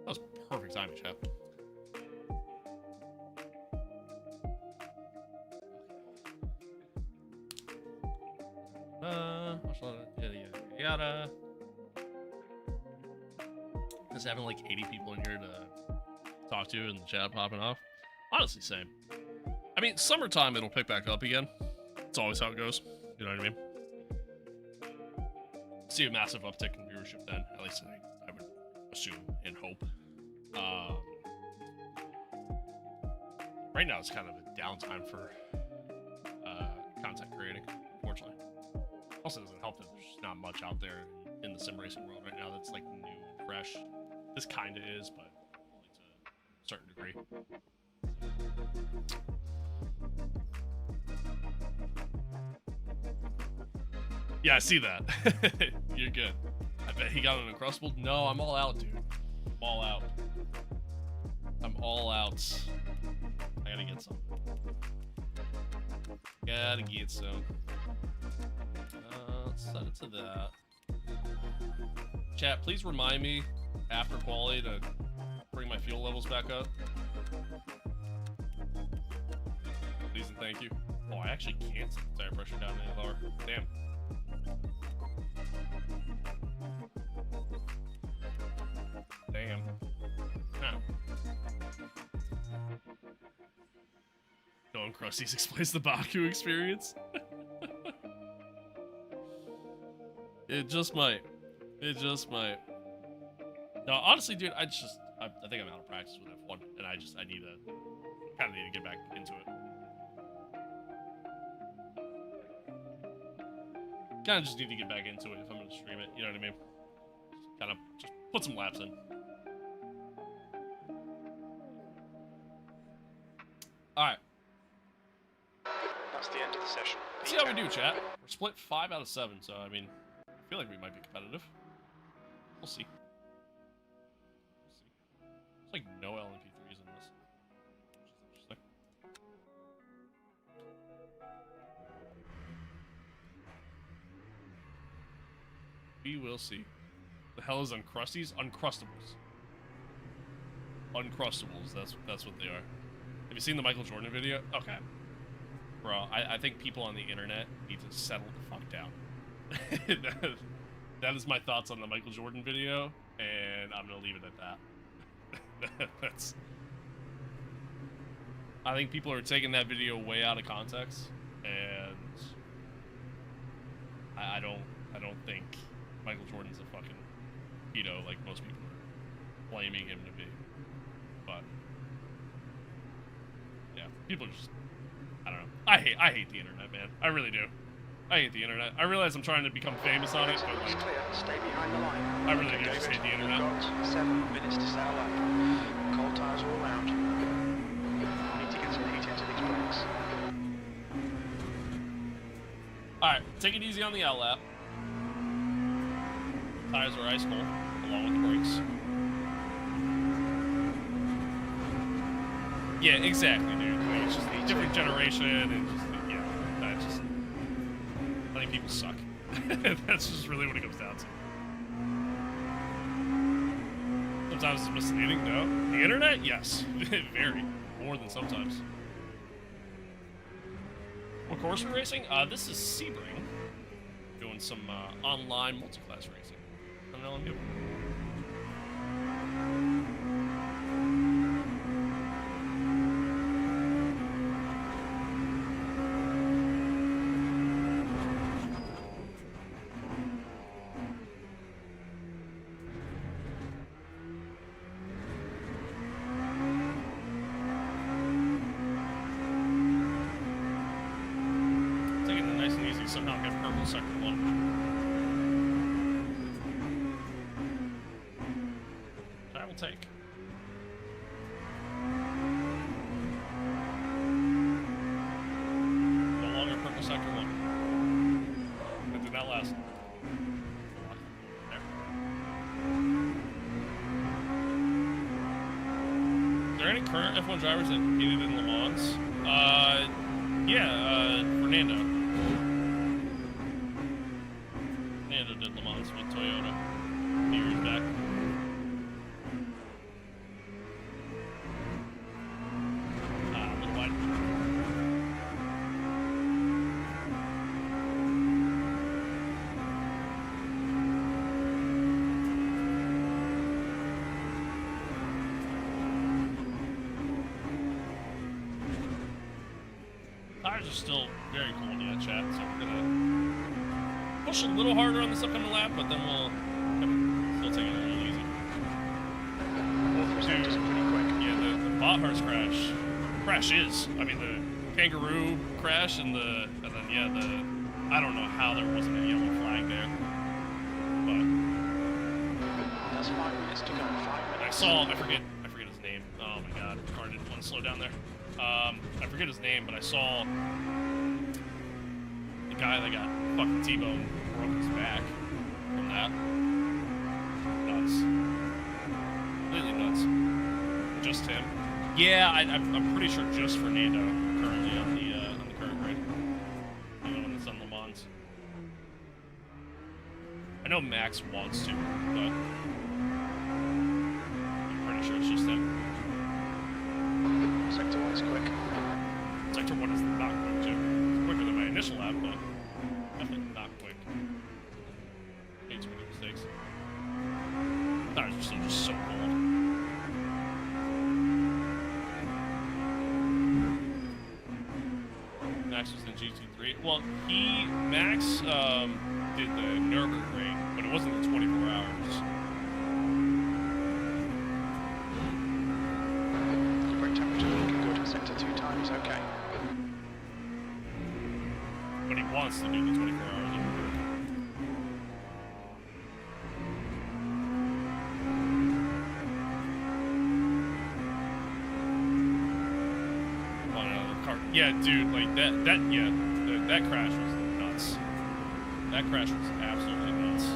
That was perfect timing, chat. Yada. Just having like 80 people in here to talk to and the chat popping off. Honestly, same. I mean, summertime it'll pick back up again. It's always how it goes. You know what I mean? See a massive uptick in viewership then. At least I assume and hope. Right now it's kind of a downtime for content creating, unfortunately. Also doesn't help that there's just not much out there in the sim racing world right now that's like new and fresh. This kind of is, but only to a certain degree. Yeah, I see that. You're good. I bet he got an Uncrustable. No, I'm all out, dude. I'm all out. I'm all out. I gotta get some. Gotta get some. Let's set it to that. Chat, please remind me after quality to bring my fuel levels back up. Please and thank you. Oh, I actually can't set the tire pressure down any lower. Damn. Damn. Huh. Going Krusty's explains the Baku experience. It just might. It just might. No, honestly, dude, I think I'm out of practice with F1, and I need to kind of need to get back into it. Kind of just need to get back into it if I'm gonna stream it. You know what I mean? Kind of just put some laps in. All right. That's the end of the session. Let's see how we do, chat. We're split 5 out of 7, so I mean, I feel like we might be competitive. We'll see. There's like no LMP3s in this, which is interesting. We will see. The hell is Uncrusties? Uncrustables. Uncrustables. That's what they are. Have you seen the Michael Jordan video? Okay. Bro, I think people on the internet need to settle the fuck down. That is my thoughts on the Michael Jordan video, and I'm gonna leave it at that. I think people are taking that video way out of context, and I don't think Michael Jordan's a fucking pedo like most people are blaming him to be. But yeah, people are just, I don't know. I hate the internet, man. I really do. I hate the internet. I realize I'm trying to become famous on it, but like, Clear. Stay behind the line. I really do just hate the internet. We've got 7 minutes to settle up. Cold tires all around. Need to get some heat into these brakes. Alright, take it easy on the out lap. Tires are ice cold, along with the brakes. Yeah, exactly, dude. Like, it's just a different generation, and just, I think people suck. That's just really what it comes down to. Sometimes it's misleading, no. The internet? Yes. Very. More than sometimes. What course we're racing? This is Sebring. Doing some online multi-class racing. I don't know. Somehow get purple sector 1. I will take. No longer purple sector 1. It did not last. There. Are there any current F1 drivers that competed in Le Mans? Yeah, Fernando. Did Le Mans with Toyota a few years back. A little wide. Tires are still very cold yet, chat, so we're gonna push a little harder on this upcoming lap, but then we'll still take it a little easy. sectors are pretty quick. Yeah, the bot horse crashes. I mean, the kangaroo crash and then yeah, I don't know how there wasn't a yellow flag there, but That's 5 minutes to go. 5 minutes. I forget his name. Oh my god, car didn't want to slow down there. I forget his name, but I saw the guy that got fucking T-boned broke his back from that. Nuts. Completely nuts. Just him. Yeah, I'm pretty sure just Fernando currently on the current grid. The one that's on Le Mans. I know Max wants to, but I'm pretty sure it's just him. Sector 1 is quick. Sector 1 is not quick too. It's quicker than my initial lap, but definitely not quick. Made too many mistakes. Tires are still just so cold. Max was in GT3. Well, Max did the Nürburgring, but it wasn't the 24 hours. Your brake temperature looking good. Sector 2 times, okay. But he wants to do the 24 hours. Yeah, dude, like that crash was nuts. That crash was absolutely nuts.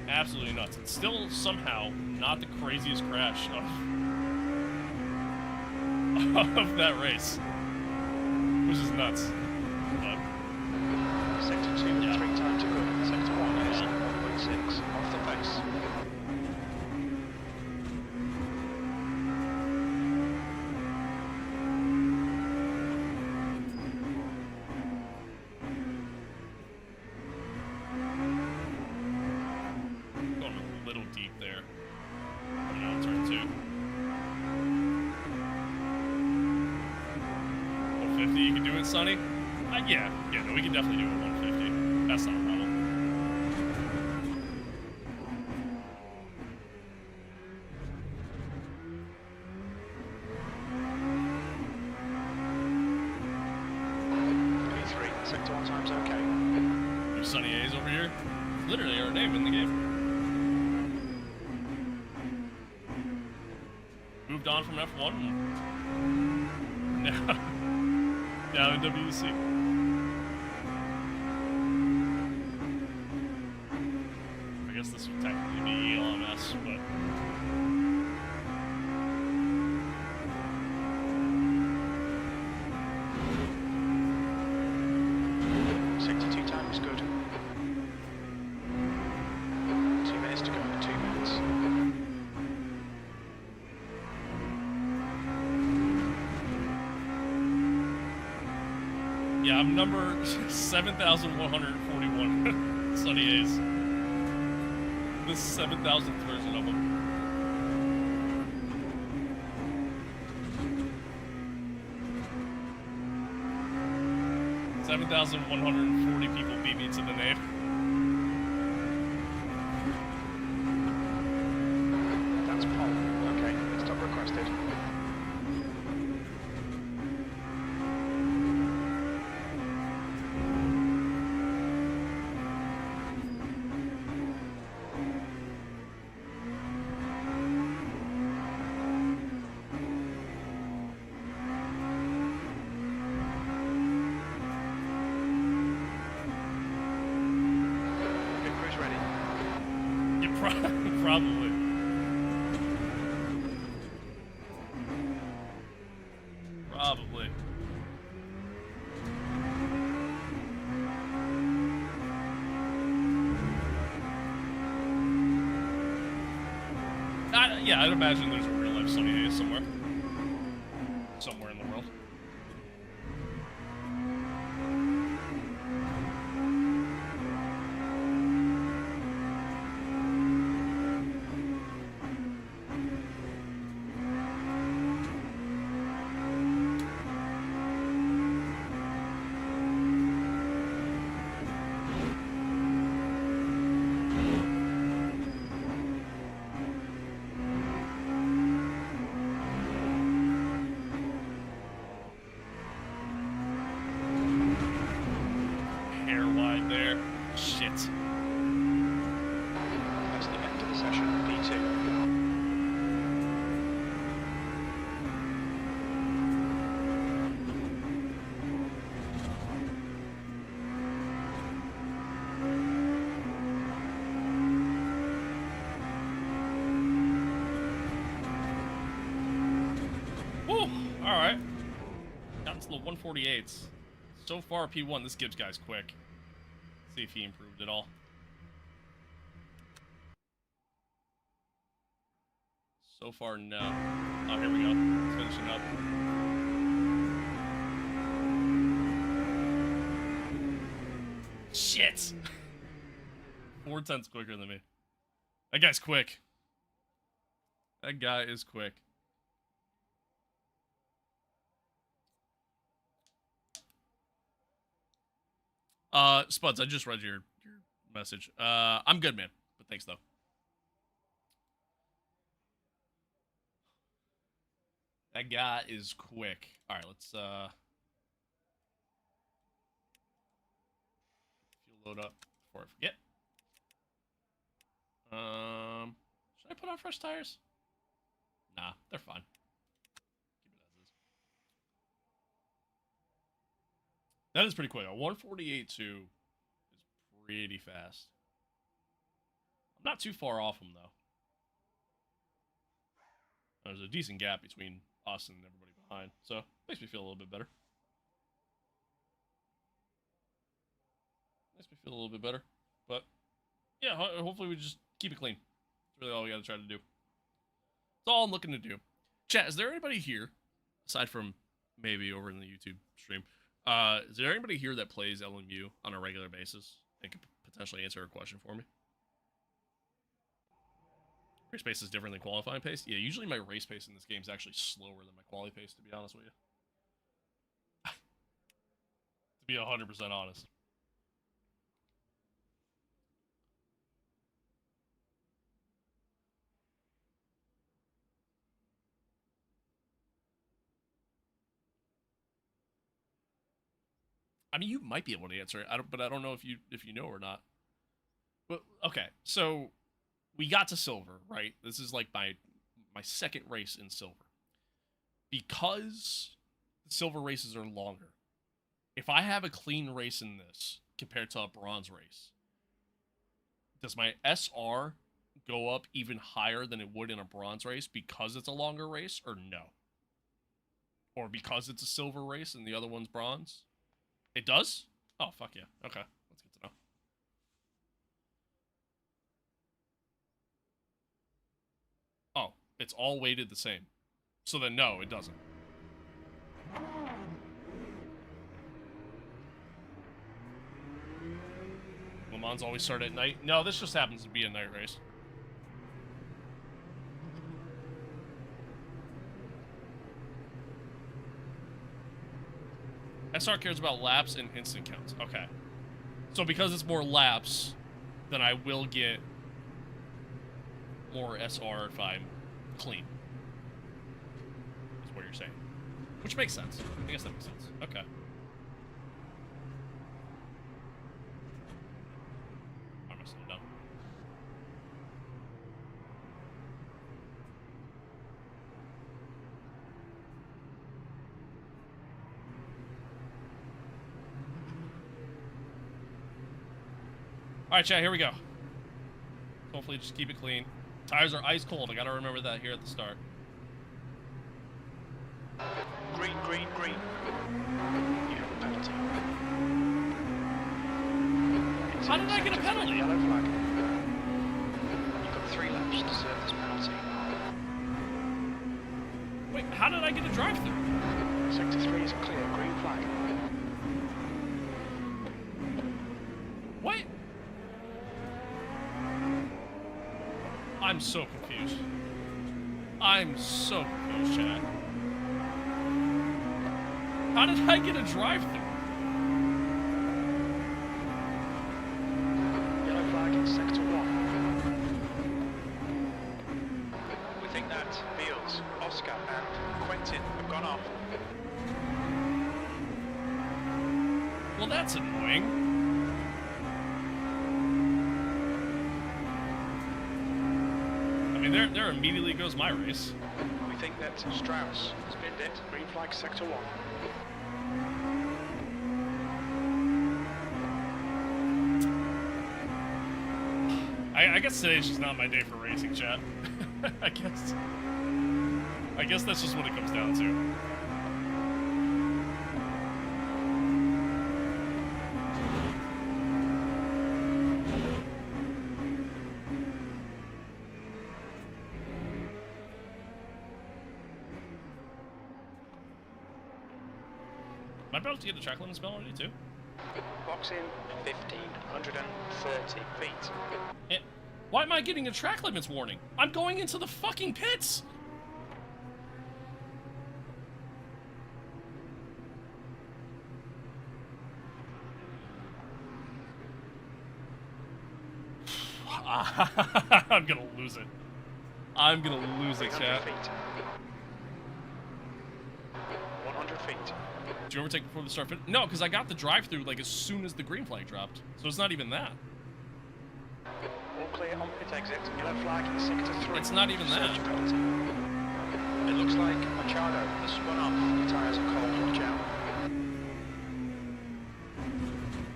Absolutely nuts. It's still somehow not the craziest crash of that race, which is nuts. But, Sector 2, yeah. 3 times to good. Sector 1 is 1.6 off the pace. Sonny? Yeah, no, we can definitely do a 150. That's not a problem. P3, sector 1 times okay. There's Sonny A's over here. It's literally our name in the game. Moved on from F1 and now in WC. I guess this would technically be ELMS, but Sector 2 time is good. 2 minutes to go. 2 minutes. yeah, I'm number 7,141 Sunny A's. This is 7,000th version of them. $7,140 people beat me to the name. That's pole. Okay, stop requested. Probably. Probably. Yeah, I'd imagine there's a real life Sunny A's somewhere. Somewhere in the world. Woo! Alright. Got into the 148s. So far, P1, this Gibbs guy's quick. Let's see if he improved at all. So far, no. Oh, here we go. It's finishing up. Shit! 4/10 quicker than me. That guy's quick. That guy is quick. Spuds, I just read your message. I'm good, man. But thanks, though. That guy is quick. All right, let's, if you load up before I forget. Should I put on fresh tires? Nah, they're fine. Keep it as is. That is pretty quick. A 148.2 is pretty fast. I'm not too far off him, though. There's a decent gap between us and everybody behind, so makes me feel a little bit better. Makes me feel a little bit better. But, yeah, hopefully we just keep it clean. That's really all we gotta try to do. That's all I'm looking to do. Chat, is there anybody here, aside from maybe over in the YouTube stream, is there anybody here that plays LMU on a regular basis and could potentially answer a question for me? Race pace is different than qualifying pace? Yeah, usually my race pace in this game is actually slower than my quali pace, to be honest with you. To be 100% honest. I mean, you might be able to answer it, but I don't know if you know or not. Well, okay, so we got to silver, right? This is like my second race in silver. Because the silver races are longer, if I have a clean race in this compared to a bronze race, does my SR go up even higher than it would in a bronze race because it's a longer race, or no? Or because it's a silver race and the other one's bronze? It does? Oh, fuck yeah. Okay, that's good to know. Oh, it's all weighted the same. So then, no, it doesn't. Le Mans always start at night? No, this just happens to be a night race. SR cares about laps and instant counts. Okay. So because it's more laps, then I will get more SR if I'm clean. Is what you're saying. Which makes sense. I guess that makes sense. Okay. I must have done. Alright, chat, here we go. Hopefully just keep it clean. Tires are ice cold. I gotta remember that here at the start. Green, green, green. You have a penalty. How did I get a penalty? Yellow flag. You've got 3 laps to serve this penalty. Wait, how did I get a drive-through? Sector 3 is clear. Green flag. What? I'm so confused. I'm so confused, chat. How did I get a drive-through? Yellow flag in sector 1. We think that Beals, Oscar and Quentin have gone off. Well, that's annoying. I mean, there immediately goes my race. We think that Strauss spinned it. Green flag sector 1. I guess today's just not my day for racing, chat. I guess. I guess that's just what it comes down to. Am I about to get the track limits penalty too? Box in 1,530 feet. Why am I getting a track limits warning? I'm going into the fucking pits! I'm gonna lose it. I'm gonna lose it, chat. 100 feet. Did you overtake before the start pit? No, because I got the drive-through like as soon as the green flag dropped. So it's not even that. All clear on pit exit. Yellow flag in sector 3. It's not even that. It looks like Machado has spun off. The tyres are cold. Watch out.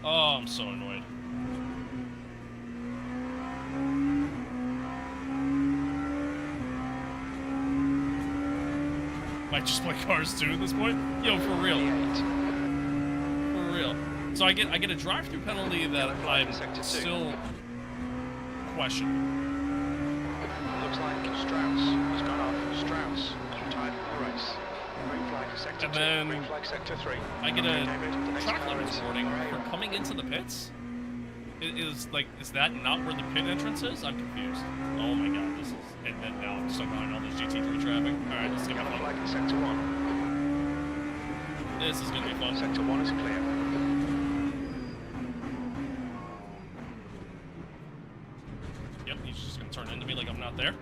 Oh, I'm so annoyed. Might just play cars too at this point. Yo, for real. For real. So I get a drive-through penalty that I'm still questioning. Looks like Strauss has gone off. Strauss has retired from the race. Green flag sector 2. And Green flag sector 3. I get a David, track limits warning for coming into the pits. Is that not where the pit entrance is? I'm confused. Oh my god, this is... And then now I'm stuck behind all this GT3 traffic. Alright, this is gonna be fun. Flag in sector 1. This is gonna be fun. Sector 1 is clear. Yep, he's just gonna turn into me like I'm not there.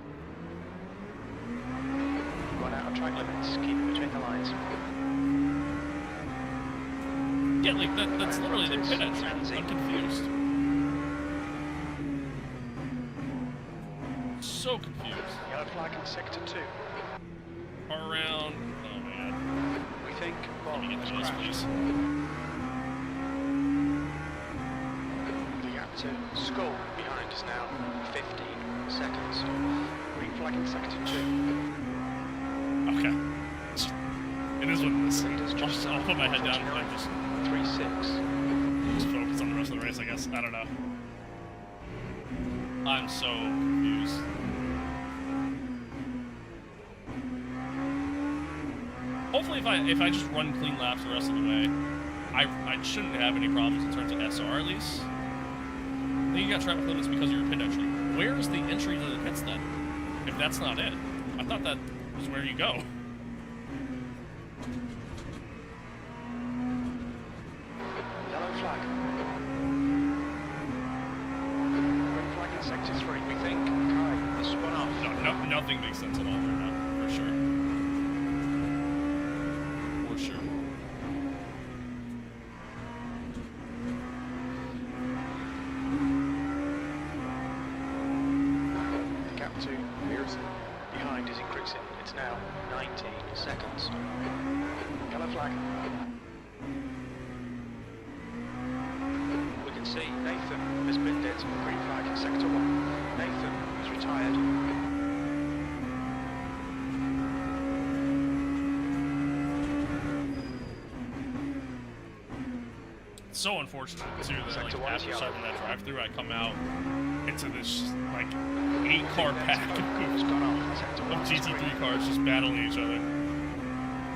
Run out of track limits. Keep it between the lines. Yeah, like that's literally the pit entrance. I'm confused. So confused. Yellow flag in sector 2. Far around. Oh man. We think Let me get to this, please. The gap to Skull behind is now 15 seconds. Green flag in sector 2. Okay. It is what it is. I'll put my head down and just 3-6. focus on the rest of the race, I guess. I don't know. I'm so confused. Hopefully if I just run clean laps the rest of the way, I shouldn't have any problems in terms of SR at least. I think you got traffic limits because of your pit entry. Where is the entry to the pits then? If that's not it. I thought that was where you go. Yellow flag. Red flag in sector 3. We think Kai has spun off. No, nothing makes sense at all right now, for sure. For sure. The gap to Pearson behind is increasing. It's now 19 seconds. Yellow flag. We can see Nathan has been dead. Green flag in sector 1. Nathan is retired. It's so unfortunate too that like after starting that drive-through, I come out into this like 8-car pack of GT3 cars just battling each other.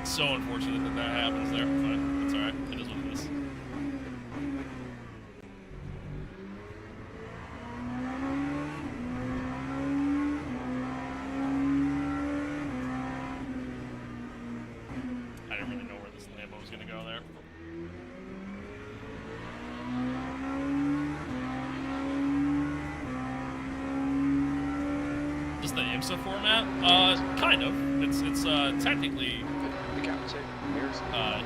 It's so unfortunate that that happens there, but it's alright. It is what it is. I didn't really know where this Lambo was gonna go there. Is the IMSA format? Kind of. It's technically The gap to Pearson.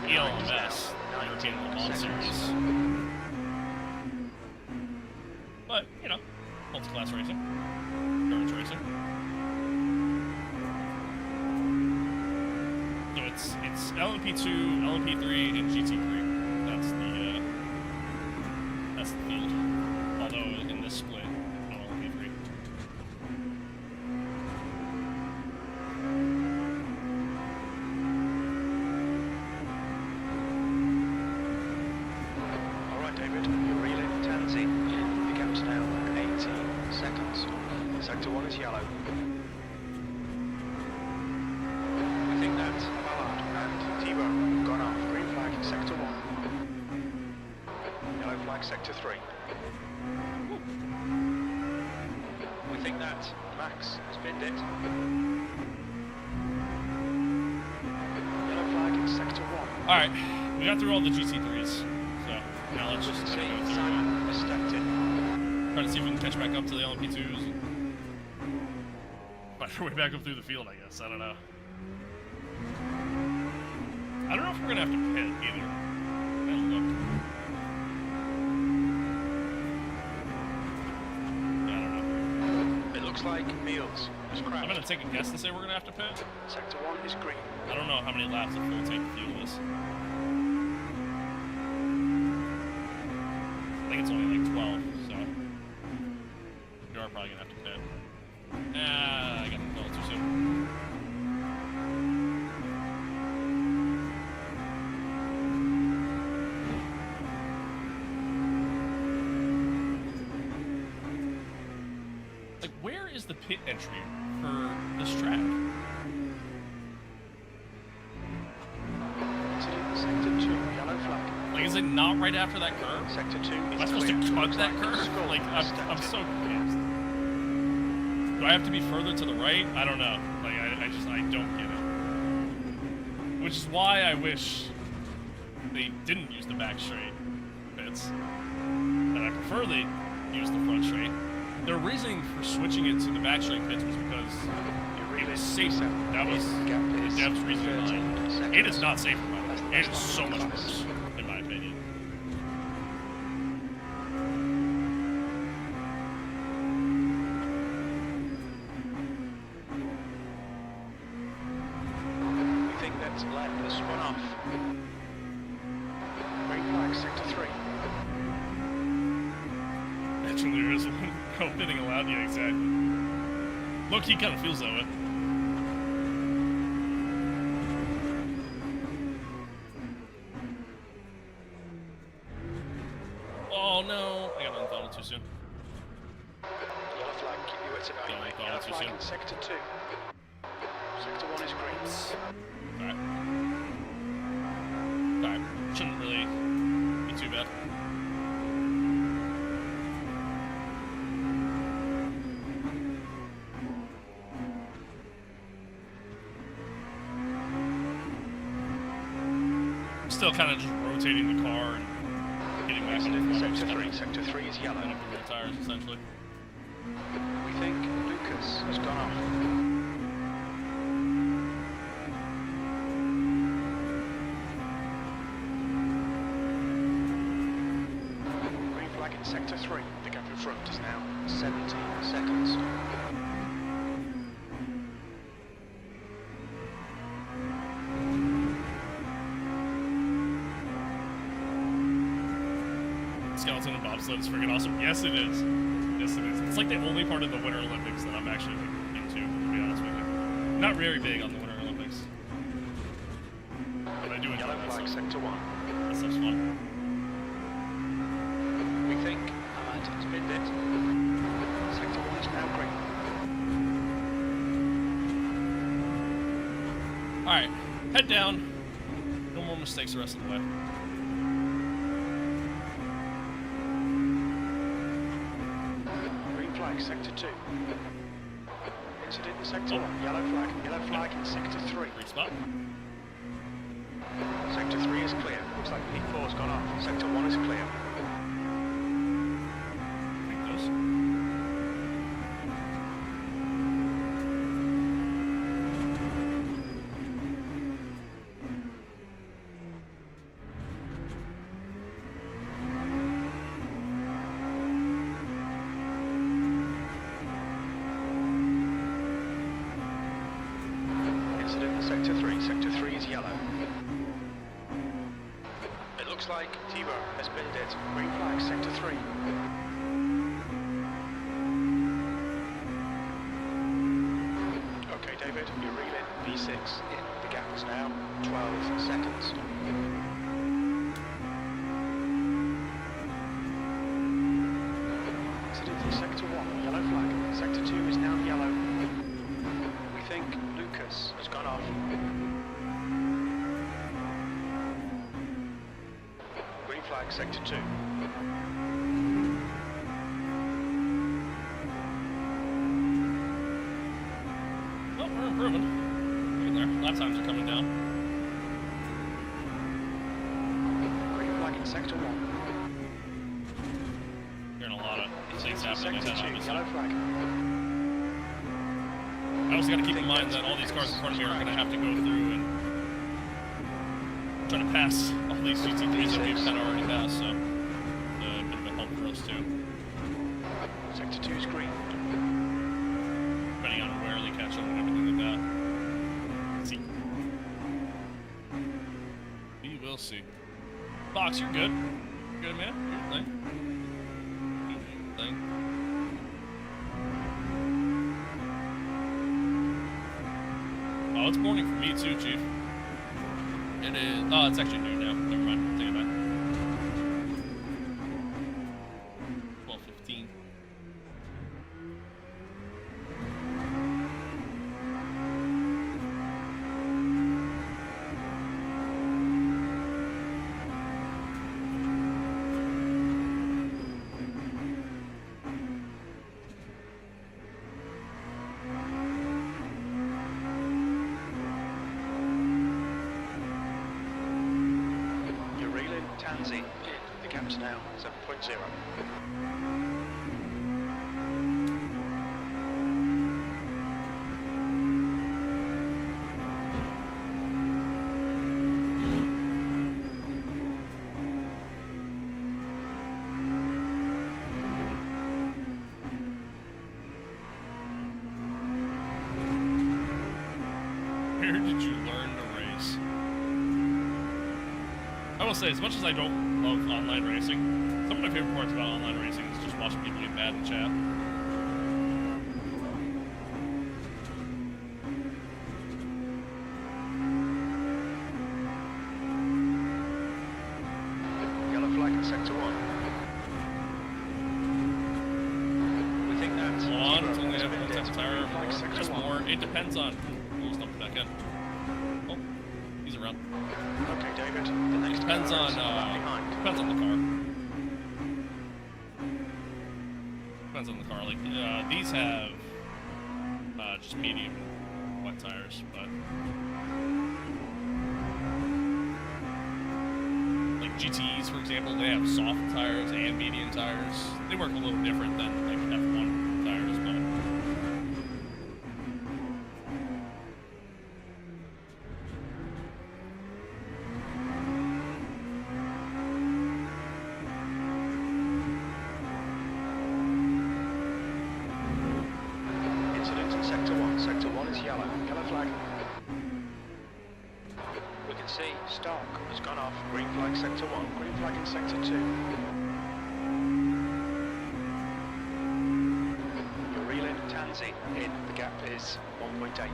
ELMS, European Le Mans Series. But, you know, multi-class racing. Endurance racing. So it's LMP2, LMP3, and GT3. That's the field. Although in this split, no LMP3. 3. We think that Max has binned it. Yellow flag in sector 1. Alright, we got through all the GT3s, so now let's just See, go Simon has stepped in. try to see if we can catch back up to the LMP2s. Find our way back up through the field, I guess. I don't know. I don't know if we're gonna have to pit either. I don't look. Yeah, I don't know. It looks like Meals has crashed. I'm gonna take a guess and say we're gonna have to pit. Sector 1 is green. I don't know how many laps a full tank fuel is. I think it's only like 12, so you are probably gonna have to pit. I got the call too soon. Like, where is the pit entry for this track? Sector 2, yellow flag. Like, is it not right after that curve? Sector 2 Am is I supposed clear. to cut Looks that like curve? Skull Like, has I'm stepped so in. confused. Do I have to be further to the right? I don't know. Like, I don't get it. Which is why I wish they didn't use the back straight pits. And I prefer they use the front straight. Their reasoning for switching it to the back straight pits was because it was safer. That was the dev's reasoning behind it. It is not safer, by the way. It is so much worse, in my opinion. We think that Len has spun off. Green flag, sector 3. Actually, there is no pitting allowed. Yeah, exactly. Look, he kind of feels that way. Oh no! I got unthaddled too soon. Yellow flag, keep you at about. Yeah, I thought Yellow it was too flag soon. in sector 2. Sector 1 is green. Alright. Alright. Shouldn't really be too bad. I'm still kind of just rotating the car and getting back on the front. Sector 3. Sector 3 is yellow. Up the tires, essentially. We think Lucas has gone off. Green flag in sector 3. The gap in front is now 17 seconds. Skeleton and bobsled is freaking awesome. Yes, it is. Yes, it is. It's like the only part of the Winter Olympics that I'm actually into, to be honest with you. Not very big on the Winter Olympics. But I do enjoy Yellow that flag, stuff. sector 1. That stuff's fun. We think Ahmad has binned it. Sector 1 is now green. Alright, head down. No more mistakes the rest of the way. Green flag, sector 2. Incident in sector 1. Yellow flag in sector 3. Green spot. Sector 3 is clear. Looks like P4 has gone off. Sector 1 is clear. Take those. Incident in sector 3. Sector 3 is yellow. It looks like Tebow has binned it. Green flag, sector 3. Okay, David, you're reeling. V6 in. The gap is now 12 seconds. Incident in sector 1. Yellow flag. Sector 2 is now yellow. We think Lucas has gone off. Green flag, sector 2. improving. Getting there. Lap times are coming down. Green flag in sector 1. Hearing a lot of things happening. Sector 2, yellow flag. I also got to keep in mind that all these cars in front of me are going to have to go through and try to pass all these GT3s that we've kind of already passed, so it's a bit of a help for us too. Sector 2 is green. Depending on where they catch them and everything like that. Let's see. We will see. Fox, you're good. Good, man. Good thing. Good thing. Oh, it's morning for me too, Chief. It is. Oh, it's actually noon now. Never mind. Take it back. 12:15. Tansy, the gap's now 7.0. Where did you learn to race? I will say, as much as I don't love online racing, some of my favorite parts about online racing is just watching people get mad in chat. Yellow flag in sector 1. We think that's One, it's only have one second tire, or just more. It depends on who's not back in. Oh, he's around. Okay, David. The next Depends car on is behind. depends on the car. Depends on the car. Like these have just medium wet tires, but like GTEs, for example, they have soft tires and medium tires. They work a little different than like F1 tires, but. Incident in sector 1. Sector 1 is yellow. Yellow flag. We can see Stark has gone off. Green flag sector 1. Green flag in sector 2. You're reeling Tansy in. The gap is 1.8.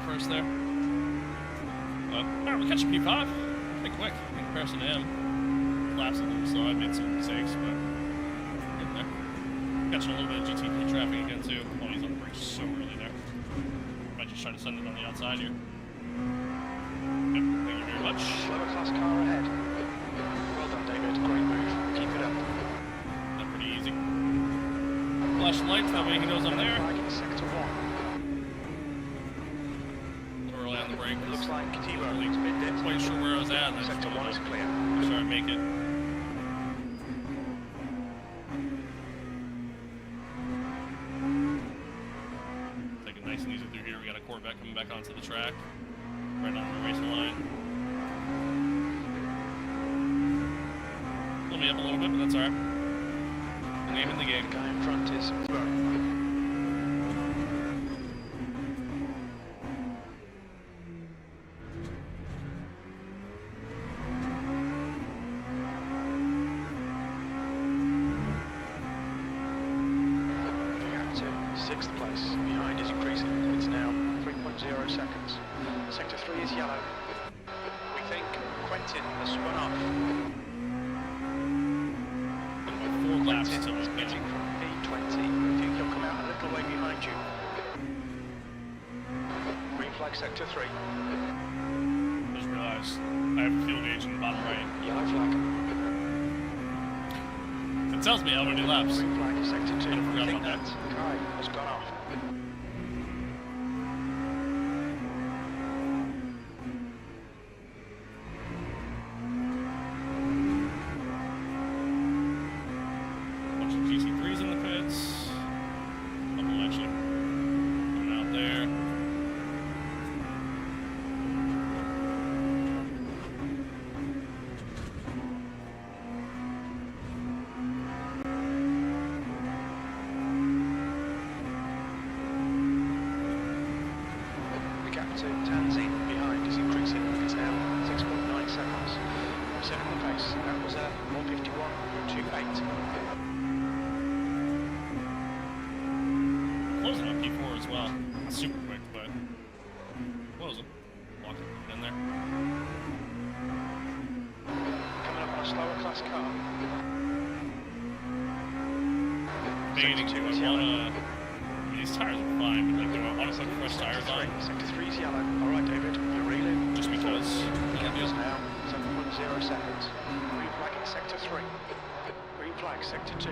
First there. Alright, we're catching P5. Pretty quick in comparison to him. Laps a little slow. I made some mistakes, but getting there. Catching a little bit of GT3 traffic again, too. Oh, he's on the brakes so early there. Might just try to send it on the outside here. Yep, thank you very much. Slower class car ahead. Well done, David. Great move. Keep it up. That's pretty easy. Flashing lights, that way he knows I'm there. Flag in sector 1. Early on the brake. It looks like T-Bar Really has been dead. quite sure where I was at. And I just Sector 1 is clear. make sure I make it. Take it nice and easy through here. We got a Corvette coming back onto the track. Right on the racing line. Pull me up a little bit, but that's alright. Name in the game. The guy in front is Throw. Sixth place. Behind is increasing. It's now 3.0 seconds. Sector 3 is yellow. We think Quentin has spun off. laps Myteam till is we pitting from P20. I think he'll come out a little way behind you. Green flag sector 3. Just realized I have a fuel gauge in the bottom right. Yellow flag. It tells me how many laps. Green flag sector 2. I forgot I think about that guy has gone off. Bunch of GT3s in the pits. Couple actually coming out there. The gap to Tansy behind is increasing. It's now 6.9 seconds. Setting the pace. That was a 151.28. Closing on P4 as well. Not super quick, but closing. Lock it in there. Coming up on a slower class car. Debating, Sector 2 do is I yellow. wanna... These tires are fine, but like, do I want to put fresh tires on? Sector 3 is yellow. Alright, David, you're reeling. Just because. Gap is now 7.0 seconds. Green flag in sector 3. Green flag sector 2.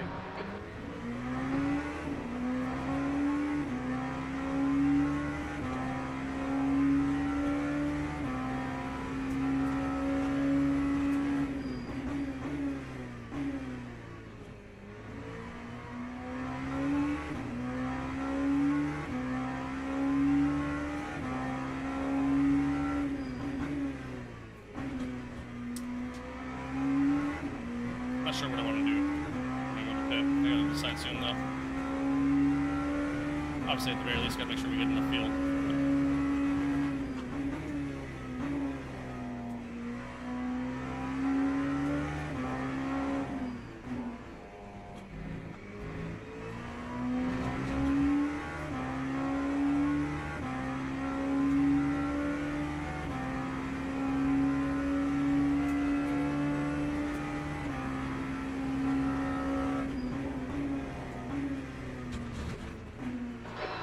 Not sure what I want to do. I'm going to pit. I gotta decide soon though. Obviously, at the very least, gotta make sure we get enough fuel.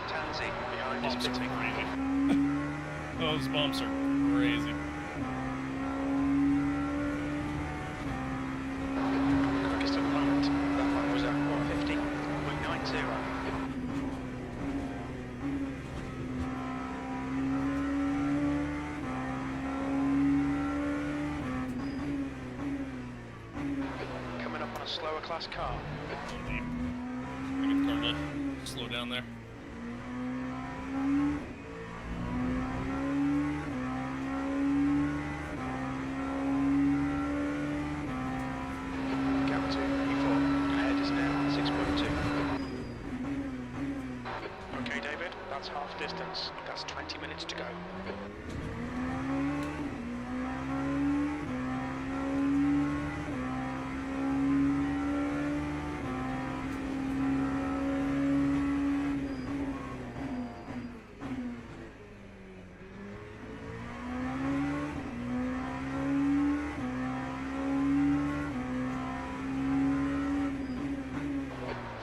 Tansy behind is Bumps are pitting. crazy. Those bumps are crazy. Quickest at the moment. That one was at 150.90. Coming up on a slower class car. I get the car to slow down there. Gap to P4. Ahead is now 6.2. Okay, David, that's half distance. That's 20 minutes to go.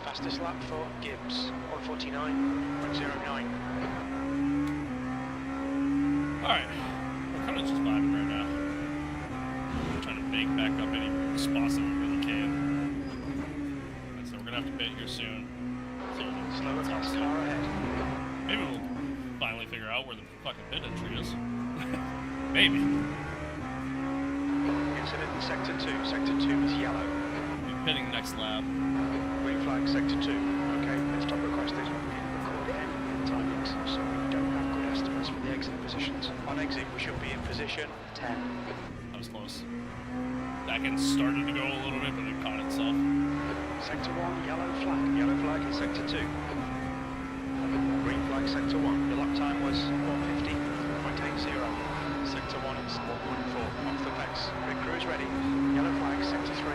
Fastest lap for Gibbs, 149.09. Alright. We're kind of just vibing right now. I'm trying to bank back up any spots that we really can. And so we're gonna have to pit here soon. So Slower class car ahead. maybe we'll finally figure out where the fucking pit entry is. Maybe. Incident in sector 2. Sector 2 is yellow. We'll be pitting next lap. Green flag sector 2. Okay, let's stop requested. We record end timings, so we don't have good estimates for the exit positions. On exit, we should be in position 10. That was close. That can started to go a little bit, but it caught itself. Sector 1, yellow flag. Yellow flag in sector 2. Green flag sector 1. The lap time was 150.80. Sector 1 is 1.4 off the pace. Grid crew is ready. Yellow flag sector 3.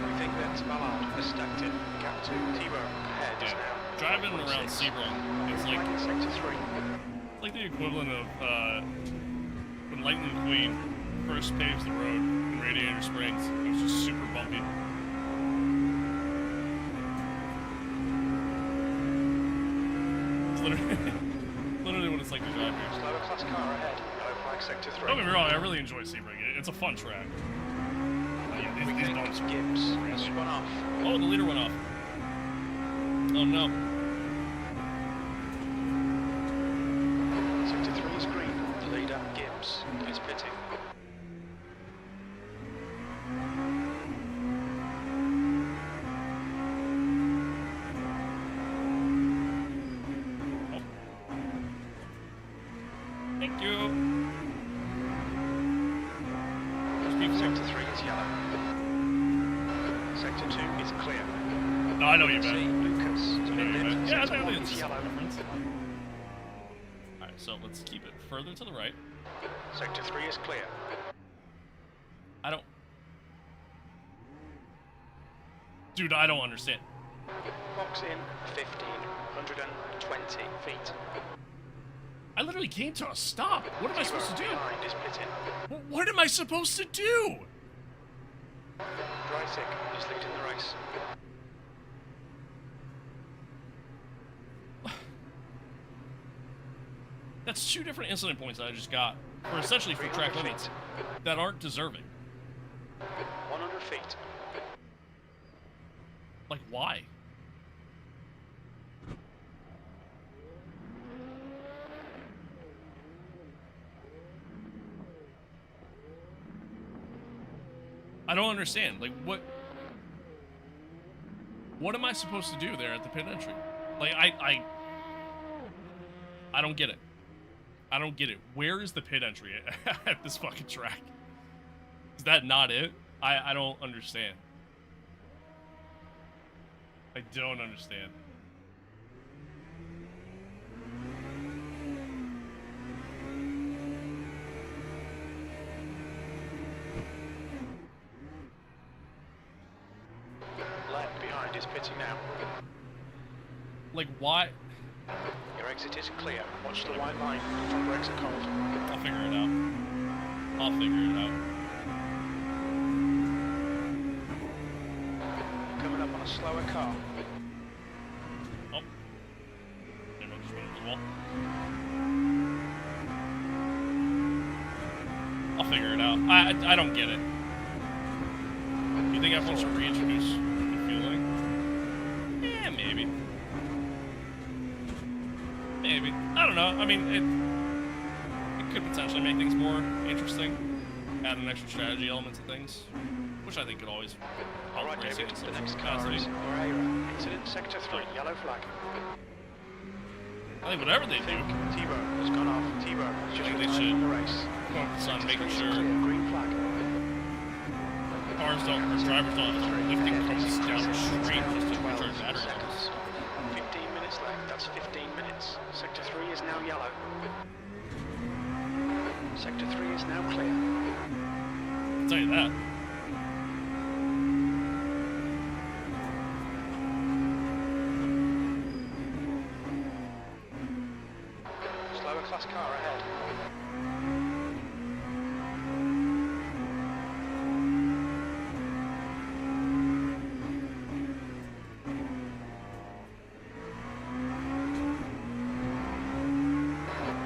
We think that Mallard has stacked it. Gap to T-Bone. Ahead is now. Driving around Sebring is Green like flag in sector 3. it's like the equivalent of when Lightning Queen first paves the road in Radiator Springs. It was just super bumpy. It's literally what it's like to drive here. Slower class car ahead. Yellow flag sector 3. Don't get me wrong, I really enjoy Sebring. It's a fun track. These bumps are Gibbs crazy. has run off. Oh, the leader went off. Oh no. Sector 3 is green. The leader, Gibbs, is pitting. Oh. Thank you. Sector 3 is yellow. Sector 2 is clear. No, I know you See, meant. Lucas to I know you meant. Yeah, I Sector 1 think it's is just a yellow. difference. Alright, so let's keep it further to the right. Sector 3 is clear. I don't... Dude, I don't understand. Box in 1,520 feet. I literally came to a stop. What am I supposed to do? Behind is pitting. What am I supposed to do? Dreisig is leading the race. That's 2 different incident points that I just got, or essentially for track limits, that aren't deserving. 100 feet. Like, why? I don't understand. Like, what am I supposed to do there at the pit entry? Like, I don't get it. I don't get it. Where is the pit entry at this fucking track? Is that not it? I don't understand. I don't understand. Left behind is pitting now. Like, why? Your exit is clear. Watch the white line. Front brakes are cold. I'll figure it out. I'll figure it out. Coming up on a slower car. Oh. Maybe I'll just went into the wall. I'll figure it out. I don't get it. You think F1 should reintroduce the fueling? Yeah, maybe. Maybe. I don't know. I mean, it could potentially make things more interesting. Add an extra strategy element to things, which I think could always help Alright, racing David, in the some next car capacity. is Moreira. Incident sector 3, yellow flag. I think whatever they do, T-Bone has gone off. T-Bone has just I think they retired should from the race. focus on Sector making 3 is sure clear, green flag. cars don't, or drivers don't have to lifting cones down the street just to recharge battery levels. 15 minutes left, that's 15 minutes. Sector 3 is now yellow. Sector 3 is now clear. I'll tell you that. Slower class car ahead.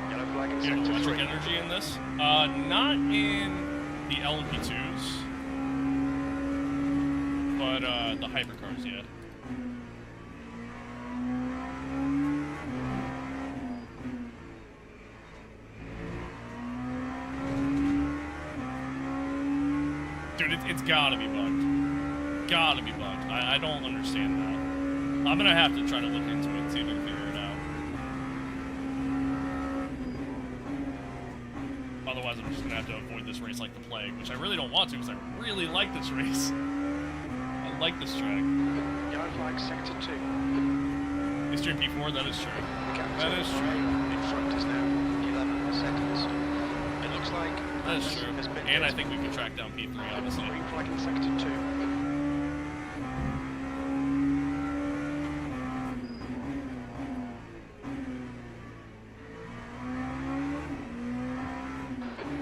Yellow flag in You have sector electric 3. energy in this? Not in the LMP2s, but the hypercars, yeah. Dude, it's gotta be bugged. Gotta be bugged. I don't understand that. I'm gonna have to try to look into it and see if I can figure it out. Otherwise, I'm just gonna have to avoid this race like the plague, which I really don't want to because I really like this race. I like this track. Yellow flag sector 2. Extreme P4, that is true. That is true. In front is now 11 seconds. It looks like That is true. has been And I hit. think we can track down P3, honestly. Green flag in sector 2.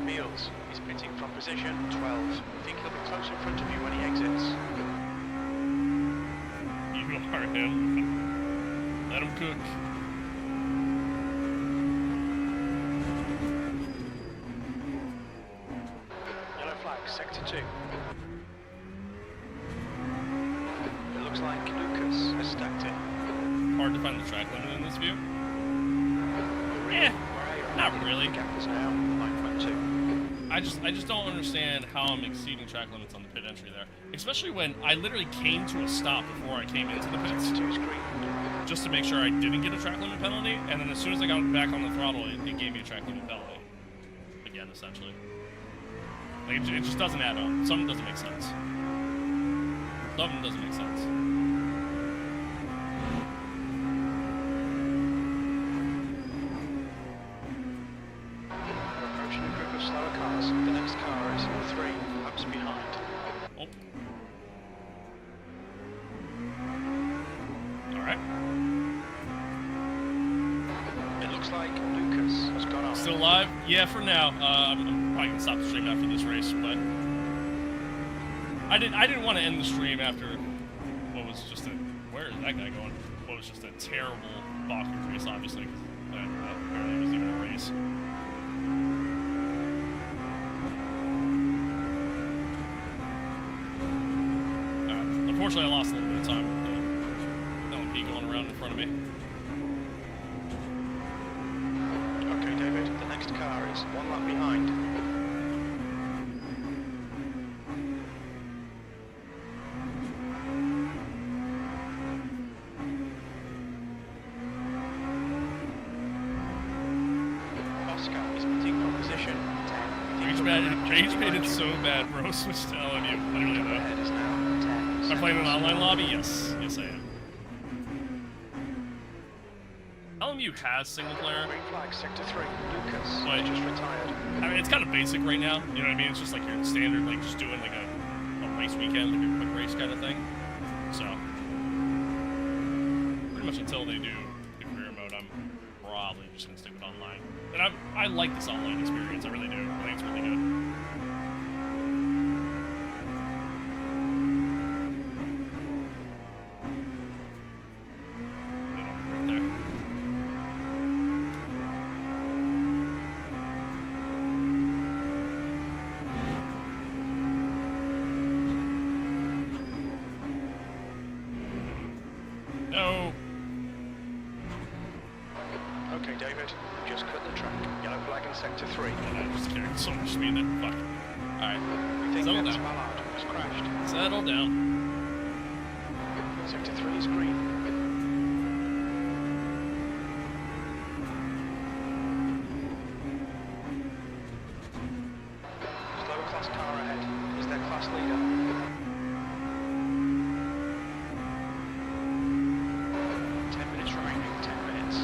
Meals is pitting from position 12. I think he'll be close in front of you when he exits. man. Let him cook. Yellow flag, sector 2. It looks like Lucas has stacked it. Hard to find the track limit in this view. Eh, not really. The gap is now 9.2. I just don't understand how I'm exceeding track limits on the pit entry there. Especially when I literally came to a stop before I came into the pits. Sector 2 is green. Just to make sure I didn't get a track limit penalty, and then as soon as I got back on the throttle, it gave me a track limit penalty. Again, essentially. Like, it just doesn't add up. Something doesn't make sense. Something doesn't make sense. We're approaching a group of slower cars. The next car is 3 laps behind. Oh. Alright. It looks like Lucas has gone off. Still alive? Yeah, for now. I'm probably gonna stop the stream after this race, but I didn't want to end the stream after what was just a where is that guy going? What was just a terrible Baku race, obviously. Apparently it was even a race. Unfortunately, I lost a little bit of time with the LMP going around in front of me. Okay, David, the next car is 1 lap behind. Oscar is meeting from position 10. Rage made it so bad, bro. Switch to LMU. Literally, though. Ahead is now 10. Am I playing an online lobby? Yes. Yes, I am. LMU has single player. Green flag, sector 3. Lucas Wait. just retired. I mean, it's kind of basic right now. You know what I mean? It's just like your standard, like just doing like a race weekend, like a quick race kind of thing. So, pretty much until they do the career mode, I'm probably just gonna stick with online. And I like this online experience. I really do. I think it's really good. Right there. No. Okay, David, we just cut the track. Yellow flag in sector 3. I'm just carrying so much speed there. Fuck. Alright. We think Settle that down. Ballard has crashed. Settle down. Sector 3 is green. Slower class car ahead. Is their class leader. 10 minutes remaining. 10 minutes.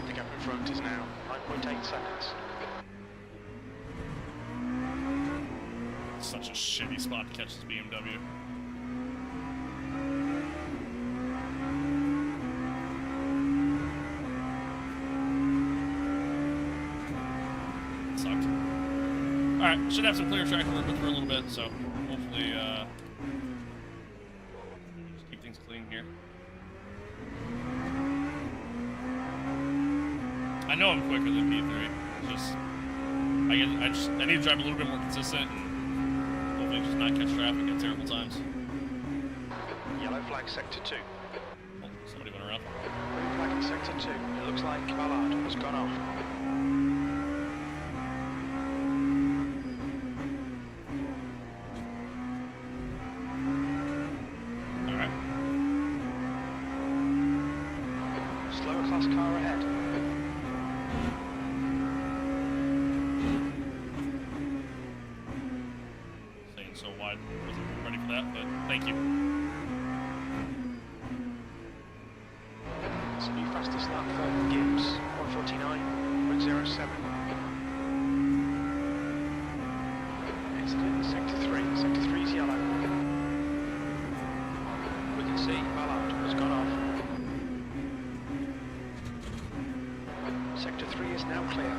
The gap in front is now 9.8 seconds. Such a shitty spot to catch this BMW. Sucked. Alright, should have some clear track to work with for a little bit, so hopefully, just keep things clean here. I know I'm quicker than P3. It's just, I need to drive a little bit more consistent and hopefully just not catch traffic at terrible times. Yellow flag sector 2. Oh, somebody went around. Green flag in sector 2. It looks like Ballard has gone off. Alright. Slower class car ahead. Staying so wide. Wasn't ready for that, but thank you. It's a new fastest lap for Gibbs. 149.07. Incident in sector 3. Sector 3 is yellow. We can see Ballard has gone off. 3 is now clear.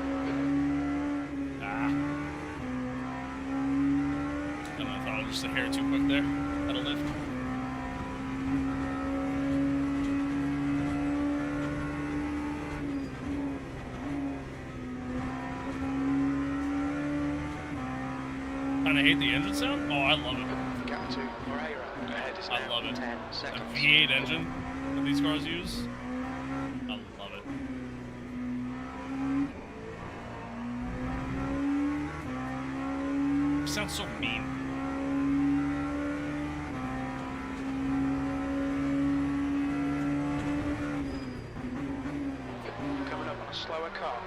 Ah. I thought I was just a hair too quick there. Had a lift. Kinda hate the engine sound? Oh, I love it. Gap to Moreira. Ahead is I now love it. 10 A seconds. V8 engine that these cars use. I love it. It sounds so mean. Coming up on a slower car.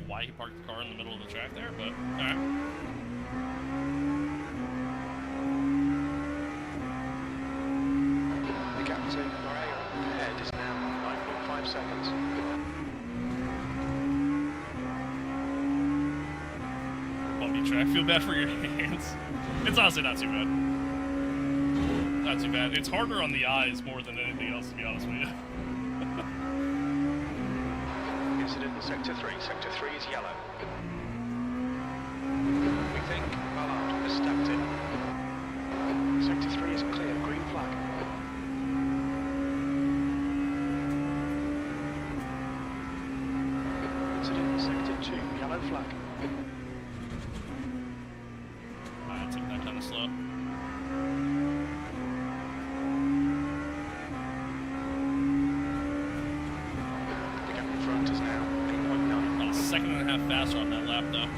Why he parked the car in the middle of the track there, but alright. The gap to Moreira ahead is now 9.5 seconds. Bumpy track, feel bad for your hands. It's honestly not too bad. Not too bad. It's harder on the eyes more than anything else, to be honest with you. Incident in Sector 3. Sector 3 is yellow. We think Ballard has stepped in. Sector 3 is clear. Green flag. Incident in Sector 2. Yellow flag. Alright, take that kind of slow. The gap in front is now 8.9. About a second and a half faster on that lap, though.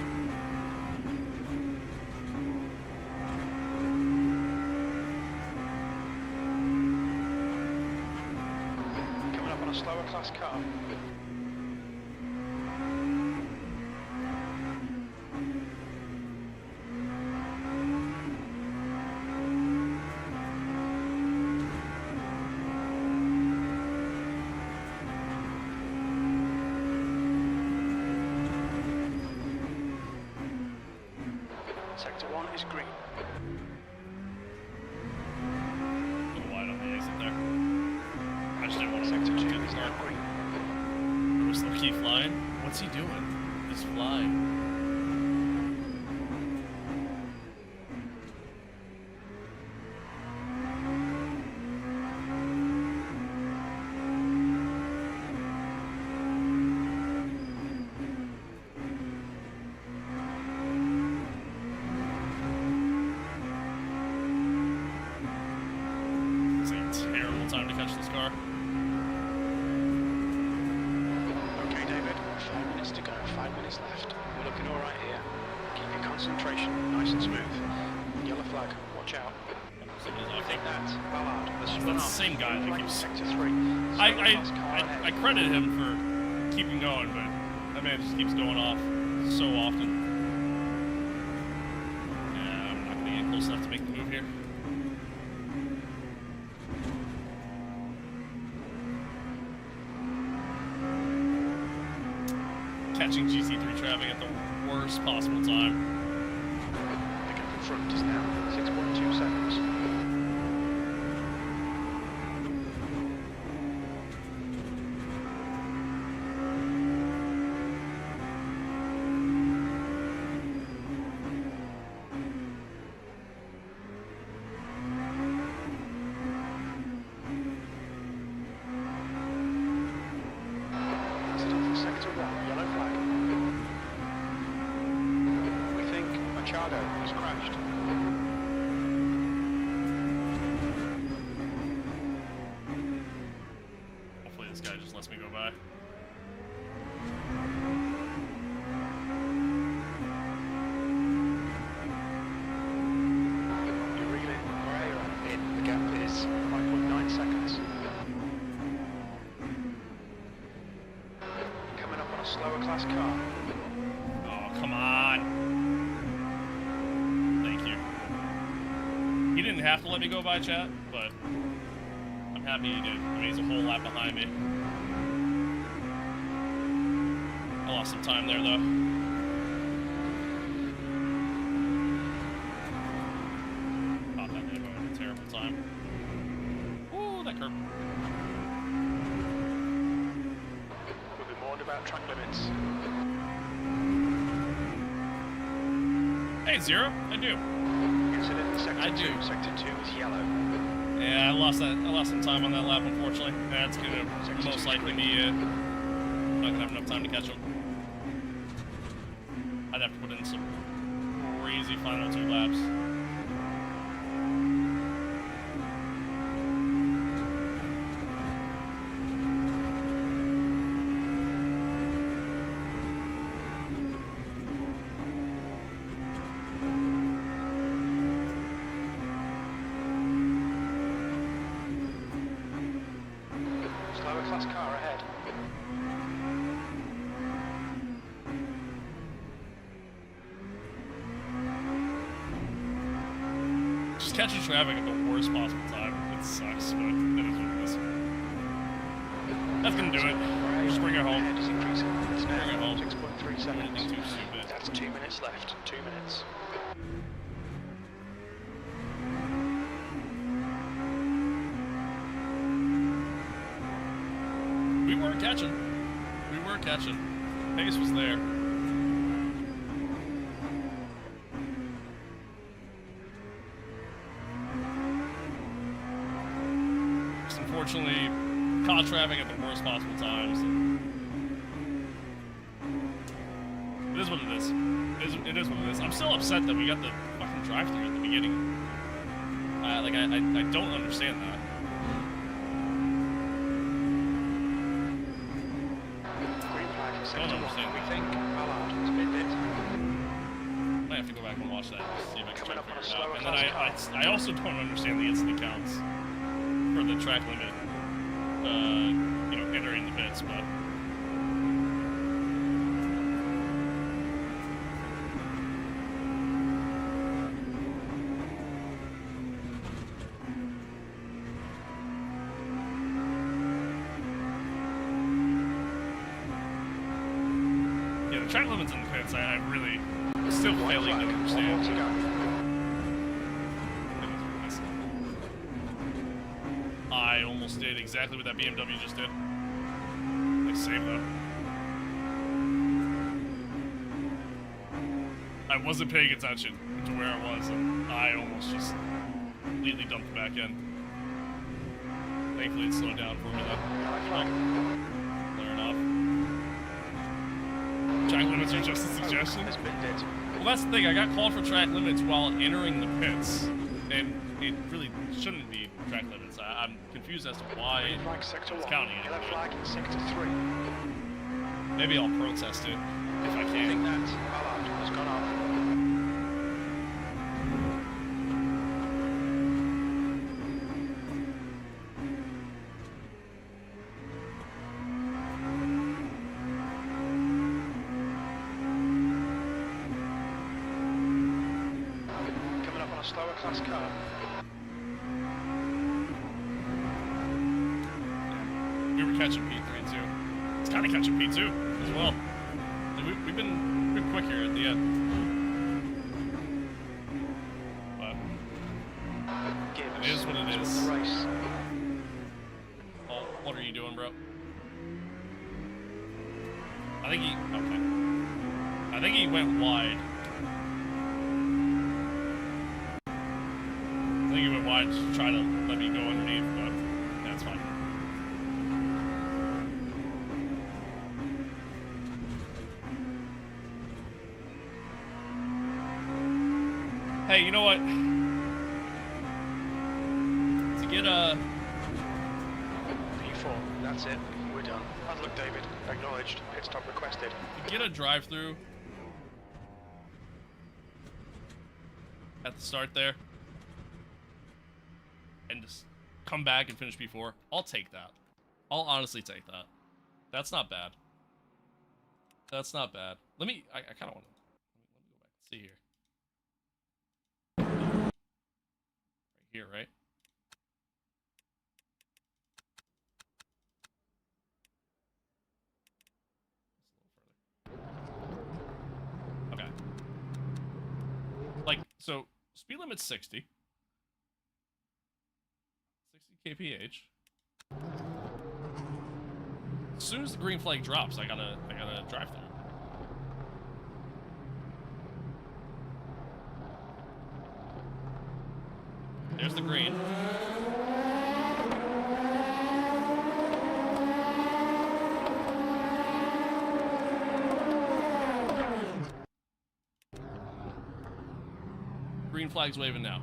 Coming up on a slower class car. Sector 1 is green. A little wide on the exit there. I just didn't want to Sector 2 get the is car. now green. Was Loki flying? What's he doing? He's flying. It's like a terrible time to catch this car. Okay, David, 5 minutes to go, 5 minutes left. We're looking all right here. Keep your concentration nice and smooth. Yellow flag, watch out. I think that's Ballard. That's the same guy that keeps. Sector 3. I credit him for keeping going, but that man just keeps going off so often. Yeah, I'm not gonna get close enough to make the move here. Catching GC3 traffic at the worst possible time. The gap in front is now 6.2 seconds. Incident for Sector 1, yellow flag. We think Machado has crashed. Hopefully this guy just lets me go by. You're reeling Moreira in. The gap is 5.9 seconds. Coming up on a slower class car. Oh, come on. Thank you. He didn't have to let me go by, chat, but I'm happy he did. I mean, he's a whole lap behind me. lost some time there, though. Oh, that made a terrible time. Ooh, that curb. We'll be warned about track limits. Hey, Zero, I do. Incident in sector 2. Sector 2 is yellow. Yeah, I lost some time on that lap, unfortunately. That's gonna most likely be not gonna have enough time to catch up. I'd have to put in some crazy final 2 laps. Slower class car ahead. Just catching traffic at the worst possible time. It sucks, but it is what it is. That's gonna do it. Just bring it home. It's increasing. It's now Bring it home. 6.3 seconds. Anything too stupid. That's 2 minutes left. 2 minutes. We were catching. We were catching. Pace was there. Just unfortunately caught traffic at the worst possible times. It is what it is. It is what it is. I'm still upset that we got the fucking drive-thru at the beginning. I don't understand that. Green flag for sector 1. understand. We think Allard has been hit. I might have to go back and watch that to see if I can try Coming to up on a figure it out. slower And then class I also don't understand the incident counts for the track limit, entering the bits, but. Yeah, the track limits in the pits, I really still failing to understand. One more to go. I almost did exactly what that BMW just did. Nice save, though. I wasn't paying attention to where I was, and I almost just completely dumped the back end. Thankfully, it slowed down for me, though. Clearing off. Track limits are just a suggestion. Well, that's the thing. I got called for track limits while entering the pits, and it really shouldn't be track limits. I'm confused as to why it's counting it. Yellow flag in sector 3. Maybe I'll protest it if I I think can. that Allard has gone off. Coming up on a slower class car. We were catching P3 too. It's kind of catching P2 as well. We've been quick here at the end. But it is what it is. Race. Paul, what are you doing, bro? I think he went wide. I think he went wide to try to let me go underneath, but that's fine. Hey, you know what? To get a... P4, that's it. We're done. Bad luck, David. Acknowledged. Pit stop requested. To get a drive-through at the start there and just come back and finish P4, I'll take that. I'll honestly take that. That's not bad. That's not bad. I kind of want to... Let me go back and see here. Right here, right? Just a little further. So speed limit's 60. 60 kph. As soon as the green flag drops, I gotta drive through. There's the green. Green flag's waving now.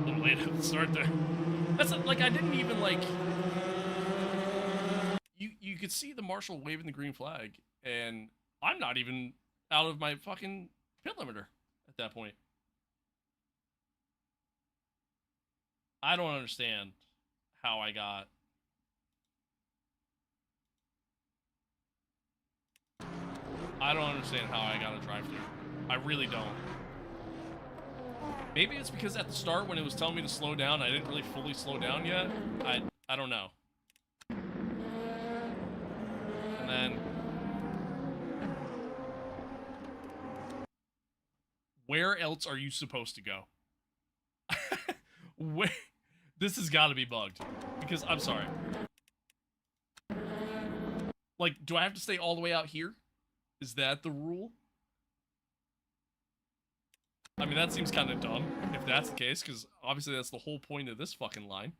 Oh, wait, at the start there. That's like, I didn't even like. You could see the marshal waving the green flag, and I'm not even out of my fucking pit limiter at that point. I don't understand how I got. I don't understand how I got a drive-through. I really don't. Maybe it's because at the start when it was telling me to slow down, I didn't really fully slow down yet. I don't know. And then where else are you supposed to go? Where? This has got to be bugged. Because I'm sorry. Like, do I have to stay all the way out here? Is that the rule? I mean, that seems kind of dumb, if that's the case, because obviously that's the whole point of this fucking line.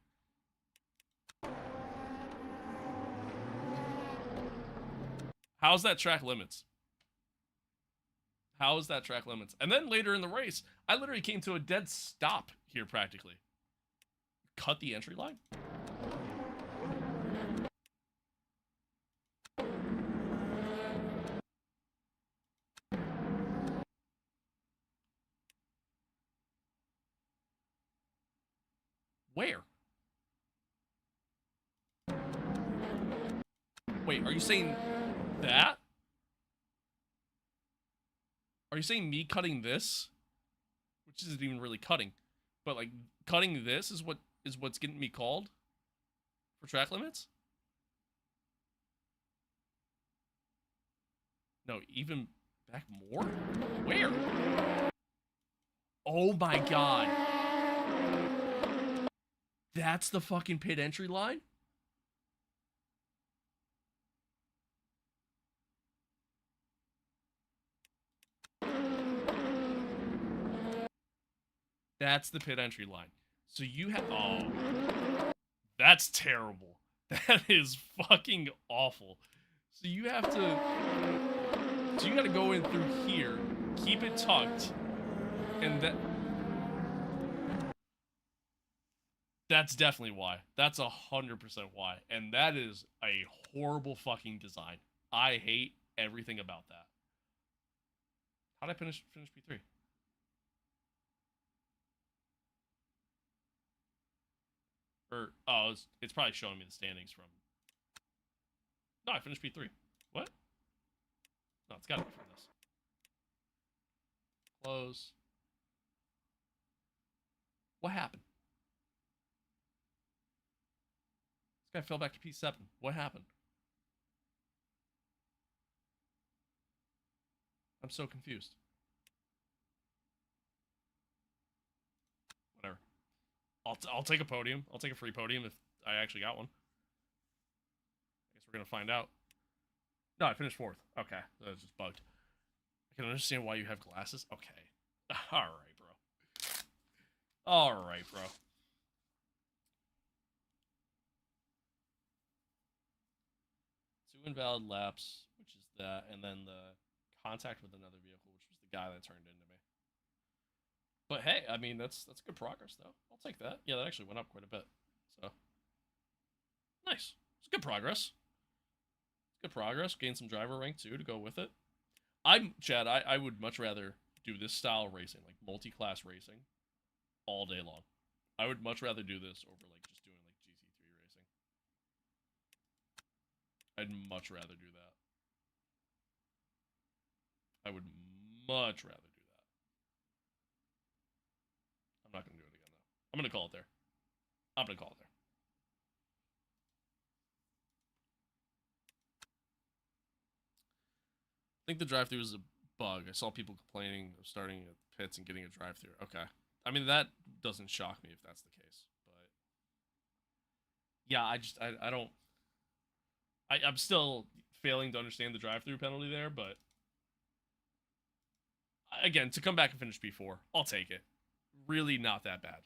How's that track limits? How is that track limits? And then later in the race, I literally came to a dead stop here practically. Cut the entry line? Where? Wait, are you saying that? Are you saying me cutting this? Which isn't even really cutting. But like cutting this is what's getting me called for track limits? No, even back more? Where? Oh my god. That's the fucking pit entry line? That's the pit entry line. So you have... Oh. That's terrible. That is fucking awful. So you have to... So you gotta go in through here, keep it tucked, and that... That's definitely why. That's 100% why. And that is a horrible fucking design. I hate everything about that. How did I finish P3? Or, oh, it's probably showing me the standings from... No, I finished P3. What? No, it's gotta be from this. Close. What happened? This guy fell back to P7. What happened? I'm so confused. Whatever. I'll take a podium. I'll take a free podium if I actually got one. I guess we're gonna find out. No, I finished 4th. Okay, that was just bugged. I can understand why you have glasses. Okay. Alright, bro. Alright, bro. Two invalid laps, which is that, and then the contact with another vehicle, which was the guy that turned into me. But hey, I mean, that's good progress, though. I'll take that. Yeah, that actually went up quite a bit. So, nice. It's good progress. Good progress. Gain some driver rank too to go with it. Chad, I would much rather do this style of racing, like multi-class racing, all day long. I would much rather do this over like just doing like GT3 racing. I'd much rather do that. I would much rather do that. I'm not gonna do it again though. I'm gonna call it there. I'm gonna call it there. think the drive-through is a bug. I saw people complaining of starting at the pits and getting a drive-through. Okay. I mean, that doesn't shock me if that's the case. But yeah, I don't. I'm still failing to understand the drive-through penalty there, but again, to come back and finish P4, I'll take it. Really not that bad.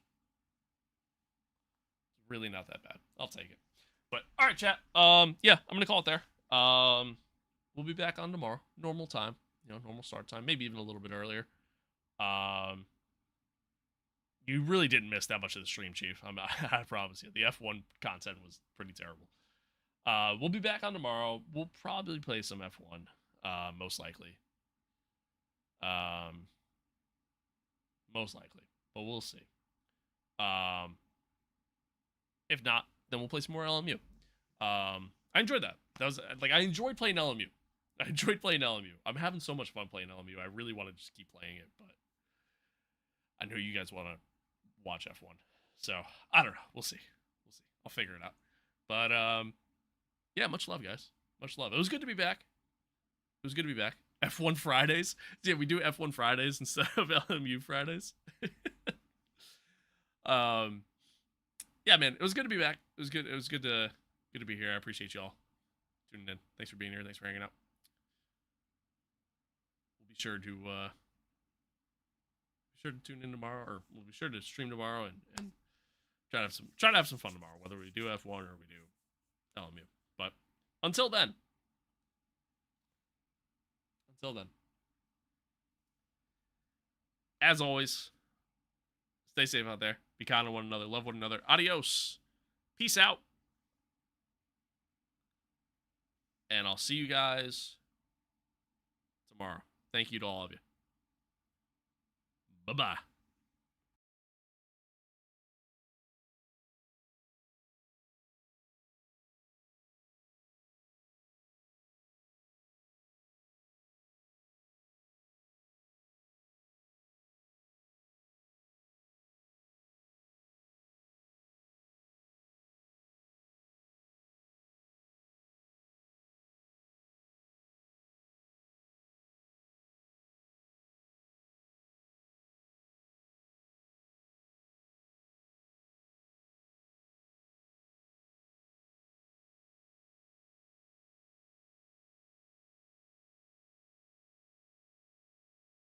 Really not that bad. I'll take it. But all right, chat. Yeah, I'm gonna call it there. We'll be back on tomorrow, normal time. You know, normal start time, maybe even a little bit earlier. You really didn't miss that much of the stream, Chief. I promise you. The F1 content was pretty terrible. We'll be back on tomorrow. We'll probably play some F1, most likely. Most likely, but we'll see. If not, then we'll play some more LMU. I enjoyed that. That was like, I enjoyed playing LMU. I enjoyed playing LMU. I'm having so much fun playing LMU. I really want to just keep playing it, but I know you guys want to watch F1. So, I don't know. We'll see. We'll see. I'll figure it out. But, yeah, much love, guys. Much love. It was good to be back. It was good to be back. F1 Fridays. Yeah, we do F1 Fridays instead of LMU Fridays. Yeah, man, it was good to be back. It was good. It was good to be here. I appreciate y'all tuning in. Thanks for being here. Thanks for hanging out. We'll be sure to tune in tomorrow, or we'll be sure to stream tomorrow and try to have some fun tomorrow, whether we do F1 or we do LMU. But until then, as always, stay safe out there. Be kind to one another. Love one another. Adios. Peace out. And I'll see you guys tomorrow. Thank you to all of you. Bye-bye.